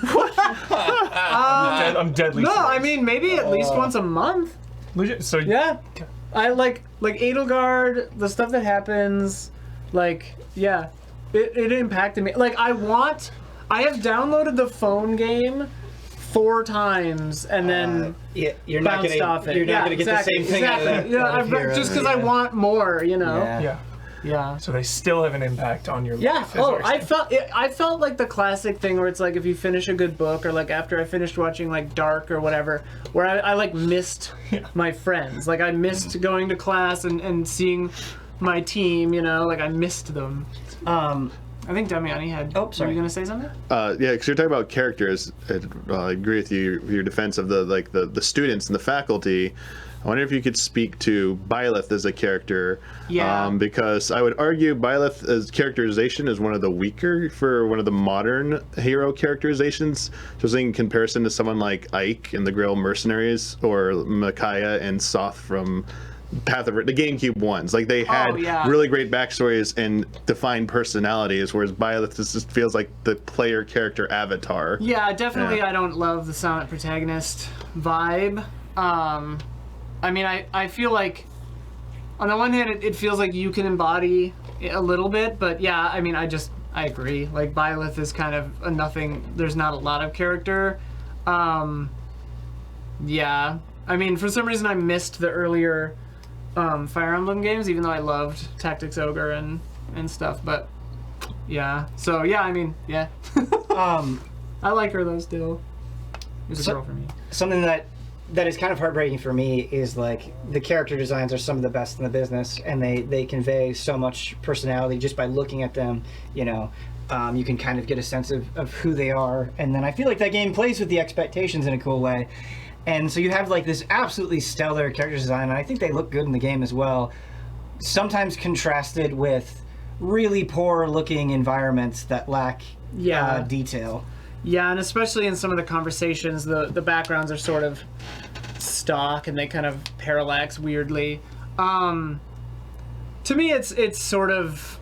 deadly No, serious. I mean, maybe at least once a month. Legit? So Yeah. I like Edelgard, the stuff that happens, like, yeah. It impacted me. Like, I have downloaded the phone game 4 times and then you're not bounced gonna, off it. You're not going to get the same thing out of Exactly. out of Heroes. Just because I want more, you know? Yeah. Yeah. So they still have an impact on your Yeah. life. is Oh, what you're I saying. felt like the classic thing where it's like, if you finish a good book, or like after I finished watching like Dark or whatever, where I like missed my friends. Like, I missed going to class and seeing my team, you know, like I missed them. I think Damiani had. Oh, sorry. Were you gonna say something? Yeah, because you're talking about characters. I agree with you. Your defense of the students and the faculty. I wonder if you could speak to Byleth as a character. Yeah. Because I would argue Byleth as characterization is one of the weaker for one of the modern hero characterizations. Just in comparison to someone like Ike in the Grail Mercenaries, or Micaiah and Soth from Path of the GameCube ones. Like, they had really great backstories and defined personalities, whereas Byleth just feels like the player character avatar. Yeah, definitely. Yeah. I don't love the silent protagonist vibe. I mean, I feel like, on the one hand, it feels like you can embody it a little bit, but yeah, I mean, I agree. Like, Byleth is kind of a nothing. There's not a lot of character. Yeah. I mean, for some reason, I missed the earlier Fire Emblem games, even though I loved Tactics Ogre and stuff, but yeah. So, yeah, I mean, yeah. I like her, though, still. It's a girl for me. Something that is kind of heartbreaking for me is, like, the character designs are some of the best in the business, and they convey so much personality just by looking at them. You know, you can kind of get a sense of who they are, and then I feel like that game plays with the expectations in a cool way. And so you have, like, this absolutely stellar character design, and I think they look good in the game as well, sometimes contrasted with really poor looking environments that lack detail. Yeah, and especially in some of the conversations, the backgrounds are sort of stock and they kind of parallax weirdly. To me, it's sort of.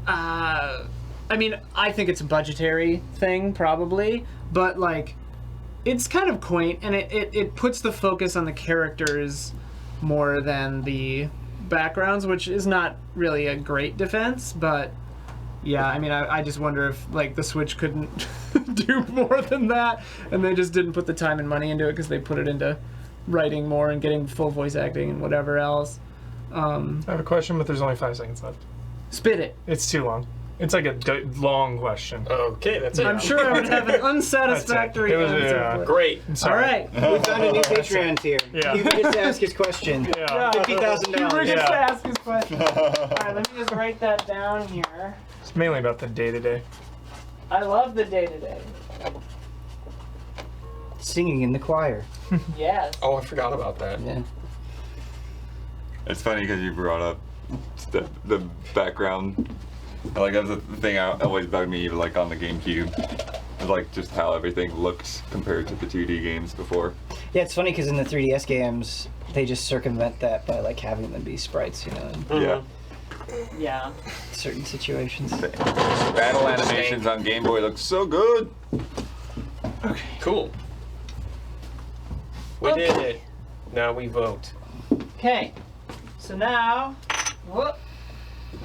I mean, I think it's a budgetary thing, probably, but like, it's kind of quaint, and it puts the focus on the characters more than the backgrounds, which is not really a great defense, but. Yeah, I mean, I just wonder if, like, the Switch couldn't do more than that, and they just didn't put the time and money into it because they put it into writing more and getting full voice acting and whatever else. I have a question, but there's only 5 seconds left. Spit it. It's too long. It's like a long question. Okay, that's it. I'm sure I would have an unsatisfactory It was, answer. yeah. but- Great. All Sorry. right. We found a new Patreon tier. Yeah. You gets to ask his question. Yeah. Huber $50,000. gets Yeah. to ask his question. All right, let me just write that down here. It's mainly about the day-to-day. I love the day-to-day. Singing in the choir. Yes. Oh, I forgot about that. Yeah. It's funny because you brought up the background. Like that's the thing that always bugged me, like on the GameCube. Is like just how everything looks compared to the 2D games before. Yeah, it's funny because in the 3DS games, they just circumvent that by like having them be sprites, you know, in Yeah. Yeah. certain situations. Battle animations on Game Boy look so good. Cool. We did it. Now we vote. Okay. So now, whoop,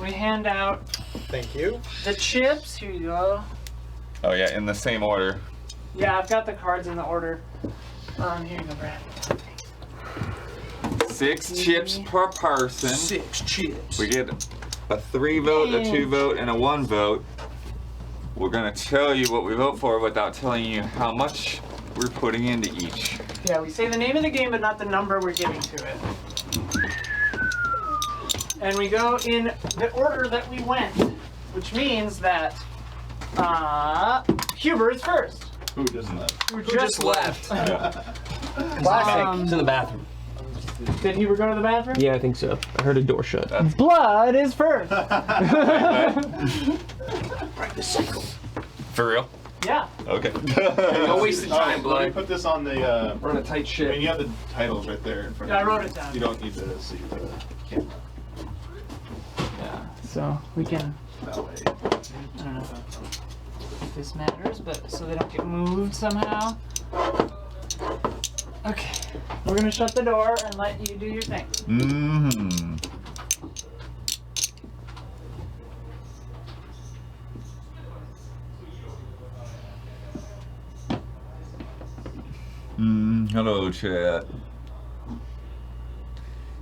we hand out Thank you. the chips. Here you go. Oh yeah, in the same order. Yeah, I've got the cards in the order. Here you go, Brad. 6 chips per person. 6 chips. We get a 3 vote, a 2 vote, and a 1 vote. We're gonna tell you what we vote for without telling you how much we're putting into each. Yeah, we say the name of the game, but not the number we're giving to it. And we go in the order that we went, which means that Huber is first. Who doesn't that? Who just left? Classic. It's in the bathroom. Did Huber go to the bathroom? Yeah, I think so. I heard a door shut. Blood is first. For real? Yeah. Okay. No wasted time, Let me blood. put this on the. We're on a tight I mean, ship. you have the titles right there in front Yeah, I of you. wrote it down. You don't need to see the camera Yeah. So we can. that way. I don't know if this matters, but so they don't get moved somehow. Okay. We're gonna shut the door and let you do your thing. Mm-hmm. Hello, chat.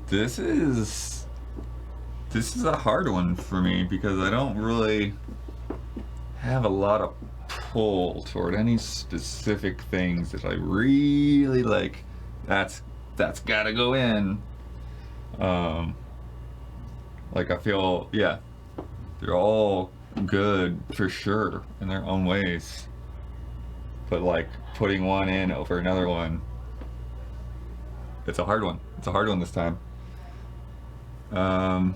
This is a hard one for me because I don't really have a lot of pull toward any specific things that I really like. That's gotta go in. Like I feel, yeah, they're all good for sure in their own ways. But like putting one in over another one, it's a hard one. It's a hard one this time. I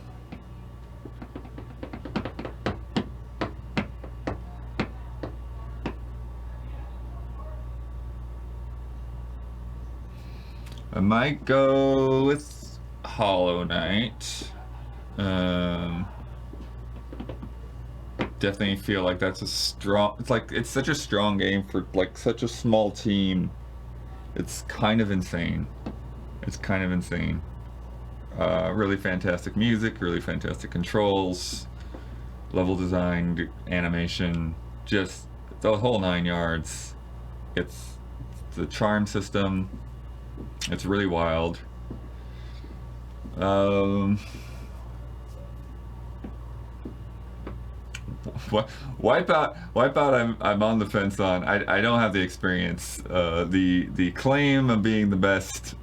might go with Hollow Knight. Definitely feel like that's a strong. It's such a strong game for like such a small team. It's kind of insane. It's kind of insane. Really fantastic music, really fantastic controls, level design, animation, just the whole 9 yards. It's the charm system. It's really wild. Wipeout. I'm on the fence on. I don't have the experience. The claim of being the best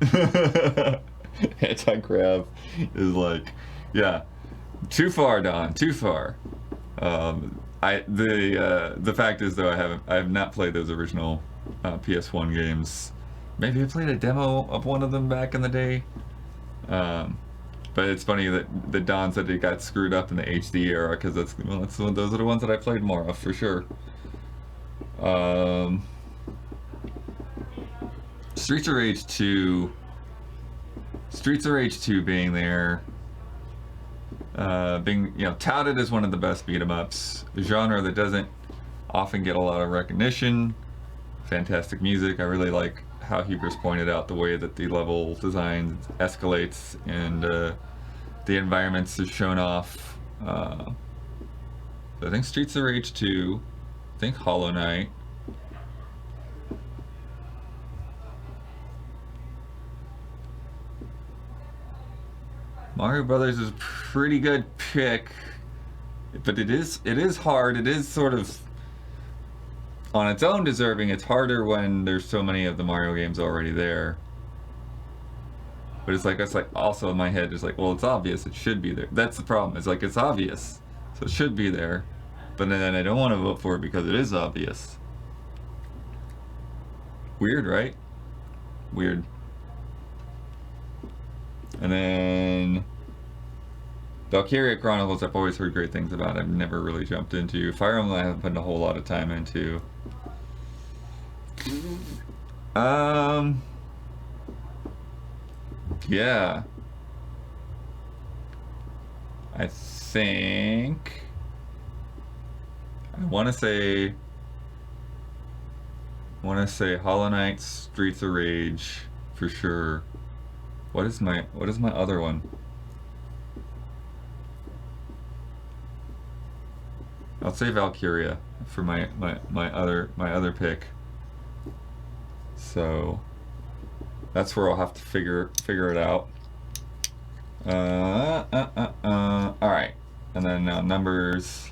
anti-grav is like, yeah, too far, Don. Too far. The fact is though I have not played those original PS1 games. Maybe I played a demo of one of them back in the day. But it's funny that Don said it got screwed up in the HD era because those are the ones that I played more of for sure. Streets of Rage 2 being there, being touted as one of the best beat 'em ups, a genre that doesn't often get a lot of recognition. Fantastic music. I really like how Huber's pointed out the way that the level design escalates and the environments are shown off. I think Streets of Rage 2, I think Hollow Knight. Mario Brothers is a pretty good pick. But it is hard. It is sort of on its own deserving. It's harder when there's so many of the Mario games already there. But it's like also in my head it's like, well, it's obvious, it should be there. That's the problem. It's like it's obvious, so it should be there. But then I don't want to vote for it because it is obvious. Weird, right? Weird. And then Valkyria Chronicles, I've always heard great things about. I've never really jumped into. Fire Emblem, I haven't put a whole lot of time into. Yeah. I think I want to say Hollow Knight, Streets of Rage for sure. What is my other one? I'll say Valkyria for my other pick. So that's where I'll have to figure it out. All right, and then numbers.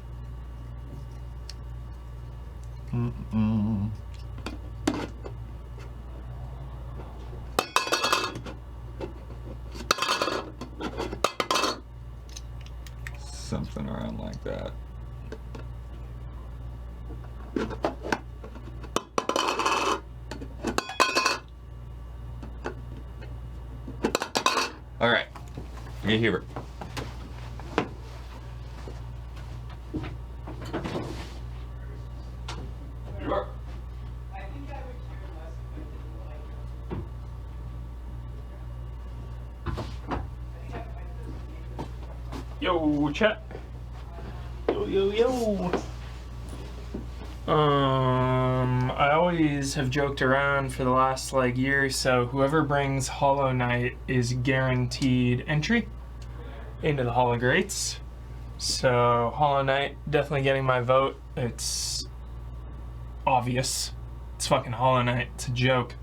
Something around like that. All right, okay, Hubert. Yo, chat. Yo. I always have joked around for the last year or so, whoever brings Hollow Knight is guaranteed entry into the Hall of Greats. So Hollow Knight definitely getting my vote. It's obvious. It's fucking Hollow Knight. It's a joke.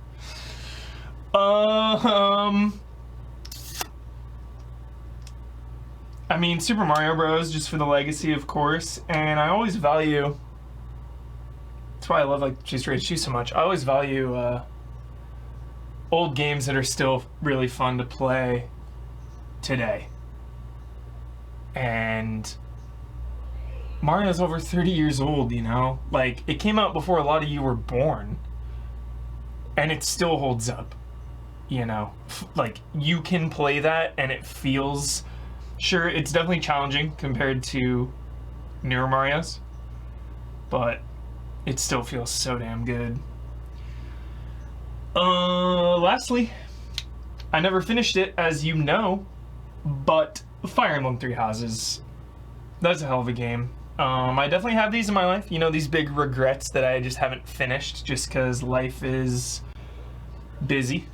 I mean, Super Mario Bros. Just for the legacy, of course, and I always value. That's why I love Streets of Rage 2 so much. I always value old games that are still really fun to play today. And Mario's over 30 years old, you know? It came out before a lot of you were born, and it still holds up, you know? You can play that, and it feels. Sure, it's definitely challenging compared to newer Marios, but it still feels so damn good. Lastly, I never finished it, as you know, but Fire Emblem Three Houses, that's a hell of a game. I definitely have these in my life, you know, these big regrets that I just haven't finished just because life is busy.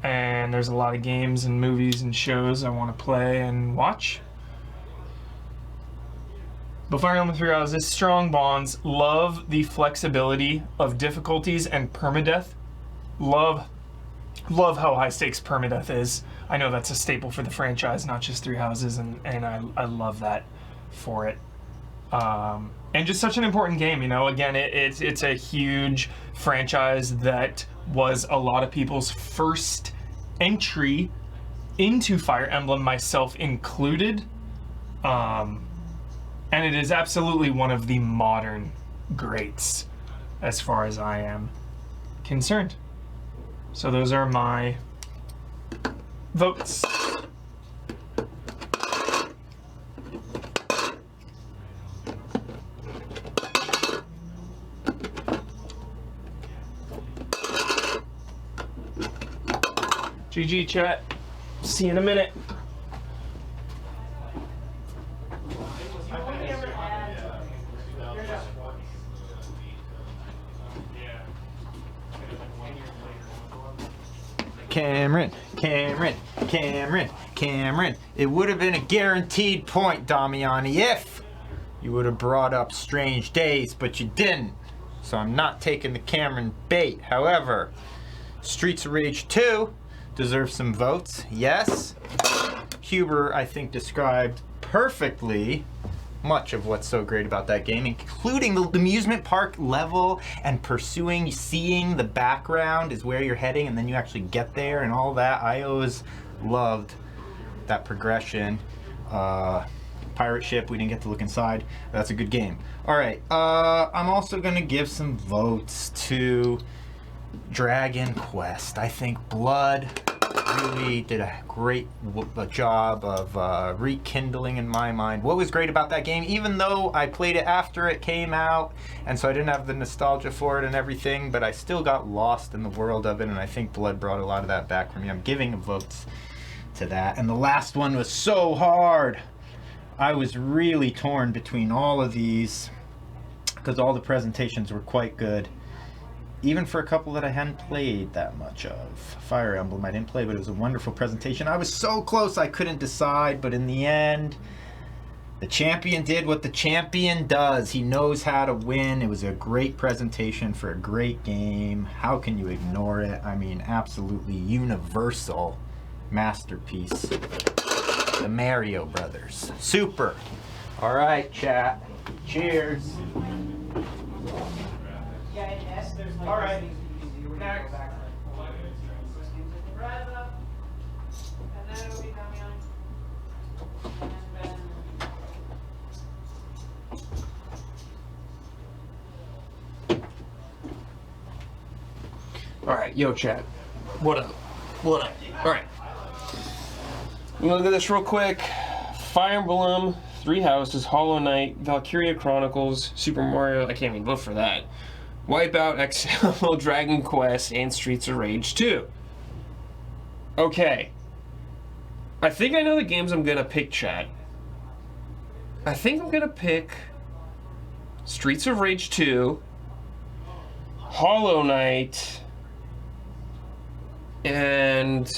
And there's a lot of games and movies and shows I want to play and watch. But Fire Emblem Three Houses, strong bonds. Love the flexibility of difficulties and permadeath. Love how high stakes permadeath is. I know that's a staple for the franchise, not just Three Houses, and I love that for it. And just such an important game, you know. Again, it's a huge franchise that was a lot of people's first entry into Fire Emblem, myself included. And it is absolutely one of the modern greats, as far as I am concerned. So those are my votes. GG, chat. See you in a minute. Cameron. It would have been a guaranteed point, Damiani, if you would have brought up Strange Days, but you didn't. So I'm not taking the Cameron bait. However, Streets of Rage 2 deserves some votes, yes. Huber, I think, described perfectly much of what's so great about that game, including the amusement park level and pursuing, seeing the background is where you're heading, and then you actually get there and all that. I always loved that progression. Pirate ship, we didn't get to look inside. That's a good game. All right, I'm also gonna give some votes to Dragon Quest. I think Blood really did a great job of rekindling in my mind what was great about that game, even though I played it after it came out, and so I didn't have the nostalgia for it and everything, but I still got lost in the world of it, and I think Blood brought a lot of that back for me. I'm giving votes to that. And the last one was so hard. I was really torn between all of these because all the presentations were quite good. Even for a couple that I hadn't played that much of. Fire Emblem I didn't play, but it was a wonderful presentation. I was so close I couldn't decide, but in the end, the champion did what the champion does. He knows how to win. It was a great presentation for a great game. How can you ignore it? I mean, absolutely universal masterpiece. The Mario Brothers. Super. All right, chat. Cheers. All right. Next. And then it'll be Damiani. And then All right, yo, chat. What up? What up? All right. I'm gonna look at this real quick. Fire Emblem, Three Houses, Hollow Knight, Valkyria Chronicles, Super Mario. I can't even vote for that. Wipeout, XL, Dragon Quest, and Streets of Rage 2. Okay. I think I know the games I'm gonna pick, chat. I think I'm gonna pick Streets of Rage 2, Hollow Knight, and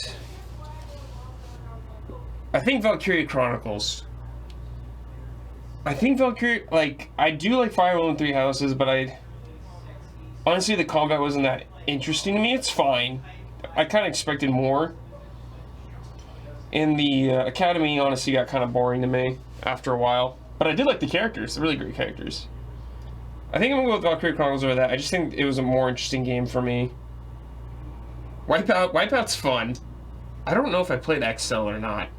I think Valkyria Chronicles. I think Valkyria, I do like Fire Emblem Three Houses, but honestly, the combat wasn't that interesting to me. It's fine. I kind of expected more. And the Academy, honestly, got kind of boring to me after a while. But I did like the characters. They're really great characters. I think I'm going to go with Valkyria Chronicles over that. I just think it was a more interesting game for me. Wipeout's fun. I don't know if I played XL or not.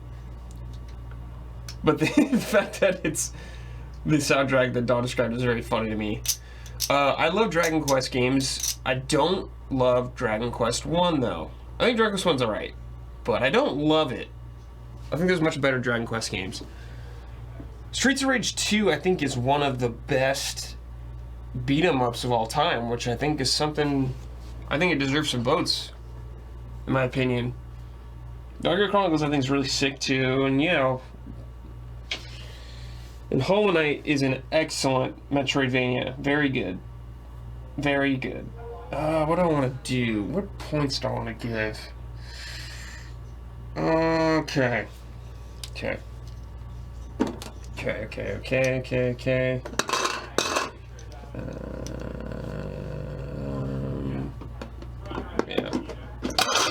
But the fact that it's the soundtrack that Don described is very funny to me. I love Dragon Quest games. I don't love Dragon Quest 1, though. I think Dragon Quest 1's alright, but I don't love it. I think there's much better Dragon Quest games. Streets of Rage 2, I think, is one of the best beat-em-ups of all time, which I think is something... I think it deserves some votes, in my opinion. Valkyria Chronicles, I think, is really sick, too, and, you know... And Hollow Knight is an excellent Metroidvania. Very good. Very good. What do I want to do? What points do I want to give? Okay. Okay. Okay. Yeah.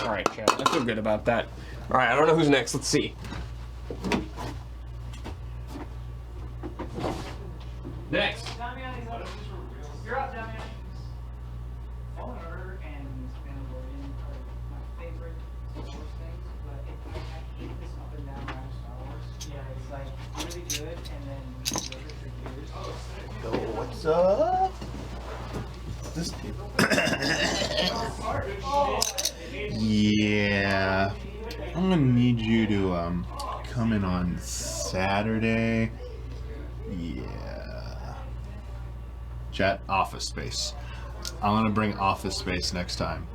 Alright, chat. I feel good about that. Alright, I don't know who's next. Let's see. Next. Damiani's up. You're up, Damiani. Fallen Order and Mandalorian are my favorite Star Wars things, but I hate this up and down round Star Wars. Yeah, it's like really good and then really for years. Yo, what's up? This Yeah. I'm gonna need you to come in on Saturday. Yeah. Chat, Office Space. I'm gonna bring Office Space next time.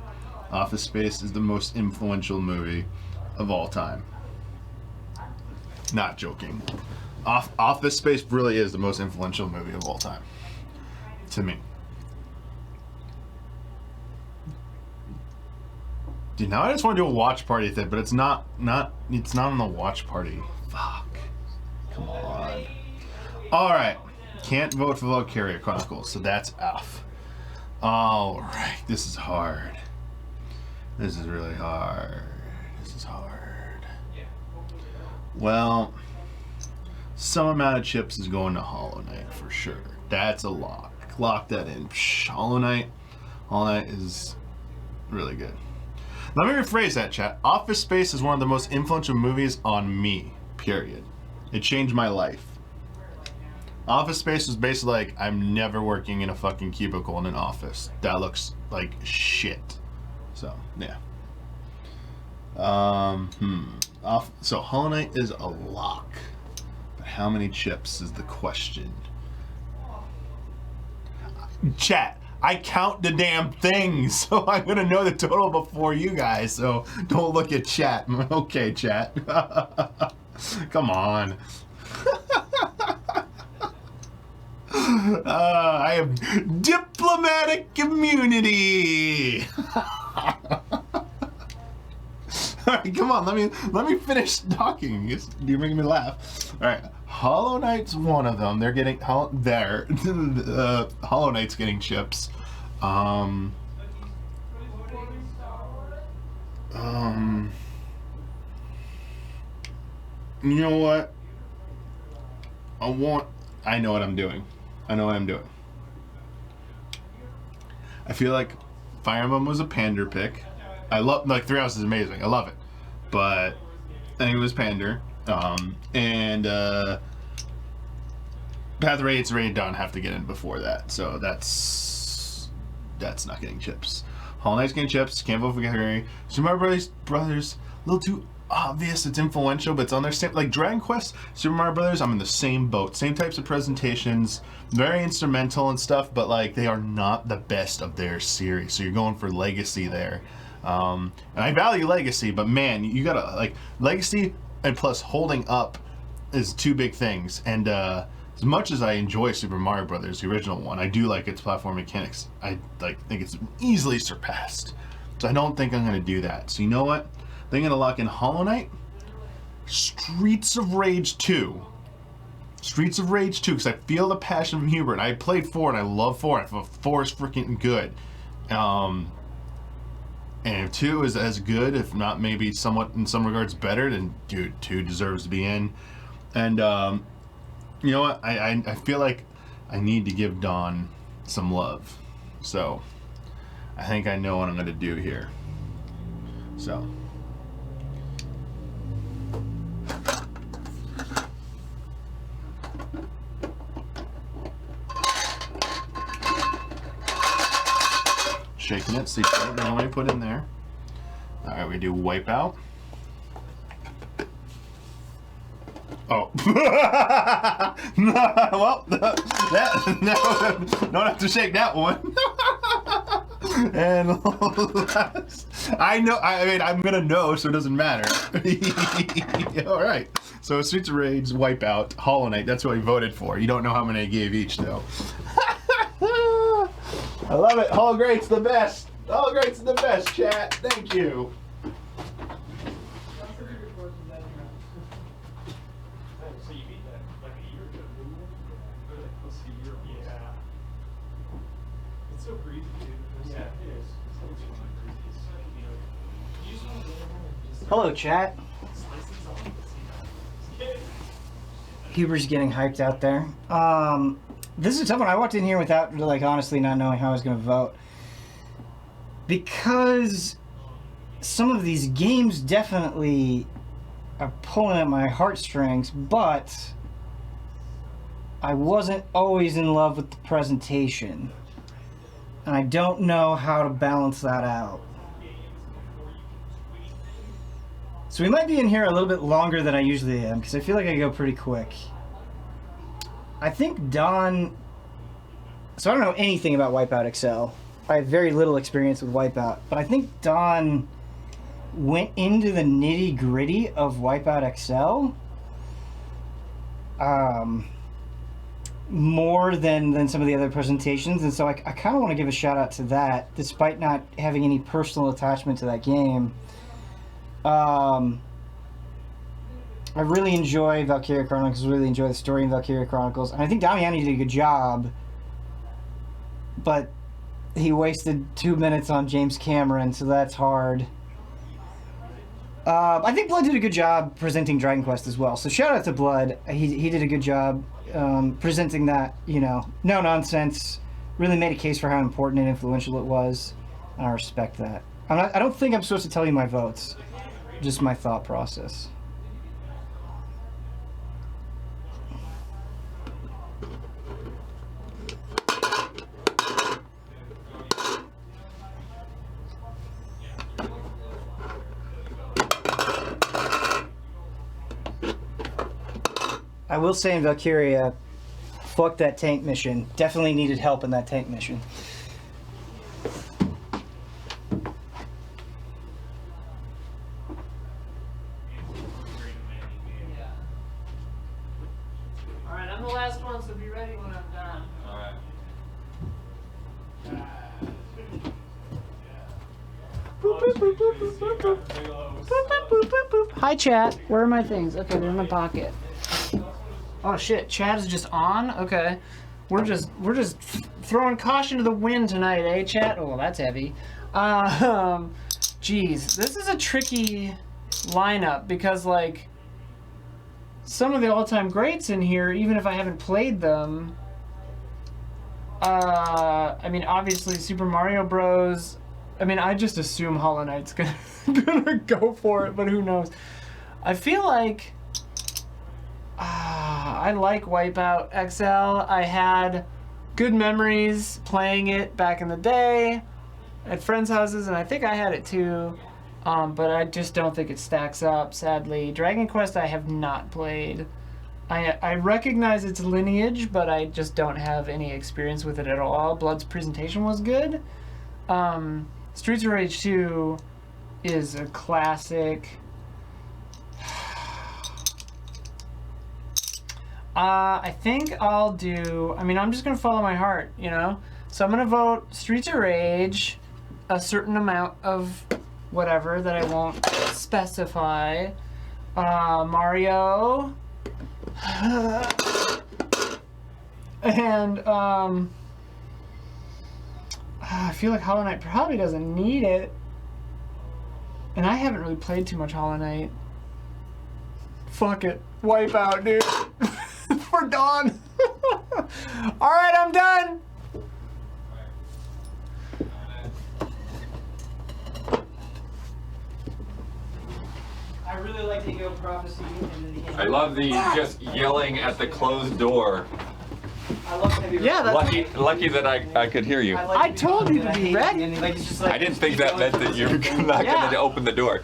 Office Space is the most influential movie of all time. Not joking. Office Space really is the most influential movie of all time. To me. Dude, now I just want to do a watch party thing, but it's not on the watch party. Fuck. Come on. Alright. Can't vote for Valkyria Chronicles, so that's F. Alright. This is hard. This is really hard. This is hard. Well, some amount of chips is going to Hollow Knight for sure. That's a lock. Lock that in. Psh, Hollow Knight is really good. Let me rephrase that, chat. Office Space is one of the most influential movies on me, period. It changed my life. Office Space was basically like, I'm never working in a fucking cubicle in an office. That looks like shit. So, yeah. So Hollow Knight is a lock. But how many chips is the question? Chat, I count the damn things, so I'm gonna know the total before you guys, so don't look at chat. Okay, chat. Come on. I have diplomatic immunity. All right, come on. Let me finish talking. You're making me laugh. All right, Hollow Knight's one of them. They're getting Hollow Knight's getting chips. You know what? I know what I'm doing. I feel like Fire Emblem was a pander pick. I love, like, 3 Houses is amazing. I love it. But I think it was pander. And Path of Radiance and Raid Dawn have to get in before that. So that's not getting chips. Hollow Knight's getting chips. Can't vote for Gary. Super Mario Brothers, a little too obvious. It's influential, but it's on their same, like Dragon Quest, Super Mario Brothers. I'm in the same boat. Same types of presentations, very instrumental and stuff, but like they are not the best of their series. So you're going for legacy there. And I value legacy, but man, you gotta like legacy and plus holding up is two big things. And as much as I enjoy Super Mario Brothers, the original one, I do like its platform mechanics. I think it's easily surpassed. So I don't think I'm gonna do that. So you know what? I think I'm gonna lock in Hollow Knight, Streets of Rage 2. Streets of Rage 2, because I feel the passion from Hubert. I played 4 and I love 4. I feel 4 is freaking good. And if 2 is as good, if not maybe somewhat in some regards better, then dude, 2 deserves to be in. And you know what? I feel like I need to give Dawn some love. So I think I know what I'm gonna do here. So shaking it, see what we normally put in there. Alright, we do Wipeout. Oh. Well, don't have to shake that one. And I know, I mean, I'm gonna know, so it doesn't matter. Alright, so Streets of Rage, Wipeout, Hollow Knight, that's what we voted for. You don't know how many I gave each, though. I love it. Hollow Great's the best. Hollow Great's the best, chat. Thank you. Hello, chat. Huber's getting hyped out there. This is a tough one. I walked in here without, like, honestly not knowing how I was going to vote. Because some of these games definitely are pulling at my heartstrings, but I wasn't always in love with the presentation. And I don't know how to balance that out. So we might be in here a little bit longer than I usually am, because I feel like I go pretty quick. I think Dawn... So I don't know anything about Wipeout XL. I have very little experience with Wipeout. But I think Dawn went into the nitty-gritty of Wipeout XL more than some of the other presentations. And so I kind of want to give a shout-out to that, despite not having any personal attachment to that game. I really enjoy Valkyria Chronicles, really enjoy the story in Valkyria Chronicles, and I think Damiani did a good job, but he wasted 2 minutes on James Cameron, so that's hard. I think Blood did a good job presenting Dragon Quest as well. So shout out to Blood. He did a good job presenting that. No nonsense. Really made a case for how important and influential it was. I respect that. I don't think I'm supposed to tell you my votes. Just my thought process. I will say in Valkyria, fuck that tank mission. Definitely needed help in that tank mission. Alright, I'm the last one, so be ready when I'm done. Alright. Hi, chat. Where are my things? Okay, they're in my pocket. Oh shit, chat is just on. Okay, we're just throwing caution to the wind tonight, eh, chat? Oh, that's heavy. Geez, this is a tricky lineup because like some of the all-time greats in here, even if I haven't played them. I mean, obviously Super Mario Bros. I mean, I just assume Hollow Knight's gonna go for it, but who knows? I feel like I like Wipeout XL. I had good memories playing it back in the day at friends' houses, and I think I had it too. But I just don't think it stacks up, sadly. Dragon Quest I have not played. I recognize its lineage, but I just don't have any experience with it at all. Blood's presentation was good. Streets of Rage 2 is a classic. I think I'll do... I mean, I'm just going to follow my heart, So I'm going to vote Streets of Rage, a certain amount of whatever that I won't specify. Mario... and I feel like Hollow Knight probably doesn't need it, and I haven't really played too much Hollow Knight. Fuck it, Wipeout, dude. For Dawn. All right, I'm done. I really like the Ego Prophecy and the I love the just yelling at the closed door. I love heavy. Yeah, that's Lucky that I could hear you. I told you to be ready. I didn't think that meant that you were not going to open the door.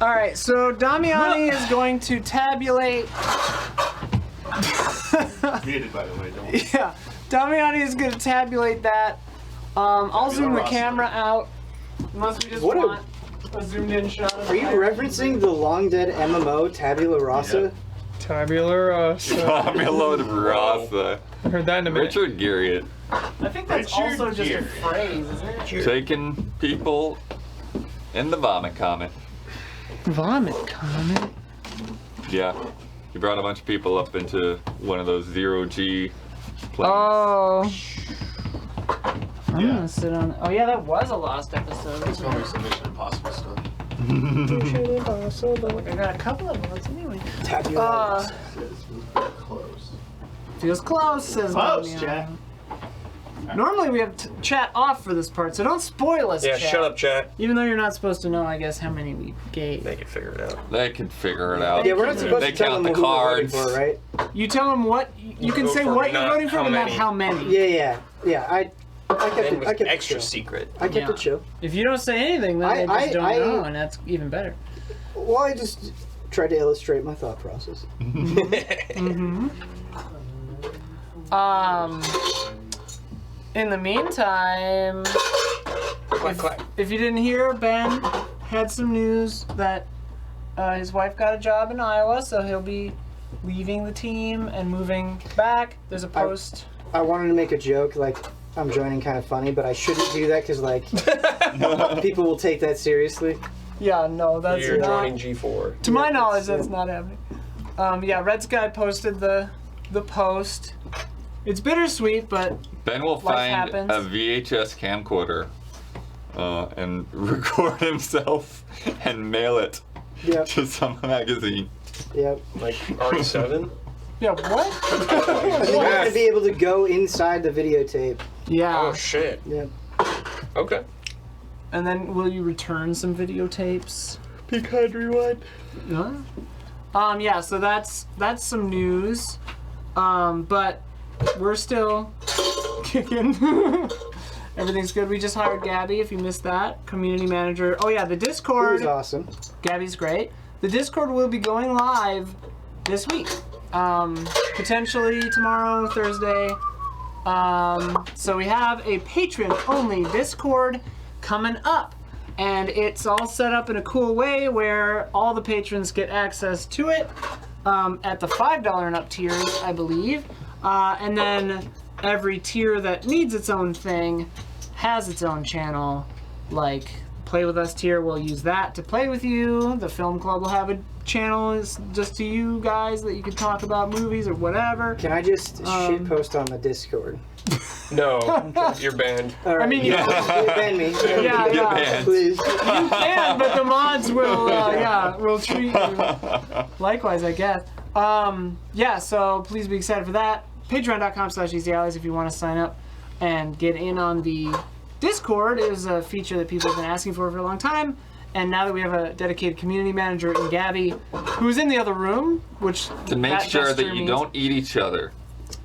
All right, so Damiani is going to tabulate. Muted, by the way. Don't worry. Yeah, Damiani is going to tabulate that. I'll zoom the camera out, unless we just want a zoomed in shot of Are you referencing the long dead MMO Tabula Rasa? Tabula Rasa. Tabula Rasa. I heard that in a minute. Richard Garriott. I think that's also just a phrase, isn't it? Taking people in the vomit comet. Vomit comment? Yeah. He brought a bunch of people up into one of those zero-G planes. Oh. I'm gonna sit on. Oh yeah, that was a lost episode. It's always some Mission Impossible stuff. I got a couple of votes anyway. Tabula Close. Feels close, says Close, Damiani. Jack. Normally we have chat off for this part, so don't spoil us, Yeah, chat. shut up, chat. Even though you're not supposed to know, I guess, how many we gave. They can figure it out. They can figure it out. Yeah, we're not supposed They to tell count them the who we're voting cards. for, right? You tell them what you can vote say for, what but you're not voting for, how but not many. how many. Yeah. I kept Then it. was I kept extra it chill. secret. I kept Yeah. it chill. If you don't say anything, then they just don't know, and that's even better. Well, I just tried to illustrate my thought process. In the meantime, if you didn't hear, Ben had some news that his wife got a job in Iowa, so he'll be leaving the team and moving back. There's a post. I wanted to make a joke, like, I'm joining kind of funny, but I shouldn't do that because, like, people will take that seriously. Yeah, no, that's You're not. joining G4. To my knowledge, that's not happening. Yeah, Red Sky posted the post. It's bittersweet, but Ben will Life find happens. a VHS camcorder and record himself and mail it Yep. to some magazine. Yep. Like R7. Yeah, what? You're going to be able to go inside the videotape. Yeah. Oh shit. Yep. Okay. And then will you return some videotapes? Pecan rewind. Huh? Yeah, so that's some news. But we're still kicking. Everything's good. We just hired Gabby, if you missed that. Community manager. Oh yeah, the It Discord. was awesome. Gabby's great. The Discord will be going live this week. Potentially tomorrow, Thursday. So we have a patron-only Discord coming up. And it's all set up in a cool way where all the patrons get access to it at the $5 and up tiers, I believe. And then every tier that needs its own thing has its own channel. Like, Play With Us tier, we'll use that to play with you. The Film Club will have a channel is just to you guys that you can talk about movies or whatever. Can I just shitpost on the Discord? No, you're banned. All right. I mean, you ban me. Yeah, Get yeah. banned. Please. You can, but the mods will, will treat you likewise, I guess. Yeah, so please be excited for that. Patreon.com/EasyAllies if you want to sign up and get in on the Discord. It is a feature that people have been asking for a long time. And now that we have a dedicated community manager in Gabby, who's in the other room, which To make sure that you don't eat each other.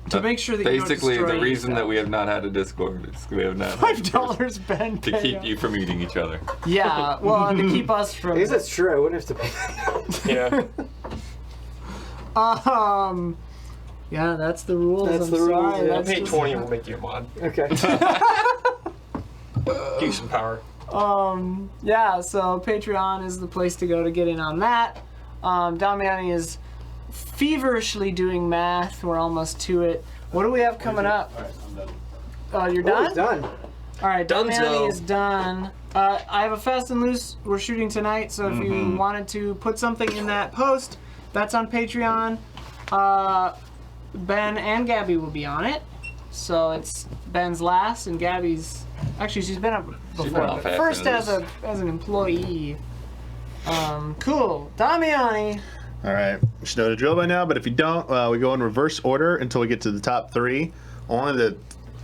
to make sure that you don't Basically, destroy the reason yourself. that we have not had a Discord is we have not had $5 Ben to keep you from eating each other. Yeah, well, and to keep us from. I guess that's true. I wouldn't have to pay. Yeah. Yeah, that's the rules. That's I'm the rules, sorry, yeah. I'll that's pay just- 20 and we'll make you a mod. Okay. Give you some power. Yeah, so Patreon is the place to go to get in on that. Damiani is feverishly doing math. We're almost to it. What do we have coming up? You're Oh, done? it's done. All right, Donezo. Damiani is done. I have a Fast and Loose we're shooting tonight, so if you wanted to put something in that post, that's on Patreon. Ben and Gabby will be on it. So it's Ben's last and Gabby's. Actually, she's been up before. been on But Fast first and as an employee. Cool. Damiani. All right, you should know the drill by now, but if you don't, we go in reverse order until we get to the top three. Only the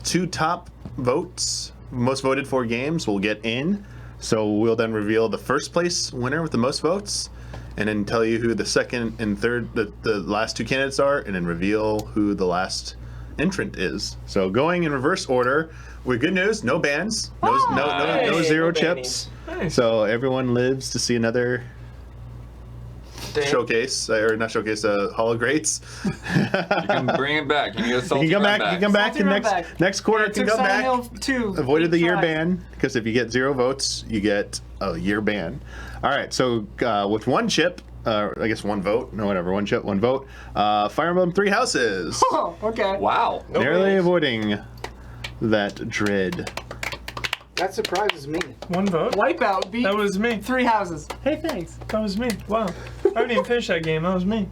two top votes, most voted for games, will get in. So we'll then reveal the first place winner with the most votes, and then tell you who the second and third, the last two candidates are, and then reveal who the last entrant is. So going in reverse order, with good news, no bans, no zero no chips. Nice. So everyone lives to see another Damn. showcase, or not showcase, Hall of Greats. You can bring it back. You can get a You salty can come run back. You can come back. Salty And run back. next quarter It can took come Silent back. Hill 2. Avoided the year Try. ban, because if you get 0 votes, you get a year ban. All right, so with one chip, I guess 1 vote, no whatever, 1 chip, 1 vote. Fire Emblem 3 Houses, Oh, okay. Wow. No narrowly bans. avoiding that dread. That surprises me. One vote. Wipeout beat That was me. 3 houses. Hey, thanks. That was me. Wow. I didn't even finish that game. That was me.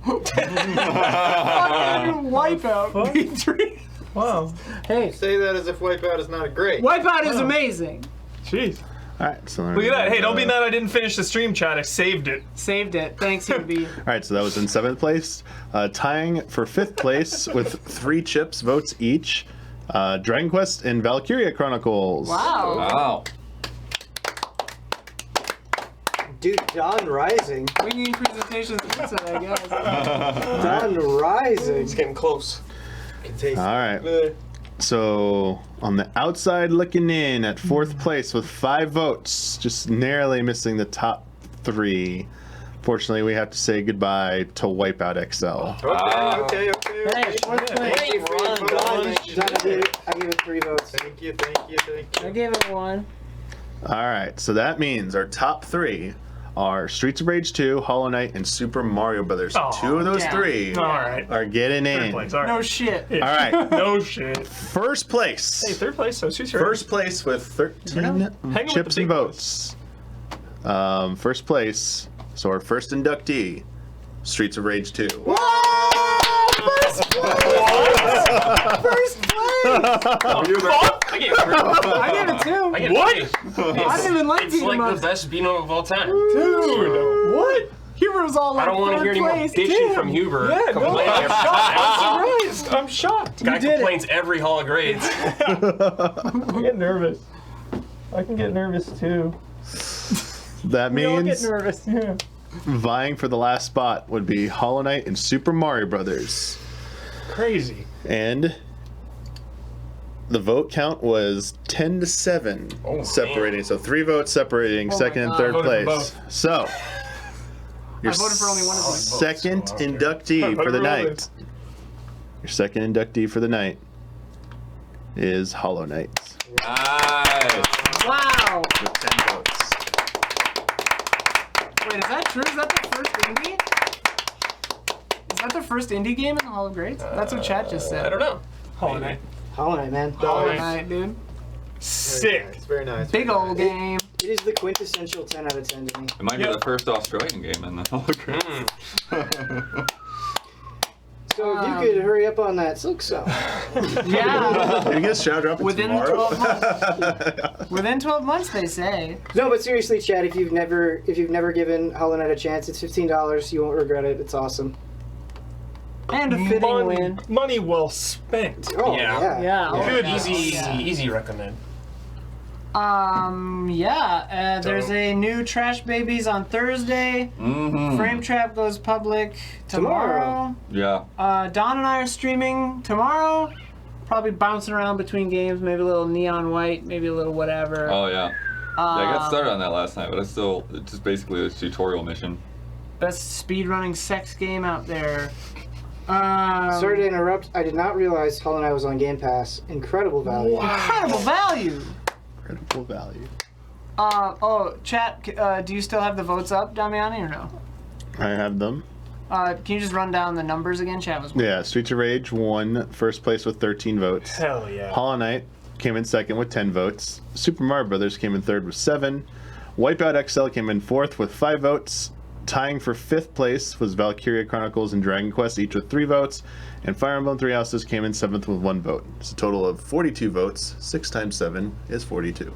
Wipeout beat 3. Wow. Hey, Say that as if Wipeout is not great. Wipeout is amazing. Jeez. All right, so Look at that. Hey, don't be mad I didn't finish the stream chat. I saved it. Saved it. Thanks, UB. All right, so that was in 7th place. Tying for 5th place with 3 chips, votes each. Dragon Quest and Valkyria Chronicles. Wow. Wow. Dude, Dawn Rising. Winging presentations inside, I guess. Dawn Rising. It's getting close. Can taste All right. So on the outside looking in at 4th place with 5 votes, just narrowly missing the top 3. Fortunately, we have to say goodbye to Wipeout XL. Okay. Hey, fourth place. Thank you for your Ron, fun. Dawn, I gave it 3 votes. Thank you. I gave it 1. All right, so that means our top 3 are Streets of Rage 2, Hollow Knight, and Super Mario Brothers. Aw, 2 of those yeah. 3 All right. are getting Third in. place. All right. No shit. All right, No shit. first place. Hey, third place. So it's your First place with 13 with the chips big and votes. First place, so our first inductee, Streets of Rage 2. First place! First place! I gave it I gave it 2. I gave What? it I didn't even like It's beat 'em like ups. the best beat 'em up of all time. Dude, what? Huber was all like, I don't want to hear any more place, bitching damn. from Huber. Yeah, no, complaining I'm every shocked. time. I'm surprised. I'm shocked. Guy did it. complains every Hall of Grades. I get nervous. I can get nervous too. That We all get means nervous. Yeah. vying for the last spot would be Hollow Knight and Super Mario Brothers. Crazy. And the vote count was 10-7 Oh, separating. So 3 votes separating my second and God. third Voted for place. So your I voted for only one of them. second Oh, okay. inductee for the Really? night. Your second inductee for the night is Hollow Knight Nice. Wow. with 10 votes. Wait, is that true? Is that the first indie? Is that the first indie game in the Hall of Grades? That's what chat just said. I don't know. Hollow Knight. Hollow Knight, man. All Nice. right, dude. Sick. It's very nice. Big old game. It is the quintessential 10 out of 10 to me. It might be Yeah. the first Australian game in the hologram. So if you could hurry up on that Silk Song. Yeah. Can you get shout dropping Within tomorrow? 12 months. Within 12 months, they say. No, but seriously, Chad, if you've never given Hollow Knight a chance, it's $15. You won't regret it. It's awesome. And a fitting win. Money well spent. Oh Yeah. yeah. Yeah. oh, Good. yeah, Easy, yeah. easy recommend. There's a new Trash Babies on Thursday. Mm-hmm. Frame Trap goes public tomorrow. Yeah. Don and I are streaming tomorrow. Probably bouncing around between games, maybe a little Neon White, maybe a little whatever. Oh yeah. Yeah, I got started on that last night, but it's just basically a tutorial mission. Best speedrunning sex game out there. Sorry to interrupt. I did not realize Hollow Knight was on Game Pass. Incredible value. Incredible value. Critical value. Chat, do you still have the votes up, Damiani, or no? I have them. Can you just run down the numbers again? Chat was Yeah, Streets of Rage won first place with 13 votes. Hell yeah. Hollow Knight came in second with 10 votes. Super Mario Brothers came in third with 7. Wipeout XL came in fourth with 5 votes. Tying for 5th place was Valkyria Chronicles and Dragon Quest, each with 3 votes. And Fire Emblem Three Houses came in 7th with 1 vote. It's a total of 42 votes. 6 times 7 is 42.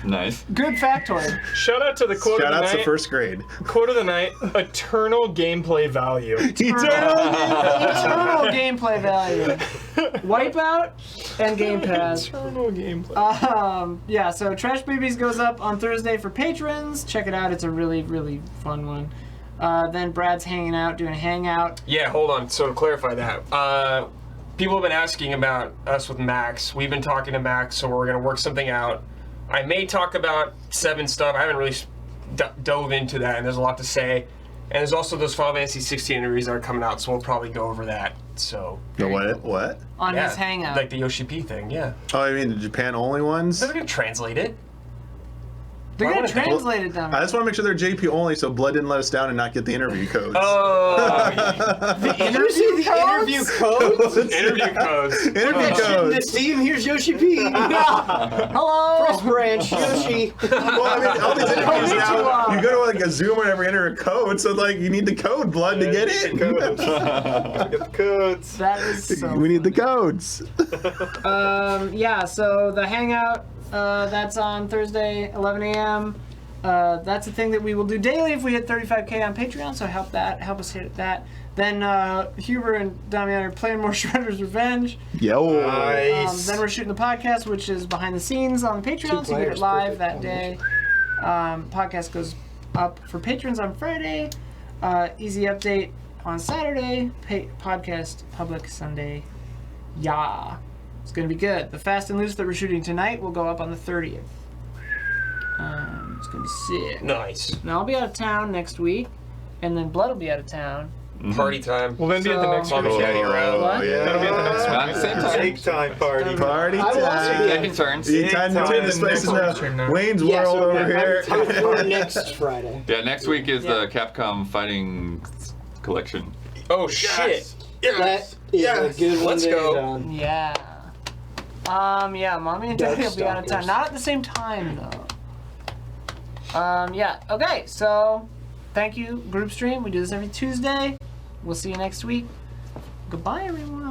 Nice. good factoid. Shout out to the quote Shout of the out to night. first grade. Quote of the night: eternal gameplay value. Eternal gameplay value. Wipeout and Game Pass. Eternal gameplay. Yeah, so Trash Babies goes up on Thursday for patrons. Check it out. It's a really, really fun one. Then Brad's hanging out, doing a hangout. Yeah, hold on. So to clarify that, people have been asking about us with Max. We've been talking to Max, so we're gonna work something out. I may talk about 7 stuff. I haven't really dove into that, and there's a lot to say. And there's also those Final Fantasy 16 interviews that are coming out, so we'll probably go over that. So The what? What? On yeah, his hangout. like the Yoshi P thing. Yeah, Oh, I mean the Japan only ones? they're gonna translate it. They're why gonna wouldn't they? translate it down. I just want to make sure they're JP only so Blood didn't let us down and not get the interview codes. Oh, Interview codes? interview codes. Interview Shit in codes. this team. Here's Yoshi P. Hello. Press branch. Yoshi. Well, I mean, all these interviews now, Konnichiwa. you go to like a Zoom or whatever, enter a code, so like you need the code, Blood, to get in. Get the codes. That is so. We need the codes. Yeah, so the hangout, that's on Thursday, 11 a.m. That's a thing that we will do daily if we hit 35K on Patreon, so help us hit that. Then Huber and Damiani are playing more Shredder's Revenge. Yo. Nice. Then we're shooting the podcast, which is behind the scenes on the Patreon, so you get it players, live perfect that day. Podcast goes up for patrons on Friday. Easy update on Saturday. Podcast public Sunday. Yeah. It's going to be good. The Fast and Loose that we're shooting tonight will go up on the 30th. It's going to be sick. Nice. Now, I'll be out of town next week, and then Blood will be out of town. Party time. We'll then be at the next Mommy one. Daddy around. What? yeah. That'll be at the next one. Not at the same time. Big time party. Party I will also time. be Taking turns. You time to Big turn this time. place Next into one. Wayne's Yeah, World so over here. for next Friday. Yeah, next week is the Capcom Fighting Collection. Oh shit. That is a good one Let's to go. end on. Yeah. Yeah, Mommy and Daddy will be out of town. Darkstalkers. Not at the same time, though. Yeah, okay, so thank you, Group Stream. We do this every Tuesday. We'll see you next week. Goodbye, everyone.